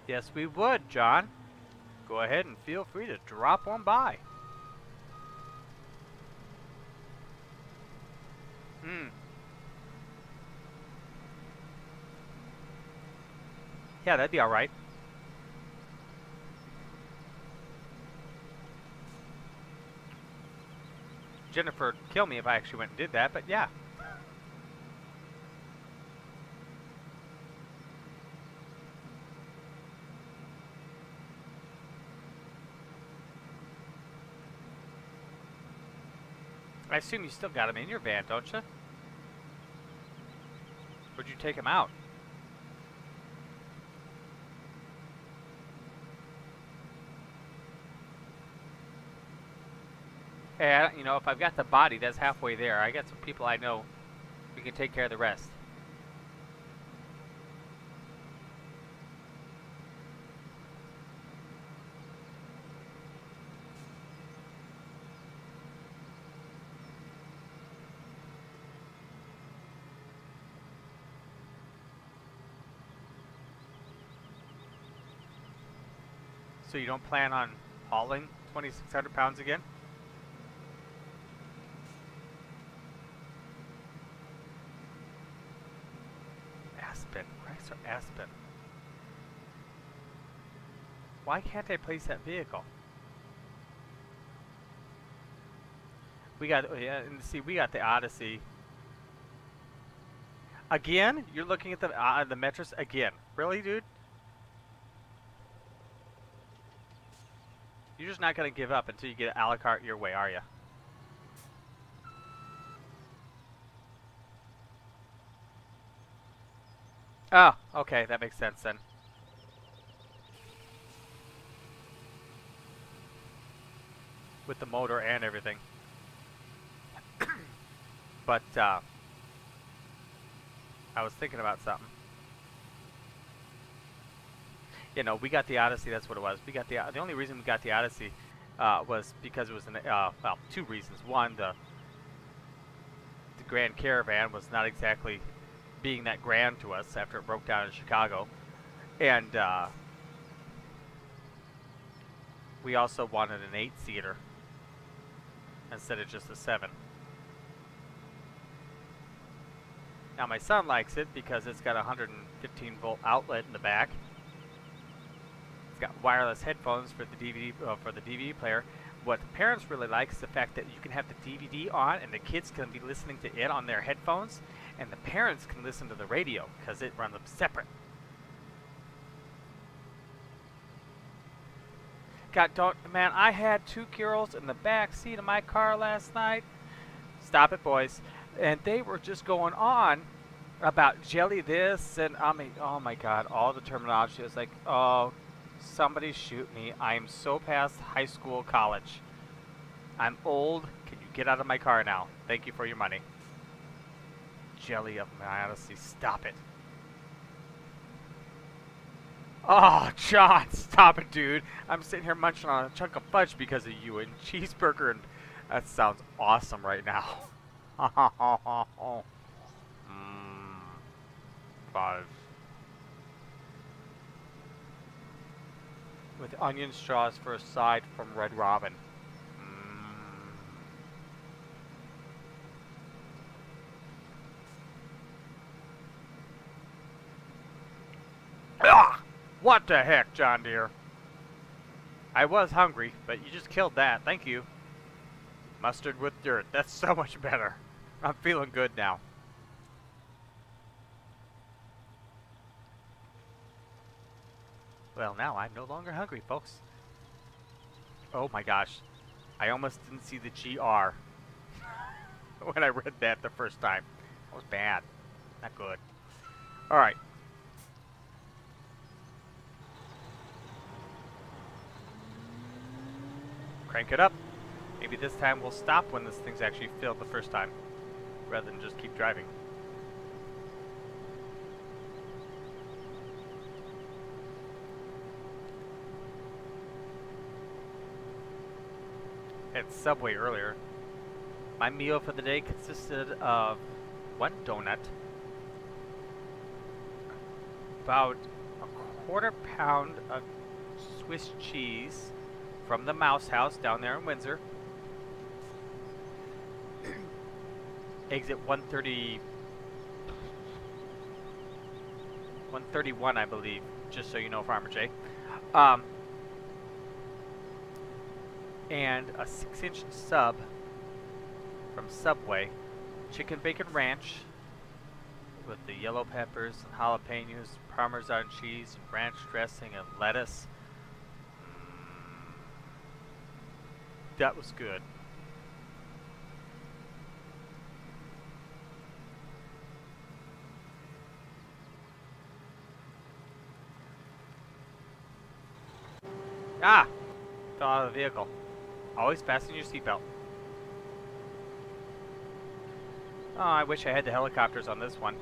A: Yes, we would, John. Go ahead and feel free to drop one by. Yeah, that'd be alright. Jennifer would kill me if I actually went and did that, but yeah. I assume you still got him in your van, don't you? Where'd you take him out? Hey, you know, if I've got the body, that's halfway there. I got some people I know who can take care of the rest. So you don't plan on hauling 2,600 pounds again? Rice or Aspen? Why can't I place that vehicle? We got, yeah, and see, we got the Odyssey. Again? You're looking at the mattress again? Really, dude? You're just not gonna give up until you get a la carte your way, are you? Oh, okay, that makes sense then. With the motor and everything. But, I was thinking about something. You know, we got the Odyssey, that's what it was. We got the only reason we got the Odyssey was because it was well, two reasons. One, the Grand Caravan was not exactly being that grand to us after it broke down in Chicago. And we also wanted an 8-seater instead of just a 7. Now my son likes it because it's got a 115-volt outlet in the back. It's got wireless headphones for the DVD player. What the parents really like is the fact that you can have the DVD on and the kids can be listening to it on their headphones, and the parents can listen to the radio because it runs them separate. Man, I had 2 girls in the back seat of my car last night. Stop it, boys. And they were just going on about jelly this, and I mean, oh my God, all the terminology. It was like, oh, somebody shoot me. I am so past high school, college. I'm old. Can you get out of my car now? Thank you for your money. Jelly of my Odyssey. Stop it. Oh, John, stop it, dude. I'm sitting here munching on a chunk of fudge because of you and cheeseburger, and that sounds awesome right now. 5. With onion straws for a side from Red Robin. Ah! What the heck, John dear? I was hungry, but you just killed that. Thank you. Mustard with dirt. That's so much better. I'm feeling good now. Well, now I'm no longer hungry, folks. Oh my gosh. I almost didn't see the GR when I read that the first time. That was bad. Not good. Alright. Crank it up. Maybe this time we'll stop when this thing's actually filled the first time, rather than just keep driving. At Subway earlier, my meal for the day consisted of 1 donut, about a 1/4 pound of Swiss cheese from the Mouse House down there in Windsor. Eggs at 131, I believe, just so you know, Farmer J. And a 6-inch sub from Subway, chicken bacon ranch with the yellow peppers and jalapenos, Parmesan cheese, ranch dressing, and lettuce. That was good. Ah! Fell out of the vehicle. Always fasten your seatbelt. Oh, I wish I had the helicopters on this one.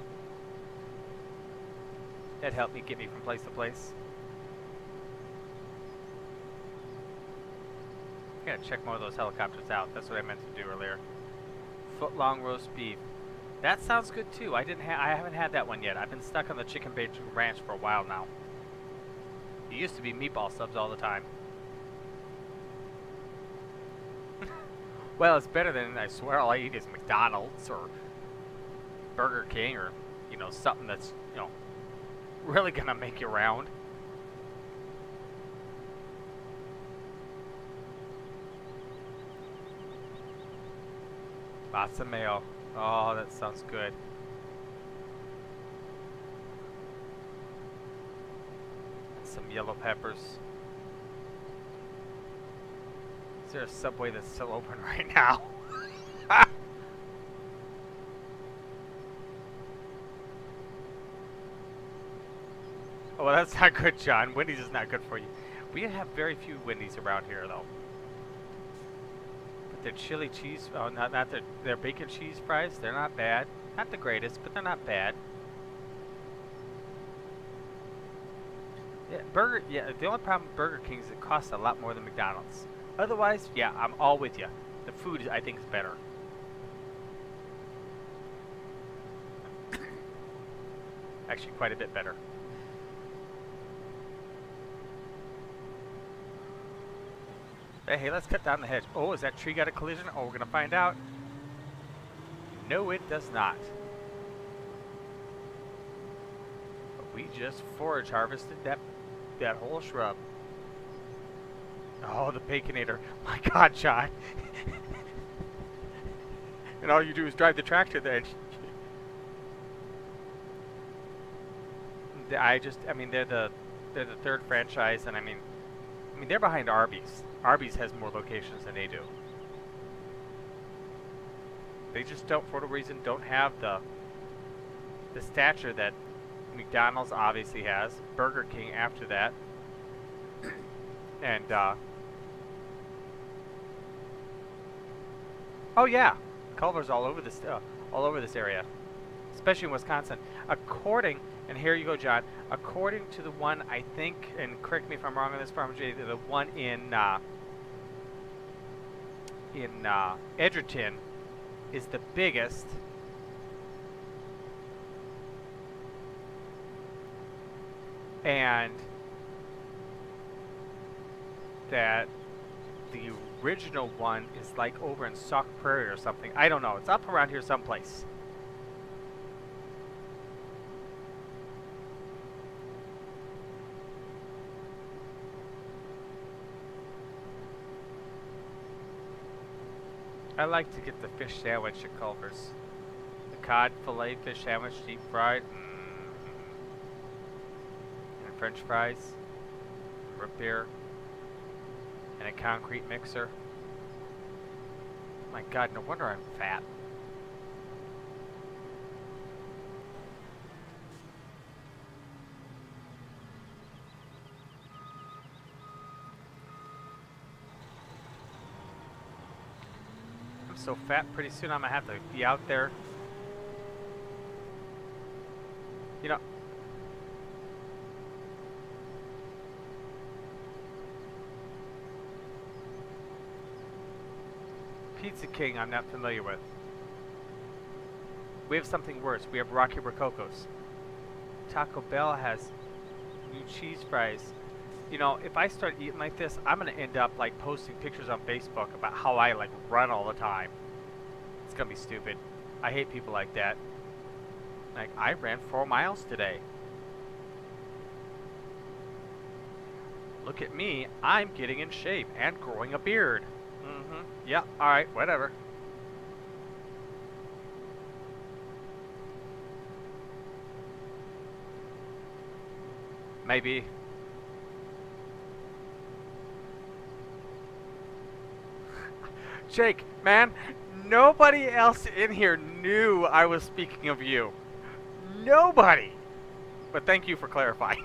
A: That'd help me get me from place to place. I gotta check more of those helicopters out. That's what I meant to do earlier. Foot-long roast beef. That sounds good too. I haven't had that one yet. I've been stuck on the chicken bacon ranch for a while now. It used to be meatball subs all the time. Well, it's better than, I swear, all I eat is McDonald's or Burger King or, you know, something that's, you know, really gonna make you round. Lots of mayo. Oh, that sounds good. yellow peppers. Is there a Subway that's still open right now? Oh, well, that's not good, John. Wendy's is not good for you. We have very few Wendy's around here, though. But their chili cheese, oh, not their bacon cheese fries, they're not bad. Not the greatest, but they're not bad. Yeah, the only problem with Burger King is it costs a lot more than McDonald's. Otherwise, yeah, I'm all with you. The food, I think, is better. Actually, quite a bit better. Hey, let's cut down the hedge. Oh, has that tree got a collision? Oh, we're going to find out. No, it does not. But we just forage harvested that whole shrub. Oh, the Baconator. My God, John. And all you do is drive the tractor then. I mean, they're the third franchise, and I mean, they're behind Arby's. Arby's has more locations than they do. They just don't, for whatever reason, don't have the stature that McDonald's obviously has. Burger King after that, and oh yeah, Culver's all over this area, especially in Wisconsin. According, and here you go, John. According to the one, I think, and correct me if I'm wrong on this, Farmer J, the one in Edgerton is the biggest. And that the original one is like over in Sauk Prairie or something. I don't know. It's up around here someplace. I like to get the fish sandwich at Culver's. The cod fillet fish sandwich, deep fried. And French fries. Root beer. And a concrete mixer. My God, no wonder I'm fat. So fat, pretty soon I'm gonna have to be out there. You know, Pizza King I'm not familiar with. We have something worse. We have Rocky Rococo's. Taco Bell has new cheese fries. You know, if I start eating like this, I'm going to end up like posting pictures on Facebook about how I like run all the time. It's going to be stupid. I hate people like that. Like, I ran 4 miles today. Look at me. I'm getting in shape and growing a beard. Yeah, alright, whatever. Maybe. Jake, man, nobody else in here knew I was speaking of you. Nobody. But thank you for clarifying.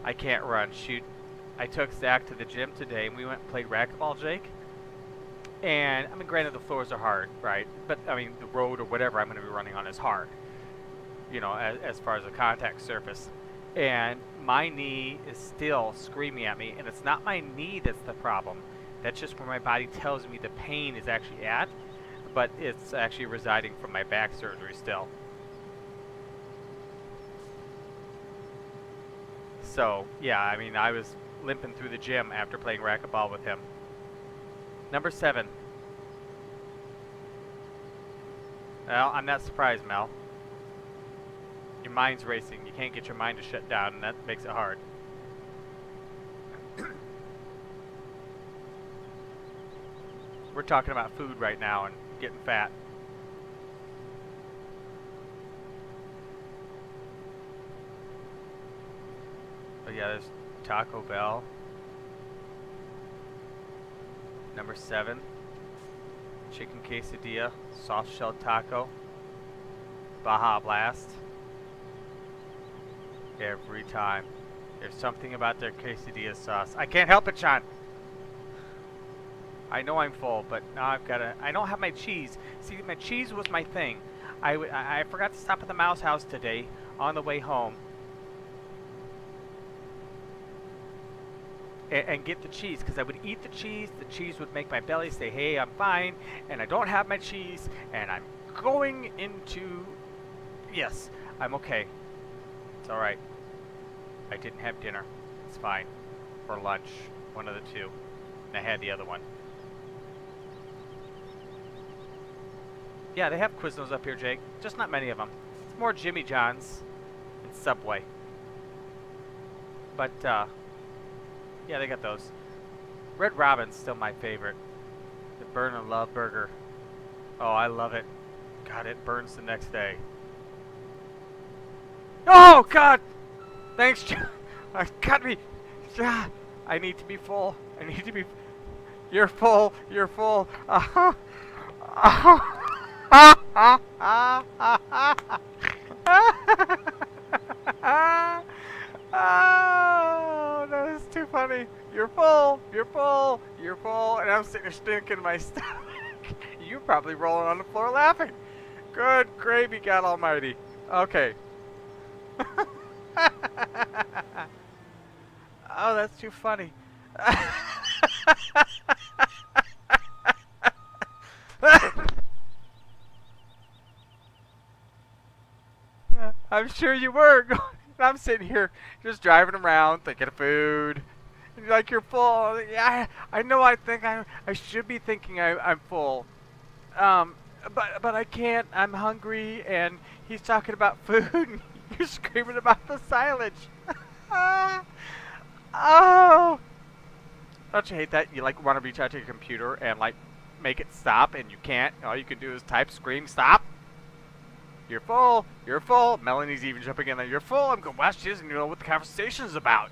A: I can't run. Shoot. I took Zach to the gym today and we went and played racquetball, Jake. And, I mean, granted the floors are hard, right? But, I mean, the road or whatever I'm going to be running on is hard. You know, as far as a contact surface. And my knee is still screaming at me. And it's not my knee that's the problem. That's just where my body tells me the pain is actually at. But it's actually residing from my back surgery still. So, yeah, I mean, I was limping through the gym after playing racquetball with him. Number 7. Well, I'm not surprised, Mel. Your mind's racing. You can't get your mind to shut down, and that makes it hard. We're talking about food right now and getting fat. Taco Bell. Number 7, chicken quesadilla, soft shell taco, Baja Blast. Every time. There's something about their quesadilla sauce. I can't help it, Sean. I know I'm full, but now I've got to... I don't have my cheese. See, my cheese was my thing. I forgot to stop at the Mouse House today on the way home. And get the cheese, because I would eat the cheese would make my belly say, hey, I'm fine, and I don't have my cheese, and I'm going into... Yes, I'm okay. It's alright. I didn't have dinner. It's fine. For lunch. One of the two. And I had the other one. Yeah, they have Quiznos up here, Jake. Just not many of them. It's more Jimmy John's and Subway. But, yeah, they got those. Red Robin's still my favorite. The Burn and Love Burger. Oh, I love it. God, it burns the next day. Oh, God! Thanks, John. Cut me. I need to be full. I need to be... You're full. You're full. Oh, that is too funny. You're full. You're full. You're full. And I'm sitting there stinking my stomach. You're probably rolling on the floor laughing. Good gravy, God Almighty. Okay. Oh, that's too funny. I'm sure you were. I'm sitting here just driving around thinking of food. And you're like, you're full. Yeah, I know. I think I should be thinking I'm full. But I can't. I'm hungry, and he's talking about food. And you're screaming about the silage. Oh! Don't you hate that? You like want to reach out to your computer and like make it stop, and you can't. All you can do is type, scream, stop. You're full. You're full. Melanie's even jumping in there. You're full. I'm going, wow, she doesn't even know what the conversation is about.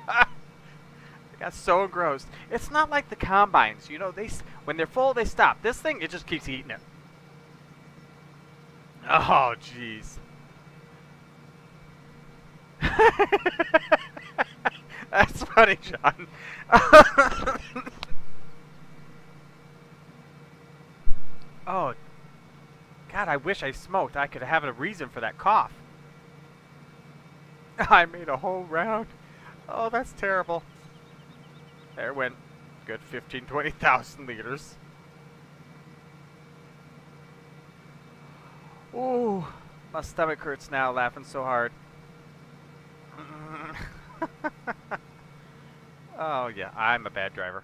A: I got so engrossed. It's not like the combines. You know, when they're full, they stop. This thing, it just keeps eating it. Oh, jeez. That's funny, John. Oh, God, I wish I smoked. I could have a reason for that cough. I made a whole round. Oh, that's terrible. There went good 15, 20,000 liters. Ooh, my stomach hurts now laughing so hard. Oh, yeah, I'm a bad driver.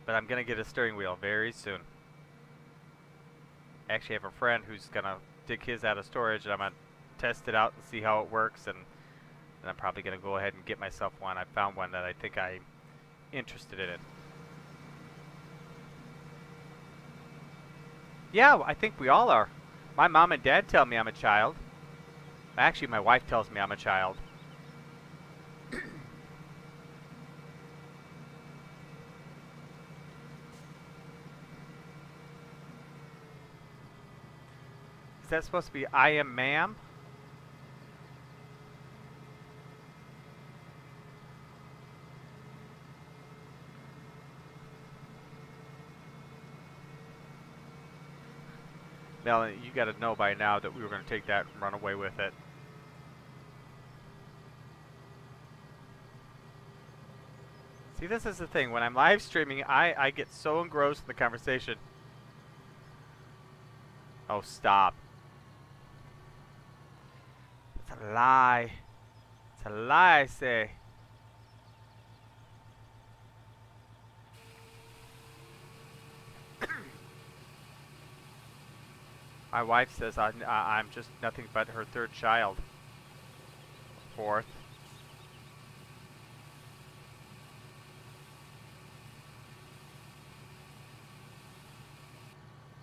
A: But I'm going to get a steering wheel very soon. I actually have a friend who's going to dig his out of storage, and I'm going to test it out and see how it works, and I'm probably going to go ahead and get myself one. I found one that I think I'm interested in it. Yeah, I think we all are. My mom and dad tell me I'm a child. Actually, my wife tells me I'm a child. Is that supposed to be I am ma'am? Melanie, you got to know by now that we were going to take that and run away with it. See, this is the thing. When I'm live streaming, I get so engrossed in the conversation. Oh, stop. It's a lie. It's a lie, I say. My wife says I'm just nothing but her third child. Fourth.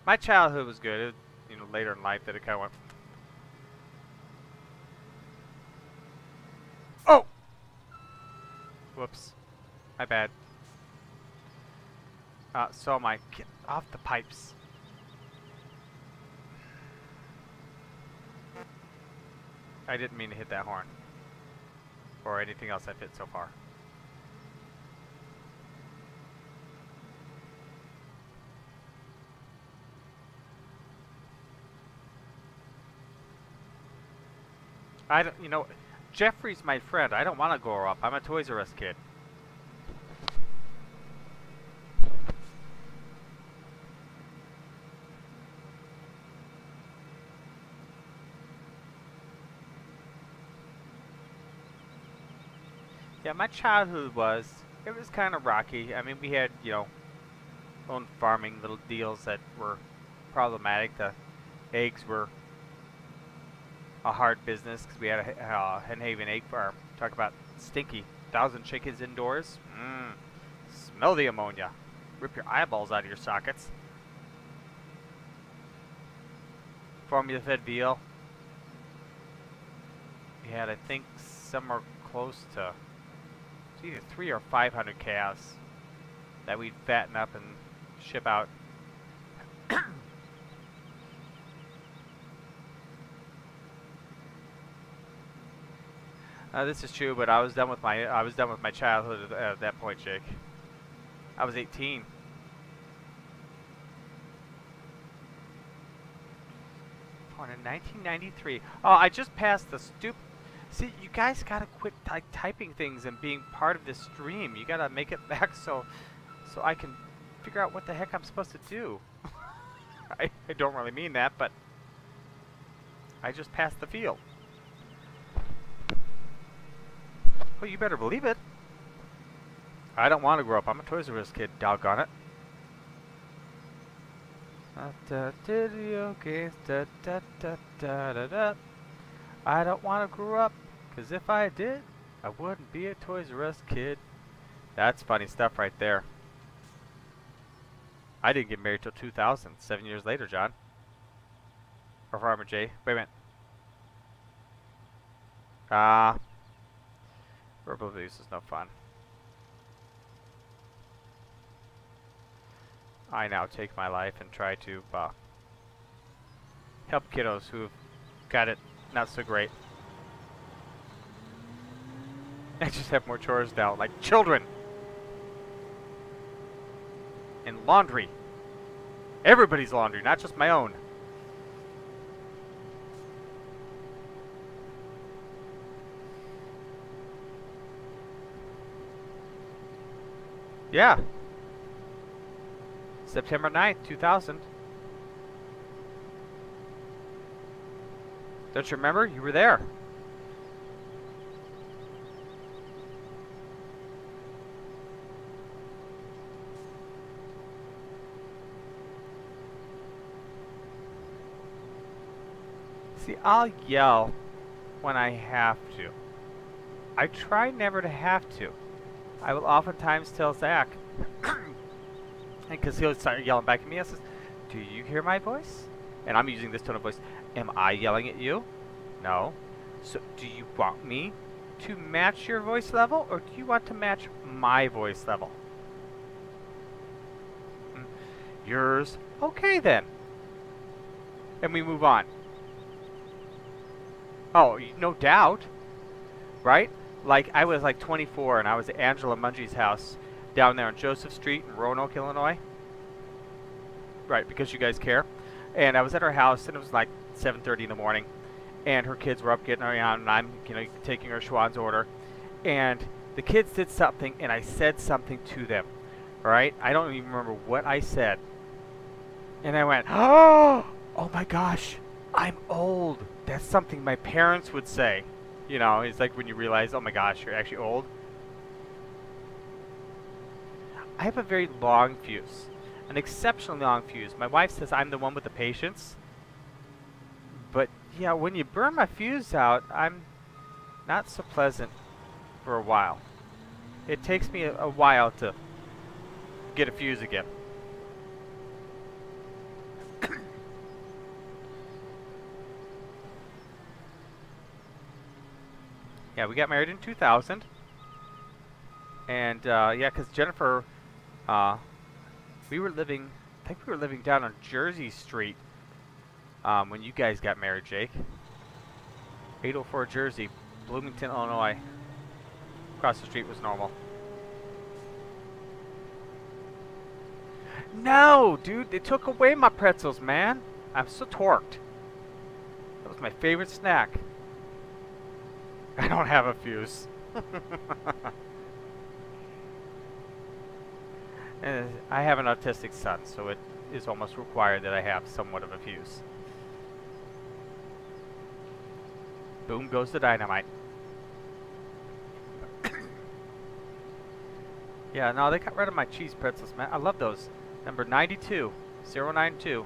A: My childhood was good. It, you know, later in life that it kind of went. Whoops. My bad. So am I. Get off the pipes. I didn't mean to hit that horn. Or anything else I've hit so far. I don't, you know, Jeffrey's my friend. I don't want to grow up. I'm a Toys R Us kid. Yeah, my childhood it was kind of rocky. I mean, we had, you know, own farming little deals that were problematic. The eggs were a hard business because we had a Hen Haven egg farm. Talk about stinky. 1,000 chickens indoors. Smell the ammonia. Rip your eyeballs out of your sockets. Formula fed veal. We had, I think, somewhere close to either 300 or 500 calves that we'd fatten up and ship out. This is true, but I was done with my childhood at that point, Jake. I was 18. Born in 1993. Oh, I just passed the stupid. See, you guys gotta quit typing things and being part of this stream. You gotta make it back so I can figure out what the heck I'm supposed to do. I don't really mean that, but I just passed the field. Well, you better believe it. I don't want to grow up. I'm a Toys R Us kid, doggone it. Video games, I don't want to grow up, because if I did, I wouldn't be a Toys R Us kid. That's funny stuff right there. I didn't get married till 2000, 7 years later, John. Or Farmer J. Wait a minute. Verbal abuse is no fun. I now take my life and try to help kiddos who've got it not so great. I just have more chores now, like children. And laundry. Everybody's laundry, not just my own. Yeah. September 9th, 2000. Don't you remember? You were there. See, I'll yell when I have to. I try never to have to. I will oftentimes tell Zach, because he'll start yelling back at me, I says, do you hear my voice? And I'm using this tone of voice. Am I yelling at you? No. So do you want me to match your voice level, or do you want to match my voice level? Yours? Okay then. And we move on. Oh, no doubt. Right? Like, I was like 24 and I was at Angela Mungie's house down there on Joseph Street in Roanoke, Illinois. Right, because you guys care. And I was at her house and it was like 7:30 in the morning. And her kids were up getting around and I'm, you know, taking her Schwann's order. And the kids did something and I said something to them. Right? I don't even remember what I said. And I went, oh my gosh, I'm old. That's something my parents would say. You know, it's like when you realize, oh my gosh, you're actually old. I have a very long fuse. An exceptionally long fuse. My wife says I'm the one with the patience. But, yeah, when you burn my fuse out, I'm not so pleasant for a while. It takes me a while to get a fuse again. Yeah, we got married in 2000. And yeah, because Jennifer, we were living, I think we were living down on Jersey Street when you guys got married, Jake. 804 Jersey, Bloomington, Illinois. Across the street was normal. No, dude, they took away my pretzels, man. I'm so torqued. That was my favorite snack. I don't have a fuse. And I have an autistic son, so it is almost required that I have somewhat of a fuse. Boom goes the dynamite. Yeah, no, they got rid of my cheese pretzels, man. I love those. Number 92, 092.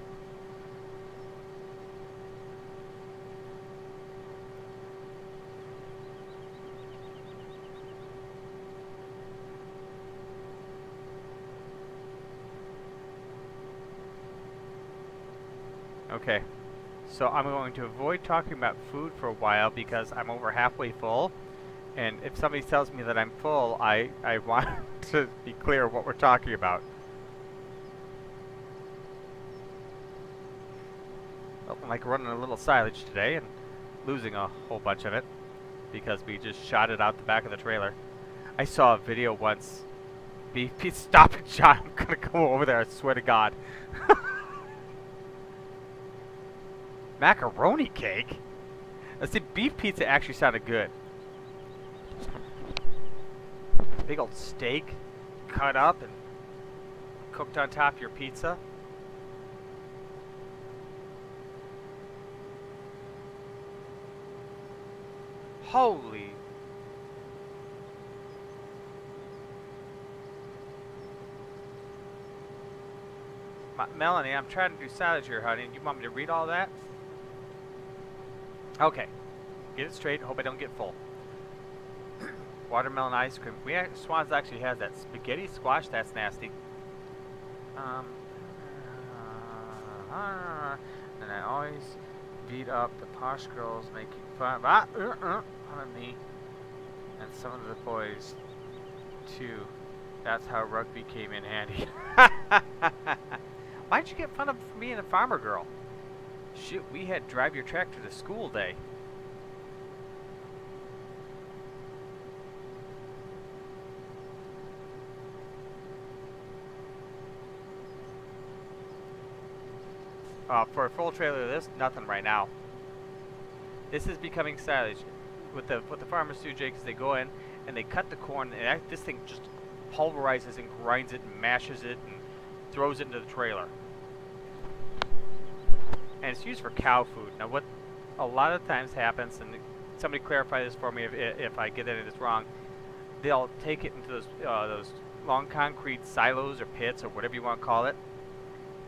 A: Okay, so I'm going to avoid talking about food for a while because I'm over halfway full. And if somebody tells me that I'm full, I want to be clear what we're talking about. Well, I'm like running a little silage today and losing a whole bunch of it because we just shot it out the back of the trailer. I saw a video once. Pete, stop it, John. I'm going to go over there, I swear to God. Macaroni cake? Let's see, beef pizza actually sounded good. Big old steak cut up and cooked on top of your pizza. Holy. Melanie, I'm trying to do silage here, honey. You want me to read all that? Okay. Get it straight. Hope I don't get full. Watermelon ice cream. Swans actually has that. Spaghetti squash, that's nasty. And I always beat up the posh girls making fun of me and some of the boys too. That's how rugby came in handy. Why'd you get fun of me and a farmer girl? Shoot, we had drive your tractor to school day. For a full trailer of this, nothing right now. This is becoming silage. What the farmers do, Jake, is they go in and they cut the corn, and this thing just pulverizes and grinds it and mashes it and throws it into the trailer. And it's used for cow food. Now, what a lot of times happens, and somebody clarify this for me if I get any of this wrong, they'll take it into those long concrete silos or pits or whatever you want to call it,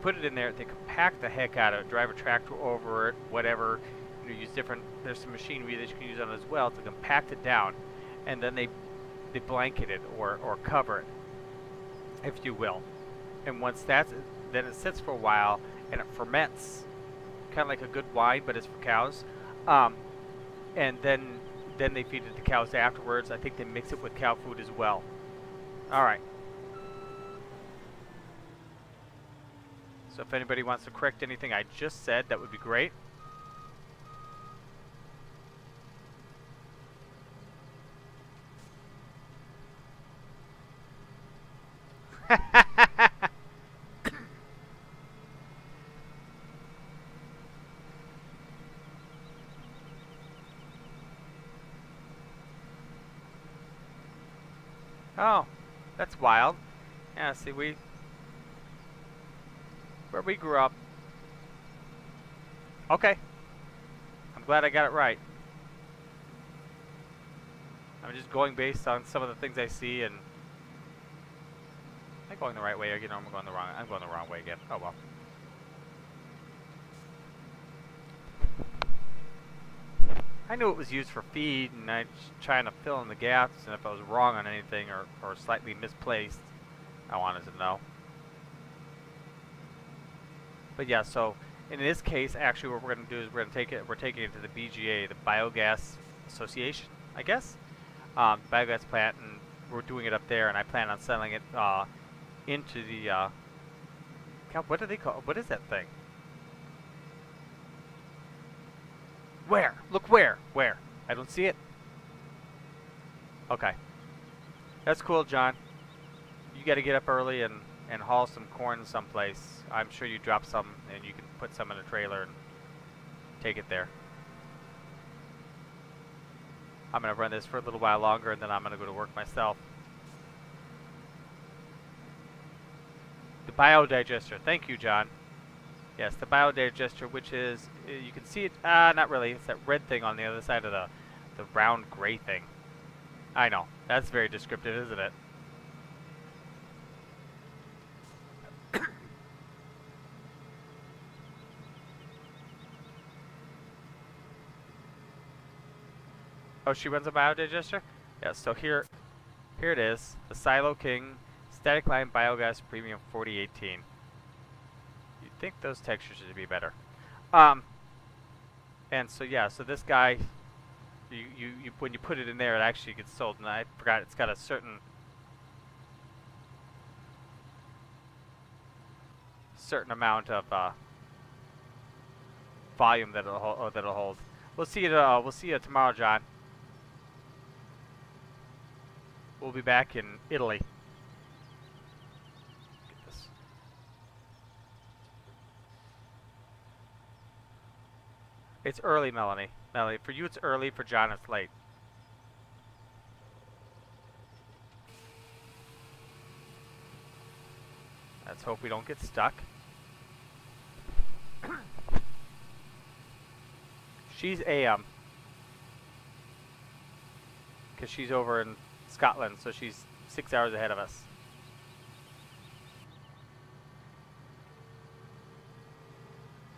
A: put it in there, they compact the heck out of it, drive a tractor over it, whatever. You use different, there's some machinery that you can use on it as well to compact it down, and then they blanket it or cover it, if you will. And once that's, then it sits for a while and it ferments, kind of like a good wine, but it's for cows. And then they feed it to cows afterwards. I think they mix it with cow food as well. All right. So if anybody wants to correct anything I just said, that would be great. Oh, that's wild. Yeah, see, where we grew up. Okay. I'm glad I got it right. I'm just going based on some of the things I see, and am I going the right way again, or am I going the wrong? I'm going the wrong way again. Oh well. I knew it was used for feed, and I was trying to fill in the gaps, and if I was wrong on anything or slightly misplaced, I wanted to know. But yeah, so in this case, actually, what we're going to do is we're taking it to the BGA, the Biogas Association, I guess, biogas plant, and we're doing it up there, and I plan on selling it into the. God, what do they call? What is that thing? Where? Look where? Where? I don't see it. Okay. That's cool, John. You got to get up early and haul some corn someplace. I'm sure you drop some, and you can put some in a trailer and take it there. I'm going to run this for a little while longer, and then I'm going to go to work myself. The biodigester. Thank you, John. Yes, the biodigester, which is, you can see it, not really. It's that red thing on the other side of the round gray thing. I know. That's very descriptive, isn't it? Oh, she runs a biodigester? Yeah, so here it is. The Silo King Static Line Biogas Premium 4018. You'd think those textures should be better. And so yeah, so this guy, you when you put it in there, it actually gets sold. And I forgot it's got a certain amount of volume that it'll hold. We'll see you tomorrow, John. We'll be back in Italy. Get this. It's early, Melanie. Melanie, for you it's early, for John it's late. Let's hope we don't get stuck. She's AM. Because she's over in Scotland, so she's 6 hours ahead of us.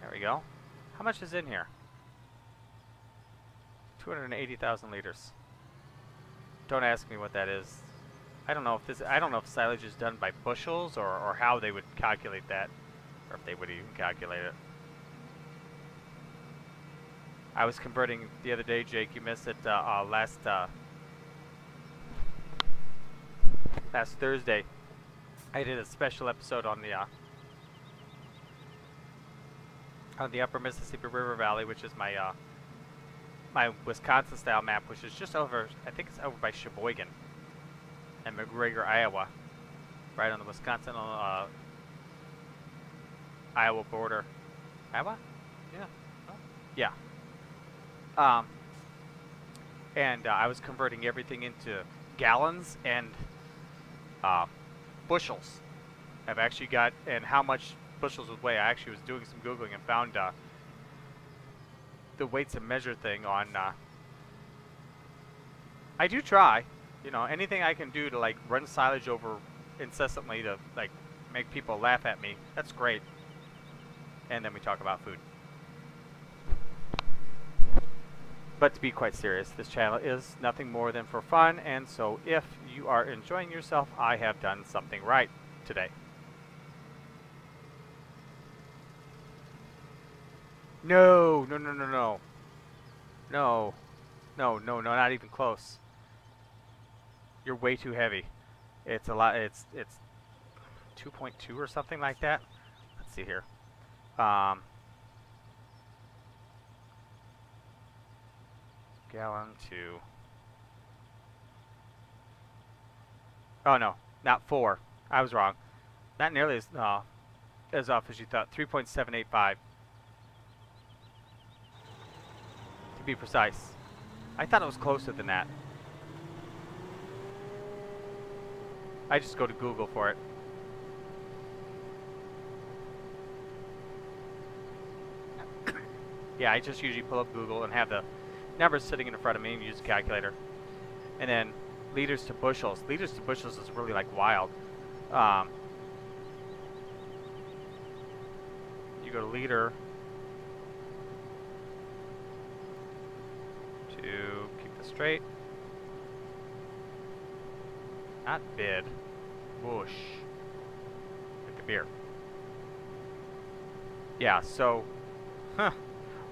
A: There we go. How much is in here? 280,000 liters. Don't ask me what that is. I don't know if silage is done by bushels or how they would calculate that, or if they would even calculate it. I was converting the other day, Jake. You missed it last Thursday. I did a special episode on the Upper Mississippi River Valley, which is my my Wisconsin style map, which is just over, I think it's over by Sheboygan and McGregor, Iowa, right on the Wisconsin Iowa border. Iowa? Yeah. Oh. Yeah. And I was converting everything into gallons and bushels. I've actually got, and how much bushels would weigh. I actually was doing some Googling and found the weights and measure thing on, I do try, you know, anything I can do to like run silage over incessantly to like make people laugh at me, that's great. And then we talk about food. But to be quite serious, this channel is nothing more than for fun, and so if you are enjoying yourself, I have done something right today. No, no, no, no, no. No. No, no, no, not even close. You're way too heavy. It's a lot, it's 2.2 or something like that. Let's see here. Gallon to... Oh no, not 4. I was wrong. Not nearly as off as you thought. 3.785. To be precise. I thought it was closer than that. I just go to Google for it. Yeah, I just usually pull up Google and have the numbers sitting in front of me and use a calculator. And then liters to bushels. Liters to bushels is really like wild. You go to liter to keep this straight. Not bid. Bush. Like the beer. Yeah, so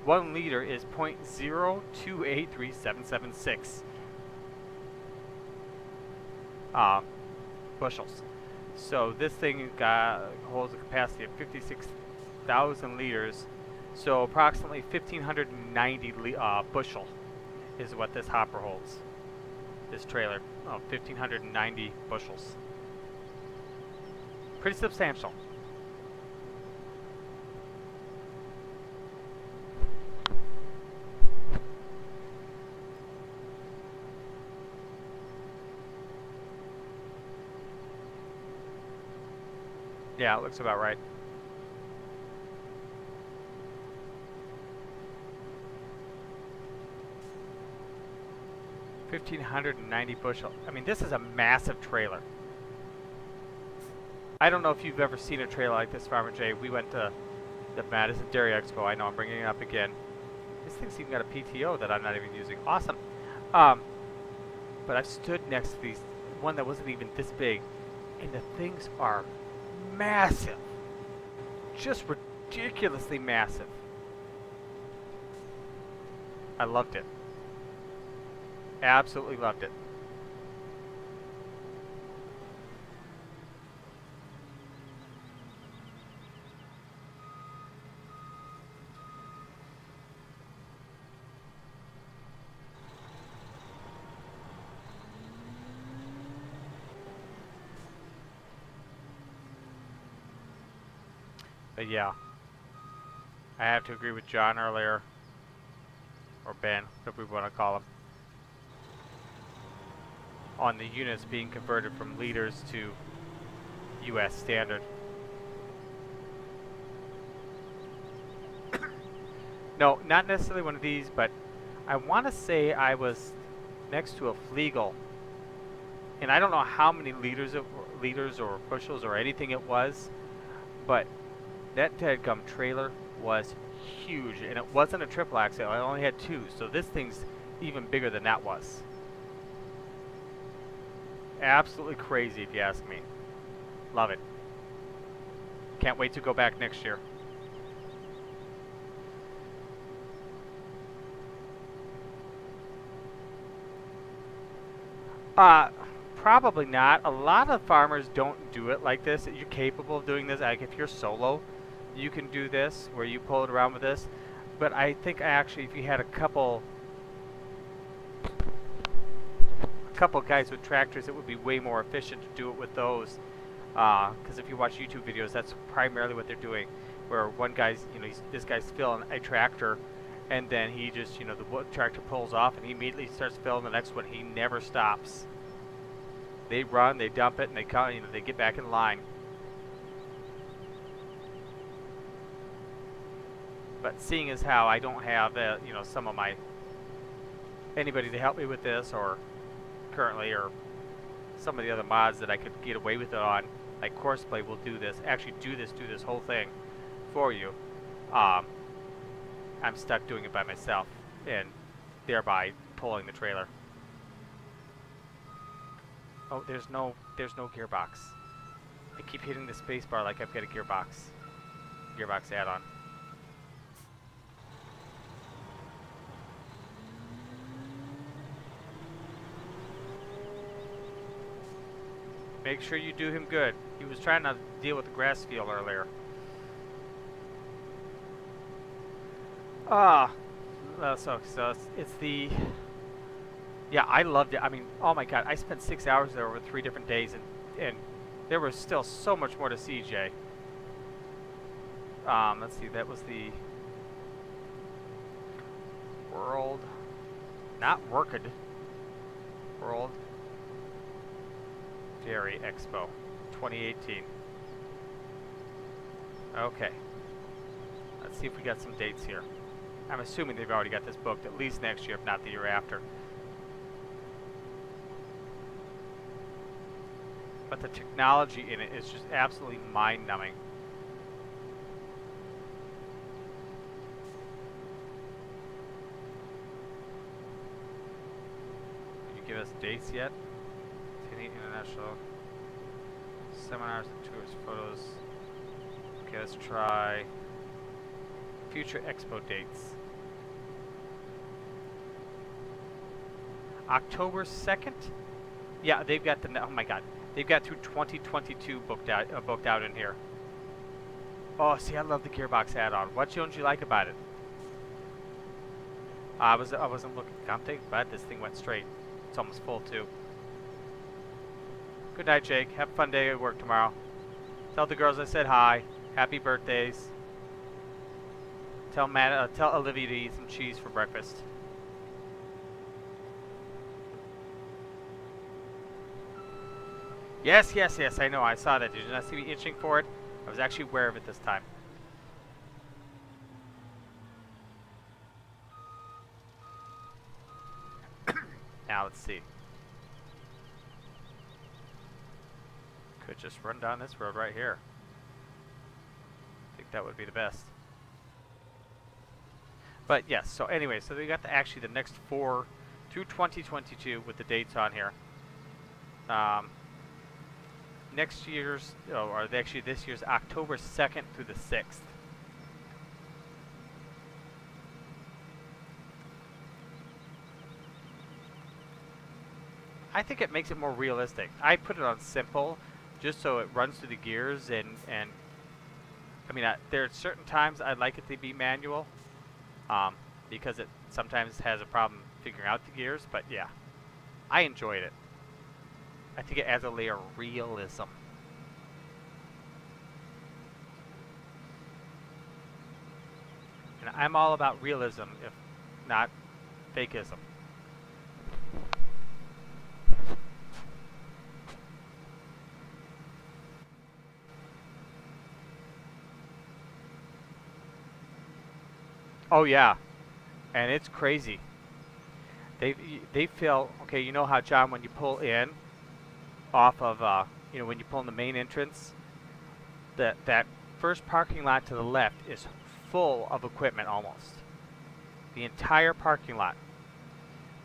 A: 1 liter is 0.0283776. bushels. So this thing holds a capacity of 56,000 liters. So approximately 1,590 bushel is what this hopper holds. This trailer, 1,590 bushels. Pretty substantial. Yeah, it looks about right. $1,590 bushel. I mean, this is a massive trailer. I don't know if you've ever seen a trailer like this, Farmer J. We went to the Madison Dairy Expo. I know I'm bringing it up again. This thing's even got a PTO that I'm not even using. Awesome. But I've stood next to these, one that wasn't even this big, and the things are massive. Just ridiculously massive. I loved it. Absolutely loved it. But yeah, I have to agree with John earlier, or Ben, whatever we want to call him, on the units being converted from liters to US standard. No, not necessarily one of these, but I want to say I was next to a Flegel, and I don't know how many liters or bushels or anything it was, but that dadgum trailer was huge, and it wasn't a triple axle. I only had two, so this thing's even bigger than that was. Absolutely crazy, if you ask me. Love it. Can't wait to go back next year. Probably not. A lot of farmers don't do it like this. You're capable of doing this. Like if you're solo, you can do this where you pull it around with this. But I think actually if you had a couple guys with tractors, it would be way more efficient to do it with those. Because if you watch YouTube videos, that's primarily what they're doing. Where one guy's, this guy's filling a tractor, and then he just, the tractor pulls off, and he immediately starts filling the next one. He never stops. They run, they dump it, and they come, they get back in line. But seeing as how I don't have, some of anybody to help me with this, or currently, or some of the other mods that I could get away with it on, like Courseplay will do this, do this whole thing for you. I'm stuck doing it by myself, and thereby pulling the trailer. Oh, there's no gearbox. I keep hitting the space bar like I've got a gearbox add-on. Make sure you do him good. He was trying to deal with the grass field earlier. So it's the... Yeah, I loved it. I mean, oh my god, I spent 6 hours there over 3 different days, and there was still so much more to see, Jay. Let's see, that was the World... Not Worked. World Dairy Expo 2018. Okay. Let's see if we got some dates here. I'm assuming they've already got this booked at least next year, if not the year after. But the technology in it is just absolutely mind-numbing. Can you give us dates yet? International seminars and tours, photos. Okay, let's try future expo dates. October 2nd Yeah, they've got the. Oh my God, they've got through 2022 booked out in here. Oh, see, I love the gearbox add-on. What don't you like about it? I wasn't looking. I'm thinking, but this thing went straight. It's almost full too. Good night, Jake. Have a fun day at work tomorrow. Tell the girls I said hi. Happy birthdays. Tell Olivia to eat some cheese for breakfast. Yes, yes, yes. I know. I saw that. Did you not see me itching for it? I was actually aware of it this time. Now let's see. Could just run down this road right here. I think that would be the best. But yes, so anyway, so we got actually the next 4 through 2022 with the dates on here. Next year's, or actually this year's October 2nd through the 6th. I think it makes it more realistic. I put it on simple just so it runs through the gears and I mean, there are certain times I'd like it to be manual because it sometimes has a problem figuring out the gears, but yeah, I enjoyed it. I think it adds a layer of realism. And I'm all about realism, if not fakeism. Oh yeah, and it's crazy. They feel, okay, you know how, John, when you pull in off of you know, when you pull in the main entrance, that first parking lot to the left is full of equipment almost. The entire parking lot.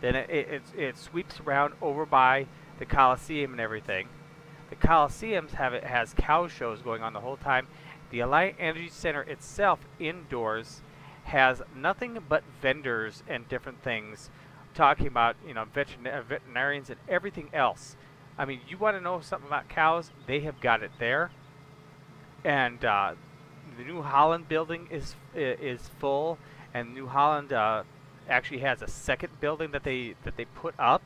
A: Then it sweeps around over by the Coliseum and everything. The Coliseums has cow shows going on the whole time. The Alliant Energy Center itself indoors has nothing but vendors and different things talking about, you know, veterinarians and everything else. I mean, you want to know something about cows? They have got it there. And the New Holland building is full, and New Holland actually has a second building that they put up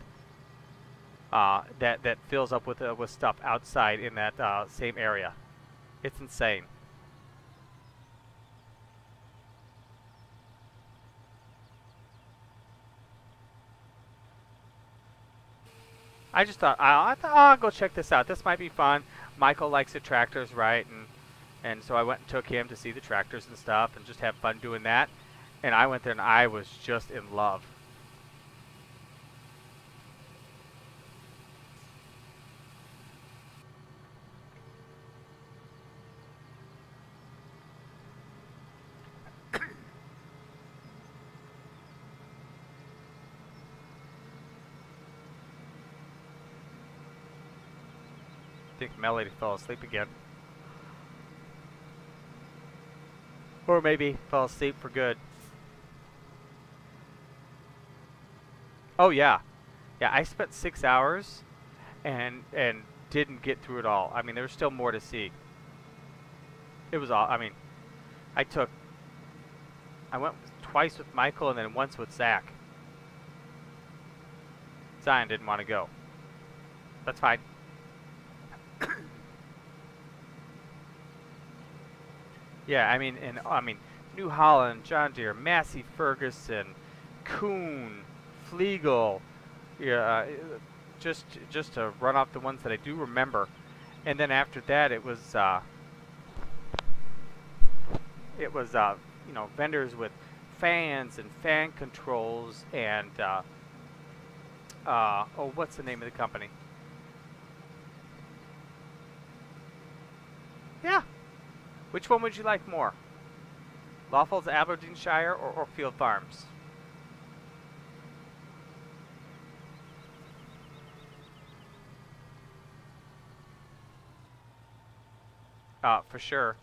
A: that fills up with stuff outside in that same area. It's insane. I just thought, I'll go check this out. This might be fun. Michael likes the tractors, right? And so I went and took him to see the tractors and stuff and just have fun doing that. And I went there and I was just in love. I think Melody fell asleep again. Or maybe fell asleep for good. Oh yeah. Yeah, I spent 6 hours and didn't get through it all. I mean, there's still more to see. It was all, I mean, I went twice with Michael and then once with Zach. Zion didn't want to go. That's fine. Yeah, I mean, New Holland, John Deere, Massey Ferguson, Kuhn, Flegel, yeah, just to run off the ones that I do remember, and then after that it was you know, vendors with fans and fan controls and oh, what's the name of the company? Yeah. Which one would you like more? Lawful's Aberdeenshire or Oakfield Farms? For sure.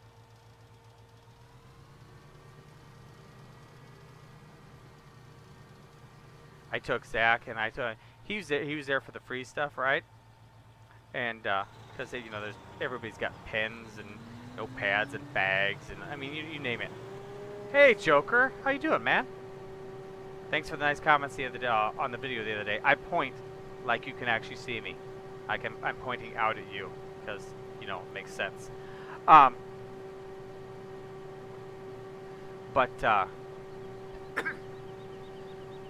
A: I took Zach and he was there for the free stuff, right? and because you know, everybody's got pens and notepads and bags, and I mean, you name it. Hey, Joker, how you doing, man? Thanks for the nice comments the other day on the video the other day. I point like you can actually see me. I'm pointing out at you because you know it makes sense. But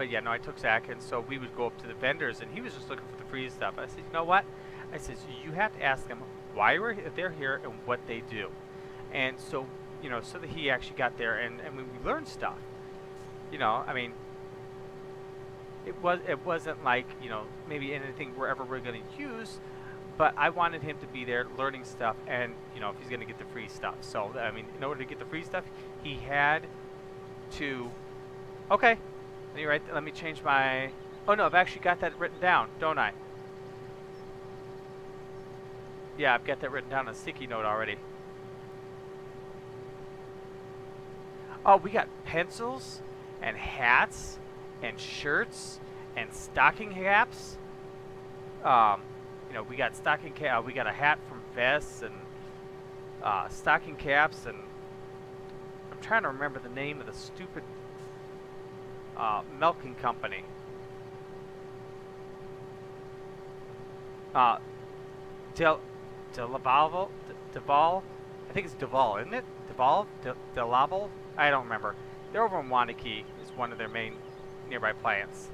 A: yeah, no, I took Zach, and so we would go up to the vendors, and he was just looking for the free stuff. I said, you know what? I said, you have to ask them why they're here and what they do. And so, you know, so that he actually got there, and we learned stuff. You know, I mean, it wasn't like, you know, maybe anything we're going to use, but I wanted him to be there learning stuff, and, you know, if he's going to get the free stuff. So, I mean, in order to get the free stuff, he had to, okay. You're right. Let me change my... Oh, no, I've actually got that written down, don't I? Yeah, I've got that written down on a sticky note already. Oh, we got pencils and hats and shirts and stocking caps. You know, we got stocking cap. We got a hat from Vests and stocking caps, and I'm trying to remember the name of the stupid milking company. Deval. I think it's Deval, isn't it? Deval? Delaval? I don't remember. They're over in Wanakee. Is one of their main nearby plants.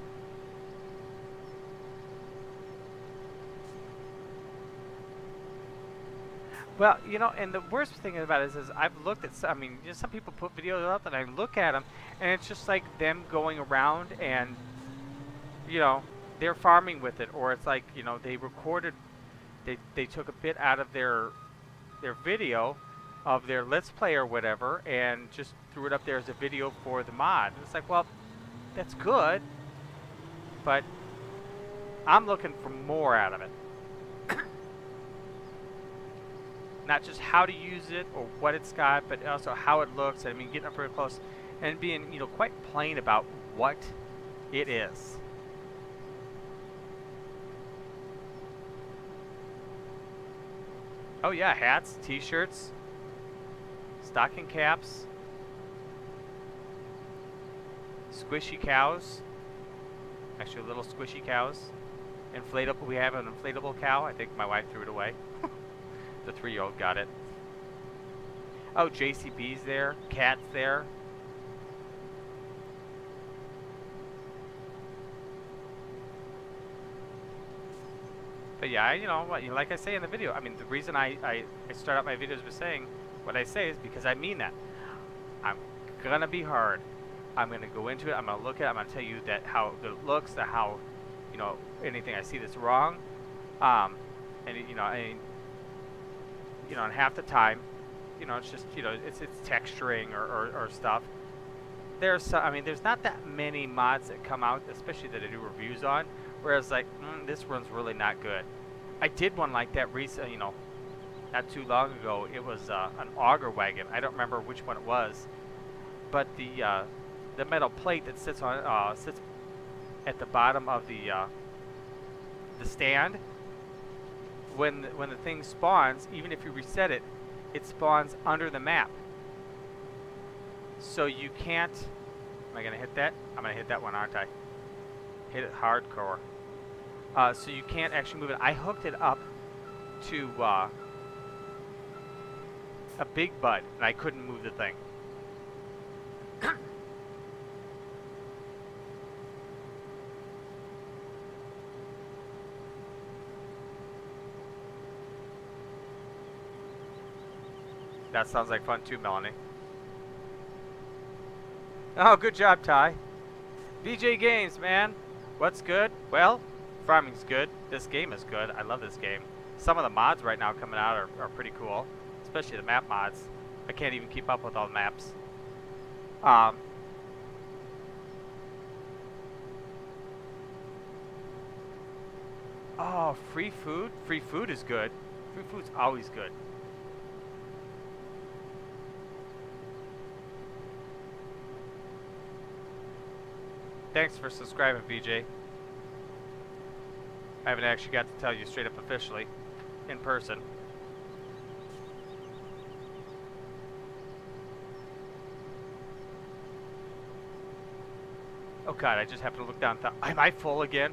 A: Well, you know, and the worst thing about it is I've looked at, I mean, you know, some people put videos up, and I look at them, and it's just like them going around and, you know, they're farming with it, or it's like, you know, they recorded, they took a bit out of their video of their Let's Play or whatever, and just threw it up there as a video for the mod. And it's like, well, that's good, but I'm looking for more out of it. Not just how to use it or what it's got, but also how it looks. I mean, getting up real close and being, you know, quite plain about what it is. Oh yeah, hats, t-shirts, stocking caps, squishy cows. Actually, little squishy cows. Inflatable. We have an inflatable cow. I think my wife threw it away. The 3-year-old got it. Oh, JCB's there. Cat's there. But yeah, you know, like I say in the video, I mean, the reason I start out my videos with saying what I say is because I mean that. I'm gonna be hard. I'm gonna go into it. I'm gonna look at it. I'm gonna tell you that how good it looks, that how, you know, anything I see that's wrong. And you know, and half the time, you know, it's just, you know, it's texturing or stuff. There's I mean, there's not that many mods that come out, especially that I do reviews on, whereas like, this one's really not good. I did one like that recently, you know, not too long ago. It was an auger wagon. I don't remember which one it was, but the metal plate that sits on sits at the bottom of the stand. When the thing spawns, even if you reset it, it spawns under the map. So you can't... Am I going to hit that? I'm going to hit that one, aren't I? Hit it hardcore. So you can't actually move it. I hooked it up to a big bud, and I couldn't move the thing. That sounds like fun too, Melanie. Oh, good job, Ty. BJ Games, man. What's good? Well, farming's good. This game is good. I love this game. Some of the mods right now coming out are pretty cool, especially the map mods. I can't even keep up with all the maps. Oh, free food? Free food is good. Free food's always good. Thanks for subscribing, BJ. I haven't actually got to tell you straight up officially. in person. Oh god, I just happened to look down and thought, am I full again?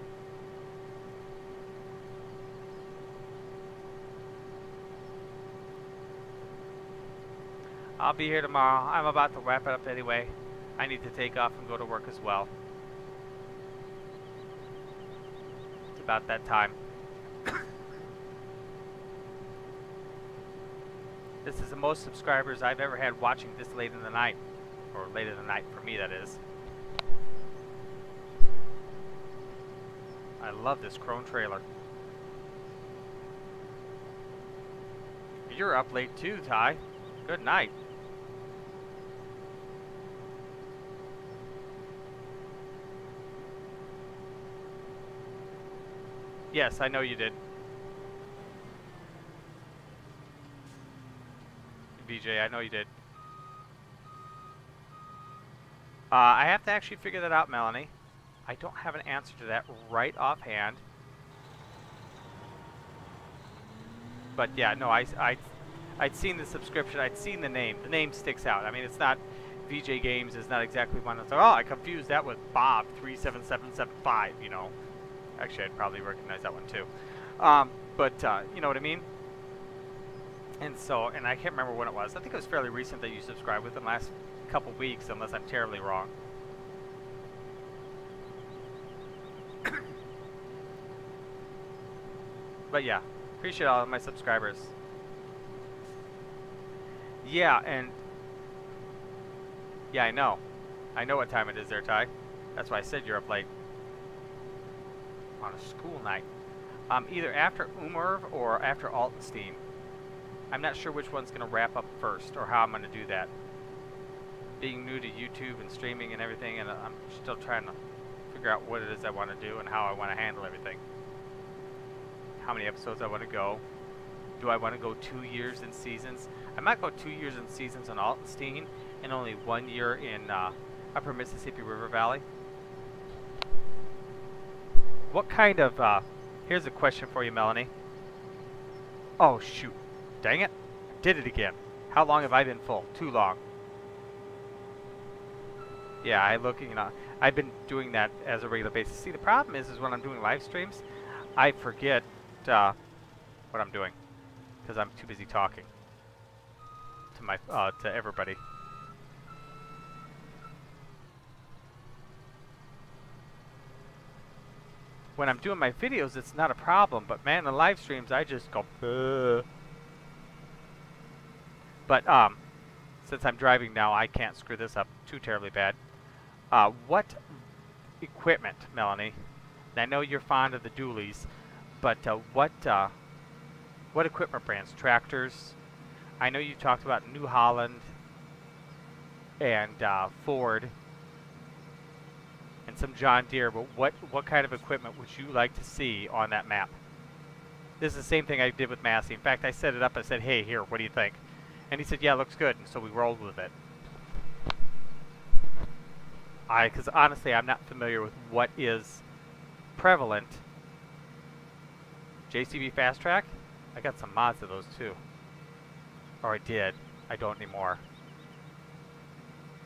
A: I'll be here tomorrow. I'm about to wrap it up anyway. I need to take off and go to work as well. It's about that time. This is the most subscribers I've ever had watching this late in the night. Or late in the night, for me that is. I love this Crone trailer. You're up late too, Ty. Good night. Yes, I know you did. VJ, I know you did. I have to actually figure that out, Melanie. I don't have an answer to that right offhand. But yeah, no, I'd seen the subscription. I'd seen the name. The name sticks out. I mean, it's not VJ Games is not exactly one that's like, oh, I confused that with Bob 37775. You know, actually, I'd probably recognize that one too. But you know what I mean. And so, and I can't remember when it was. I think it was fairly recent that you subscribed within the last couple weeks, unless I'm terribly wrong. But yeah, appreciate all of my subscribers. Yeah, and yeah, I know what time it is there, Ty. That's why I said you're up late on a school night. Either after Umerv or after Altenstein. I'm not sure which one's going to wrap up first or how I'm going to do that. Being new to YouTube and streaming and everything, and I'm still trying to figure out what it is I want to do and how I want to handle everything. How many episodes I want to go. Do I want to go 2 years in seasons? I might go 2 years in seasons on Altenstein and only 1 year in Upper Mississippi River Valley. What kind of, here's a question for you, Melanie. Oh, shoot. Dang it. Did it again. How long have I been full? Too long. Yeah, I've been doing that as a regular basis. See, the problem is when I'm doing live streams, I forget what I'm doing because I'm too busy talking to my to everybody. When I'm doing my videos, it's not a problem, but man, the live streams, I just go, But since I'm driving now, I can't screw this up too terribly bad. What equipment, Melanie? I know you're fond of the dualies, but what equipment brands? Tractors? I know you talked about New Holland and Ford and some John Deere, but what kind of equipment would you like to see on that map? This is the same thing I did with Massey. In fact, I set it up and said, hey, here, what do you think? And he said, yeah, looks good, and so we rolled with it. Because honestly, I'm not familiar with what is prevalent. JCB Fast Track? I got some mods of those too. Or I did. I don't anymore.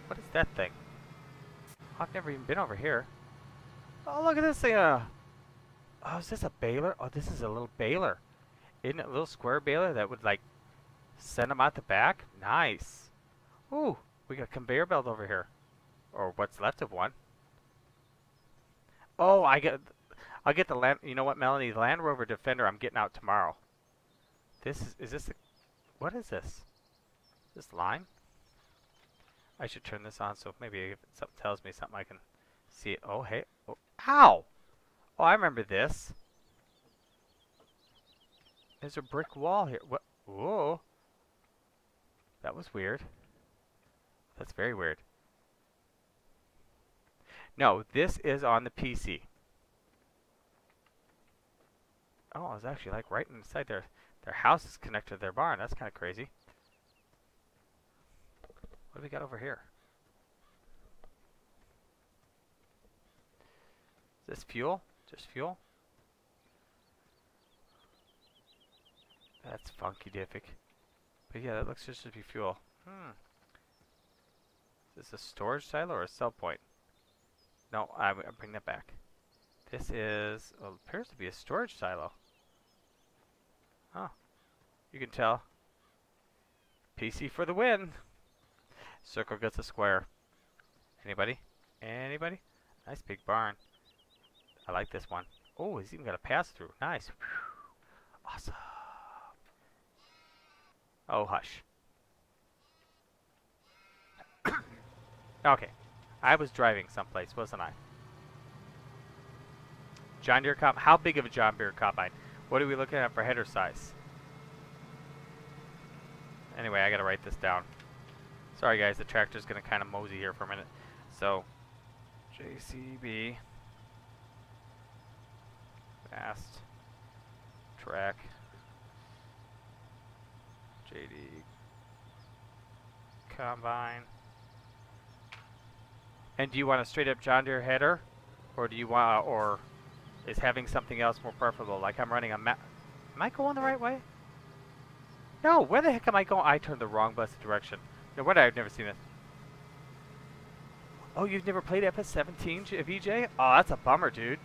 A: What is that thing? I've never even been over here. Oh, look at this thing. Oh, is this a baler? Oh, this is a little baler. Isn't it a little square baler that would, like, send them out the back? Nice. Ooh, we got a conveyor belt over here. Or what's left of one. Oh, I'll get the Land... You know what, Melanie? The Land Rover Defender I'm getting out tomorrow. Is this the... What is this? This line? I should turn this on so maybe if something tells me something I can see it. Oh, hey. Oh, ow! Oh, I remember this. There's a brick wall here. What? Whoa. That was weird. That's very weird. No, this is on the PC. Oh, it's actually like right inside their house is connected to their barn. That's kind of crazy. What do we got over here? Is this fuel? Just fuel? That's funky diffic. But yeah, that looks just to be fuel. Is this a storage silo or a sell point? No, I'll bring that back. This is, well, appears to be a storage silo. Oh, you can tell. PC for the win. Circle gets a square. Anybody? Anybody? Nice big barn. I like this one. Oh, he's even got a pass through. Nice. Whew. Awesome. Oh, hush. Okay. I was driving someplace, wasn't I? John Deere combine. How big of a John Deere combine? What are we looking at for header size? Anyway, I gotta write this down. Sorry guys, the tractor's gonna kind of mosey here for a minute. So, JCB fast track JD combine. And do you want a straight up John Deere header, or do you want, or is having something else more preferable? Like I'm running a map. Am I going the right way? No, where the heck am I going? I turned the wrong blessed direction. No, what? I've never seen it. Oh, you've never played FS17 VJ? Oh, that's a bummer, dude.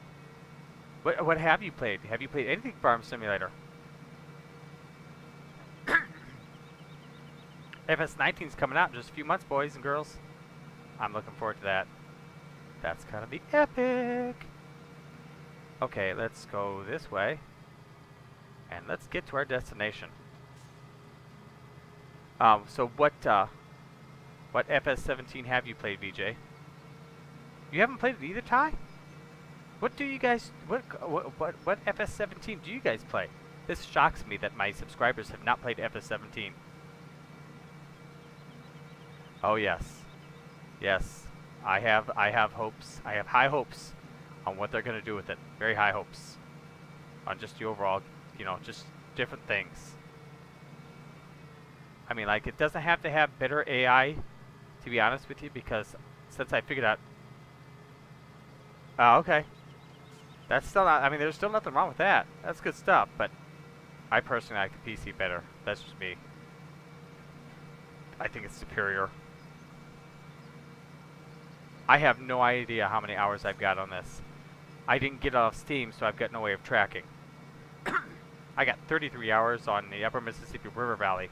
A: What have you played? Have you played anything Farm Simulator? FS19's coming out in just a few months, boys and girls. I'm looking forward to that. That's gonna be epic. Okay, let's go this way. And let's get to our destination. So what FS17 have you played, VJ? You haven't played it either, Ty? What do you guys, what FS17 do you guys play? This shocks me that my subscribers have not played FS17. Oh yes. Yes. I have hopes. I have high hopes on what they're going to do with it. Very high hopes. On just the overall, you know, just different things. I mean, like, it doesn't have to have better AI, to be honest with you, because since I figured out... Oh, okay. That's still not... I mean, there's still nothing wrong with that. That's good stuff, but I personally like the PC better. That's just me. I think it's superior. I have no idea how many hours I've got on this. I didn't get it off Steam, so I've got no way of tracking. I got 33 hours on the Upper Mississippi River Valley.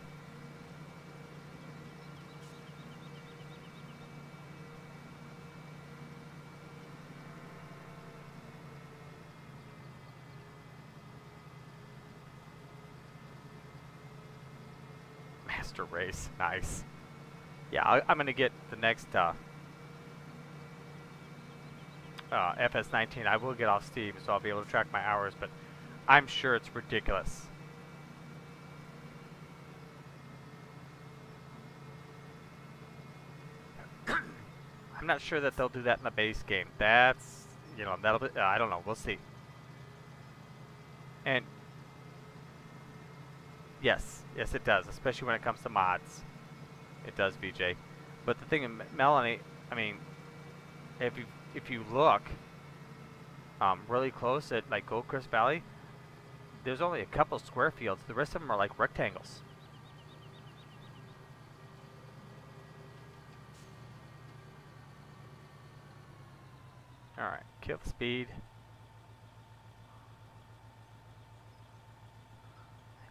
A: Master Race, nice. Yeah, I'm gonna get the next FS19. I will get off Steam, so I'll be able to track my hours, but I'm sure it's ridiculous. I'm not sure that they'll do that in the base game. That's, you know, that'll be, I don't know, we'll see. And yes, it does, especially when it comes to mods. It does, VJ. But the thing, Melanie, I mean, if you look really close at like Goldcrest Valley, there's only a couple square fields. The rest of them are like rectangles. All right, kill the speed.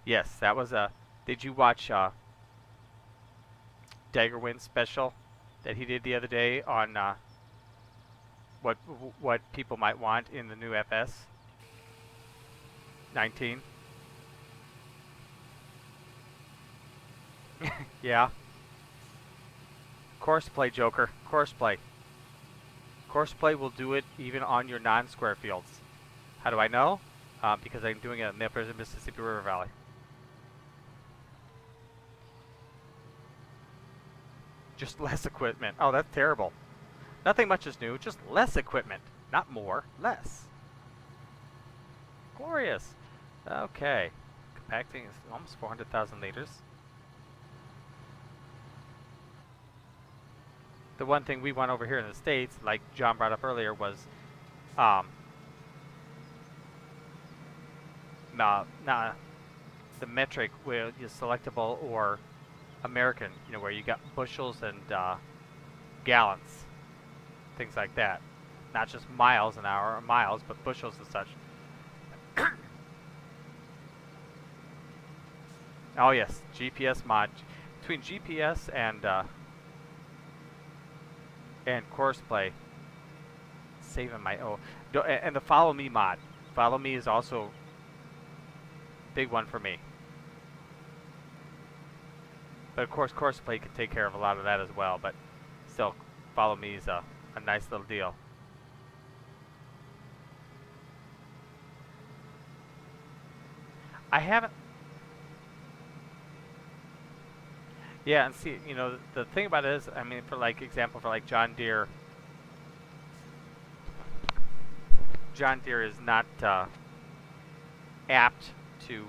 A: Yes, that was a. Did you watch Daggerwind's special that he did the other day on what people might want in the new FS19? Yeah. Courseplay, Joker. Courseplay. Courseplay will do it even on your non-square fields. How do I know? Because I'm doing it in the Upper Mississippi River Valley. Just less equipment. Oh, that's terrible. Nothing much is new, just less equipment. Not more, less. Glorious. Okay. Compacting is almost 400,000 liters. The one thing we want over here in the States, like John brought up earlier, was the metric where you're selectable or American, you know, where you got bushels and gallons, things like that. Not just miles an hour or miles, but bushels and such. Oh yes, GPS mod. Between GPS and course play, saving my and the follow me mod. Follow me is also a big one for me. But of course, course play can take care of a lot of that as well. But still, follow me is a nice little deal. I haven't. Yeah, and see, you know, the thing about it is, I mean, for like example, for like John Deere is not apt to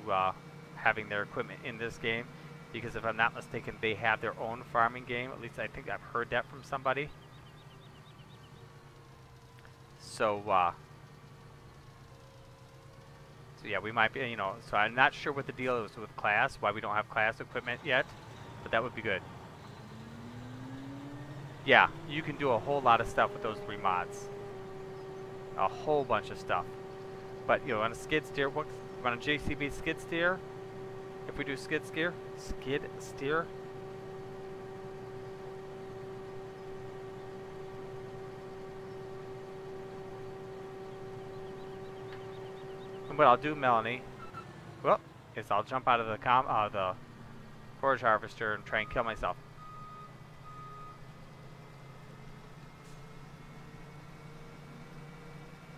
A: having their equipment in this game, because if I'm not mistaken, they have their own farming game. At least I think I've heard that from somebody. So yeah, we might be, you know, so I'm not sure what the deal is with class, why we don't have class equipment yet, but that would be good. Yeah, you can do a whole lot of stuff with those 3 mods. A whole bunch of stuff. But, you know, on a skid steer, on a JCB skid steer, if we do skid steer, and what I'll do, Melanie, well, is I'll jump out of the forage harvester and try and kill myself.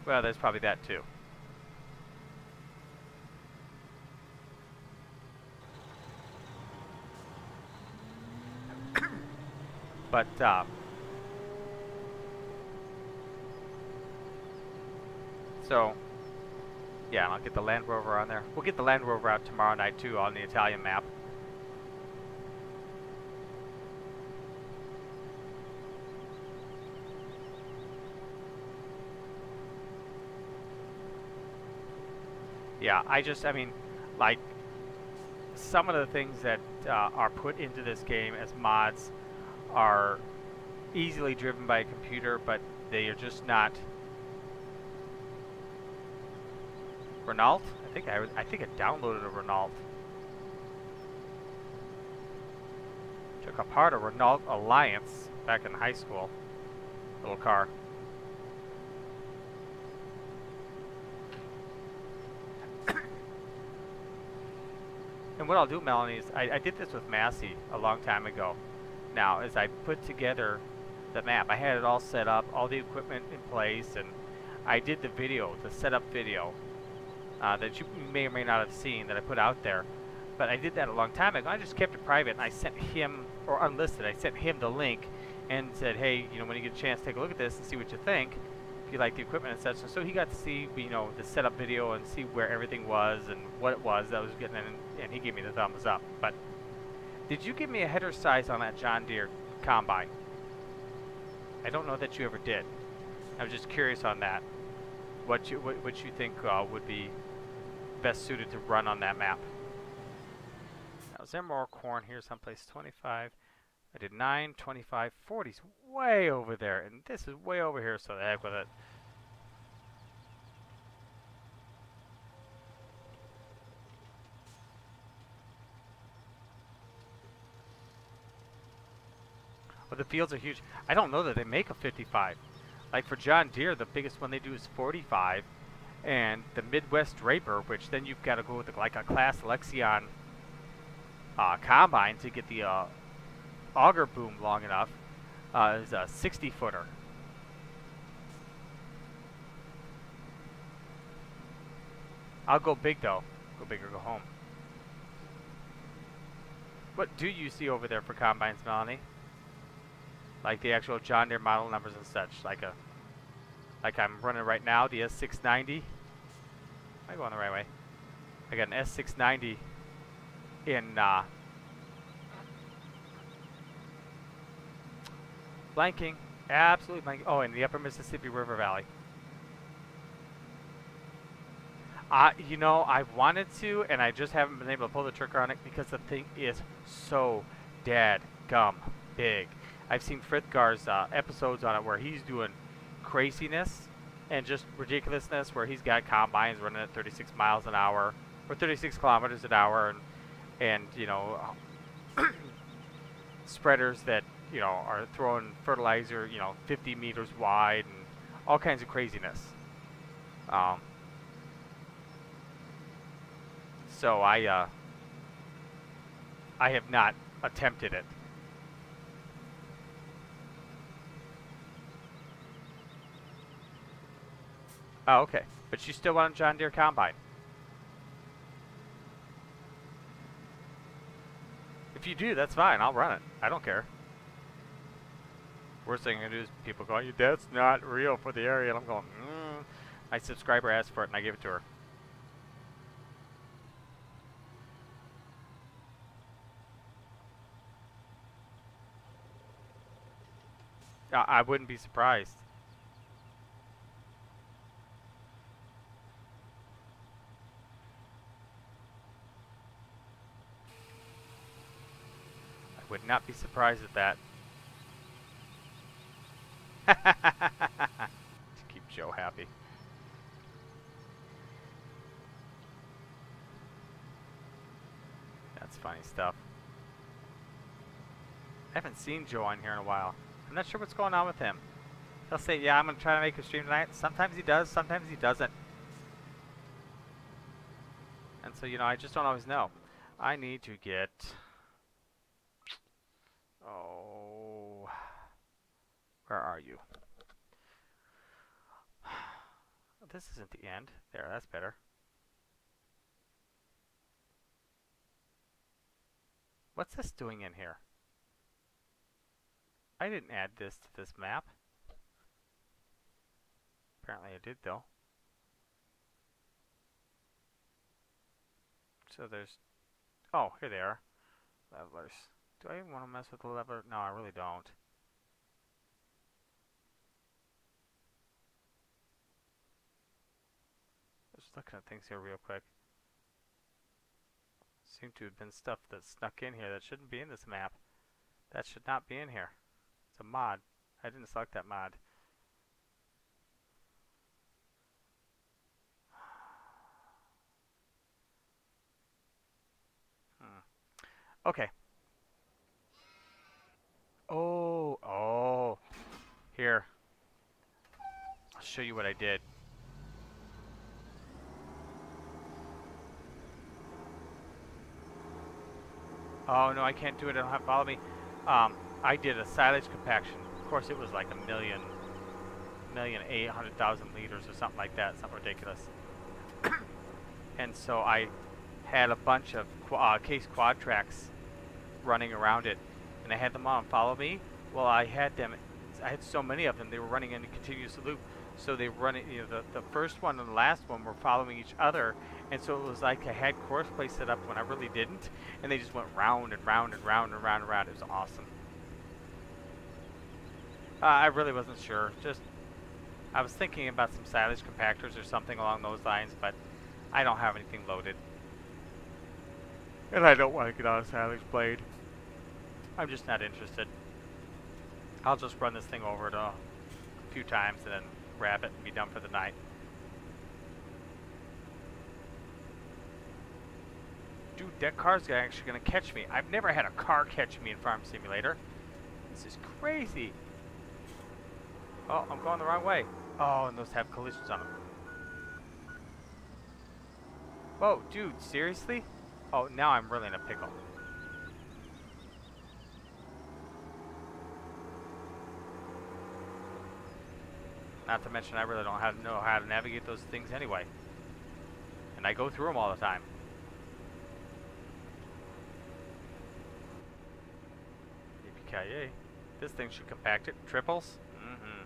A: Well, there's probably that too. But so yeah, I'll get the Land Rover on there. We'll get the Land Rover out tomorrow night too on the Italian map. Yeah, I mean, like, some of the things that are put into this game as mods are easily driven by a computer, but they are just not. Renault? I think I downloaded a Renault. Took apart a Renault Alliance back in high school. Little car. And what I'll do, Melanie, is I did this with Massey a long time ago. Now, as I put together the map, I had it all set up, all the equipment in place, and I did the video, the setup video, that you may or may not have seen that I put out there. But I did that a long time ago. I just kept it private, and I sent him, or unlisted, I sent him the link and said, hey, you know, when you get a chance, take a look at this and see what you think, if you like the equipment and such. And so he got to see, you know, the setup video and see where everything was and what it was that I was getting, and he gave me the thumbs up. But did you give me a header size on that John Deere combine? I don't know that you ever did. I was just curious on that. What you think would be best suited to run on that map. Now, is there more corn here someplace? 25. I did 9, 25, 40's way over there, and this is way over here, so the heck with it. Well, the fields are huge. I don't know that they make a 55. Like for John Deere, the biggest one they do is 45. And the Midwest Draper, which then you've got to go with like a Class Lexion combine to get the auger boom long enough, is a 60-footer. I'll go big though. Go big or go home. What do you see over there for combines, Melanie? Like the actual John Deere model numbers and such. Like I'm running right now, the S690. Am I going the right way? I got an S690 in blanking, absolutely blanking. Oh, in the Upper Mississippi River Valley. You know, I wanted to, and I just haven't been able to pull the trigger on it because the thing is so dead gum big. I've seen Frithgar's episodes on it where he's doing craziness and just ridiculousness, where he's got combines running at 36 miles an hour or 36 kilometers an hour, and you know, spreaders that are throwing fertilizer 50 meters wide and all kinds of craziness. So I have not attempted it. Oh, okay. But you still want a John Deere combine? If you do, that's fine. I'll run it. I don't care. Worst thing I can do is people going, "That's not real for the area," and I'm going, My subscriber asked for it, and I gave it to her. I wouldn't be surprised. I would not be surprised at that. To keep Joe happy. That's funny stuff. I haven't seen Joe on here in a while. I'm not sure what's going on with him. He'll say, "Yeah, I'm going to try to make a stream tonight." Sometimes he does, sometimes he doesn't. And so, I just don't always know. I need to get... Oh... Where are you? This isn't the end. There, that's better. What's this doing in here? I didn't add this to this map. Apparently I did, though. So there's... Oh, here they are. Levelers. Do I even want to mess with the leveler? No, I really don't. Just looking at things here real quick. Seem to have been stuff that snuck in here that shouldn't be in this map. That should not be in here. It's a mod. I didn't select that mod. Okay. Oh. Here. I'll show you what I did. Oh, no, I can't do it. I don't have to follow me. I did a silage compaction. Of course, it was like 1,800,000 liters or something like that. Something ridiculous. And so I had a bunch of case quad tracks running around it, and I had them on follow me. Well, I had so many of them, they were running in a continuous loop. So they were running, the first one and the last one were following each other, and so it was like I had course play set up when I really didn't, and they just went round and round and round and round and round. It was awesome. I really wasn't sure. I was thinking about some silage compactors or something along those lines, but I don't have anything loaded. And I don't want to get on a silage blade. I'm just not interested. I'll just run this thing over a few times and then grab it and be done for the night. Dude, that car's actually going to catch me. I've never had a car catch me in Farm Simulator. This is crazy. Oh, I'm going the wrong way. Oh, and those have collisions on them. Whoa, dude, seriously? Oh, now I'm really in a pickle. Not to mention, I really don't know how to navigate those things anyway. And I go through them all the time. Yippee-ki-yay. This thing should compact it. Triples? Mm-hmm.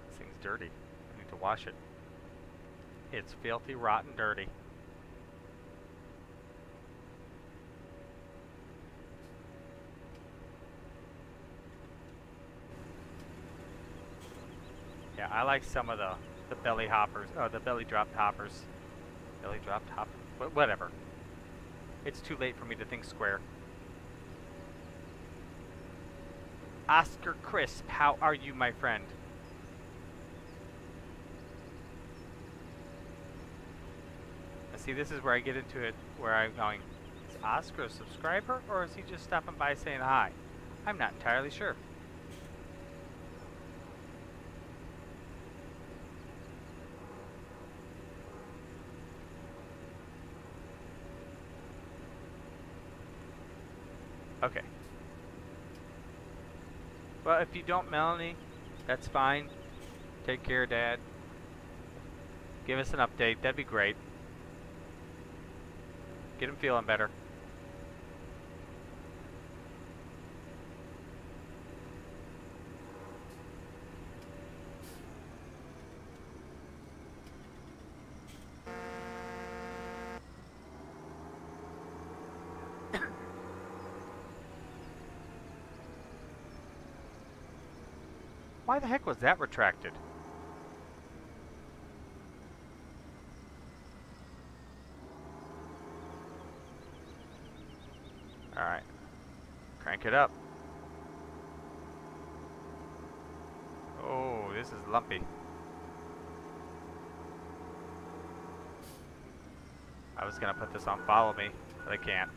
A: This thing's dirty. I need to wash it. It's filthy, rotten, dirty. Yeah, I like some of the belly hoppers, or the belly dropped hoppers. Belly dropped hop, whatever. It's too late for me to think square. Oscar Crisp, how are you, my friend? See, this is where I get into it, where I'm going, is Oscar a subscriber, or is he just stopping by saying hi? I'm not entirely sure. Okay. Well, if you don't, Melanie, that's fine. Take care, Dad. Give us an update. That'd be great. Get him feeling better. Why the heck was that retracted? Alright. Crank it up. Oh, this is lumpy. I was gonna put this on follow me, but I can't.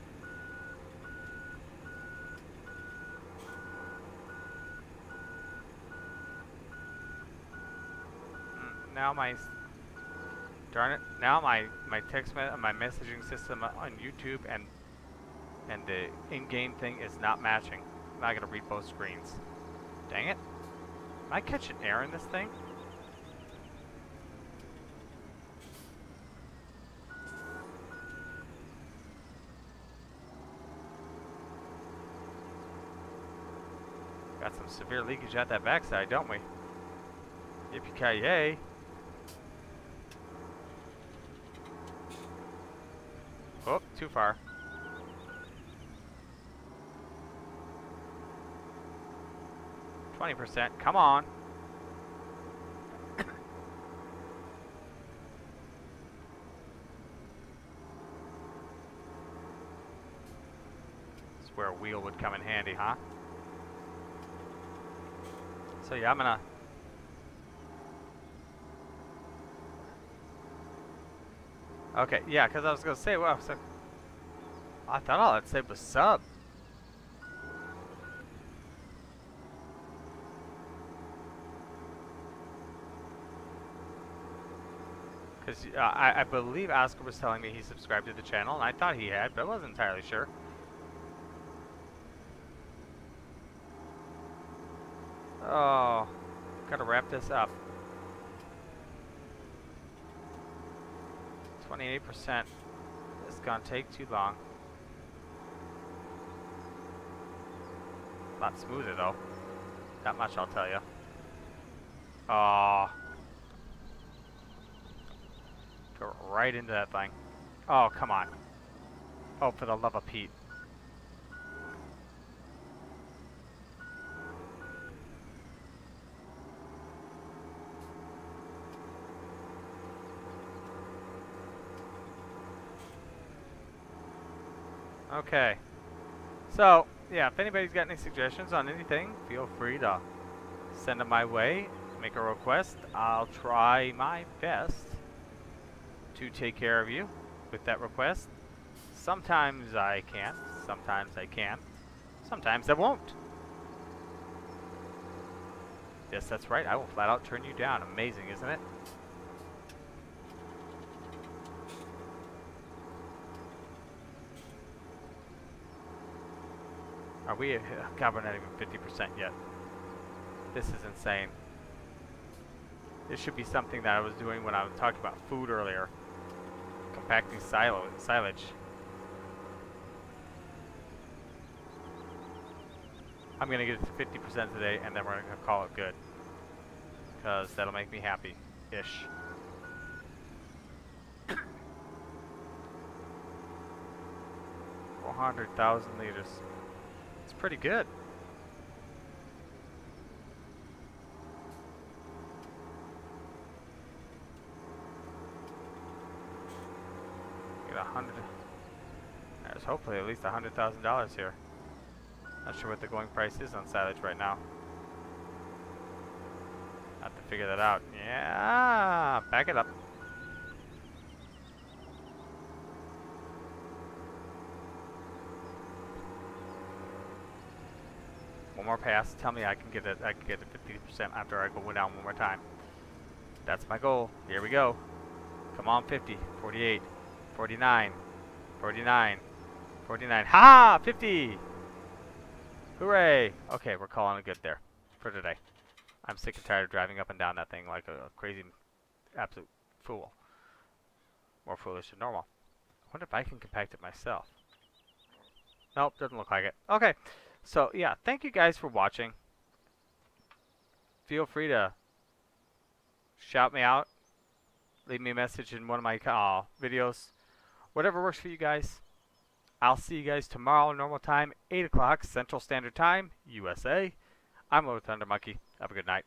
A: Now darn it, now my messaging system on YouTube and the in-game thing is not matching. I'm not gonna read both screens. Dang it. Am I catching air in this thing? Got some severe leakage at that backside, don't we? Yippee-ki-yay. Oh, too far. %, come on. This is where a wheel would come in handy, huh? So yeah, I'm gonna... Okay, yeah, because I was gonna say, well, I thought all that said was sub. Because I believe Oscar was telling me he subscribed to the channel, and I thought he had, but I wasn't entirely sure. Oh, gotta wrap this up. 28%. It's gonna take too long. A lot smoother though. That much I'll tell you. Oh. Go right into that thing. Oh, come on. Oh, for the love of Pete. Okay. So, yeah, if anybody's got any suggestions on anything, feel free to send them my way. Make a request. I'll try my best to take care of you with that request. Sometimes I can, sometimes I can't, sometimes I won't. Yes, that's right, I will flat out turn you down. Amazing, isn't it? Are we, God, we're not even 50% yet. This is insane. This should be something that I was doing when I was talking about food earlier. Compacting silage. I'm gonna get it to 50% today, and then we're gonna call it good, because that'll make me happy-ish. 400,000 liters. It's pretty good. There's hopefully at least $100,000 here. Not sure what the going price is on silage right now. Have to figure that out. Yeah, back it up. One more pass. Tell me I can get it. I can get it 50% after I go down one more time. That's my goal. Here we go. Come on, 50, 48, 49, 49, 49. Ha! 50! Hooray! Okay, we're calling it good there for today. I'm sick and tired of driving up and down that thing like a crazy, absolute fool. More foolish than normal. I wonder if I can compact it myself. Nope, doesn't look like it. Okay, so yeah, thank you guys for watching. Feel free to shout me out. Leave me a message in one of my videos. Whatever works for you guys. I'll see you guys tomorrow, normal time, 8 o'clock Central Standard Time, USA. I'm Lord Thunder Monkey. Have a good night.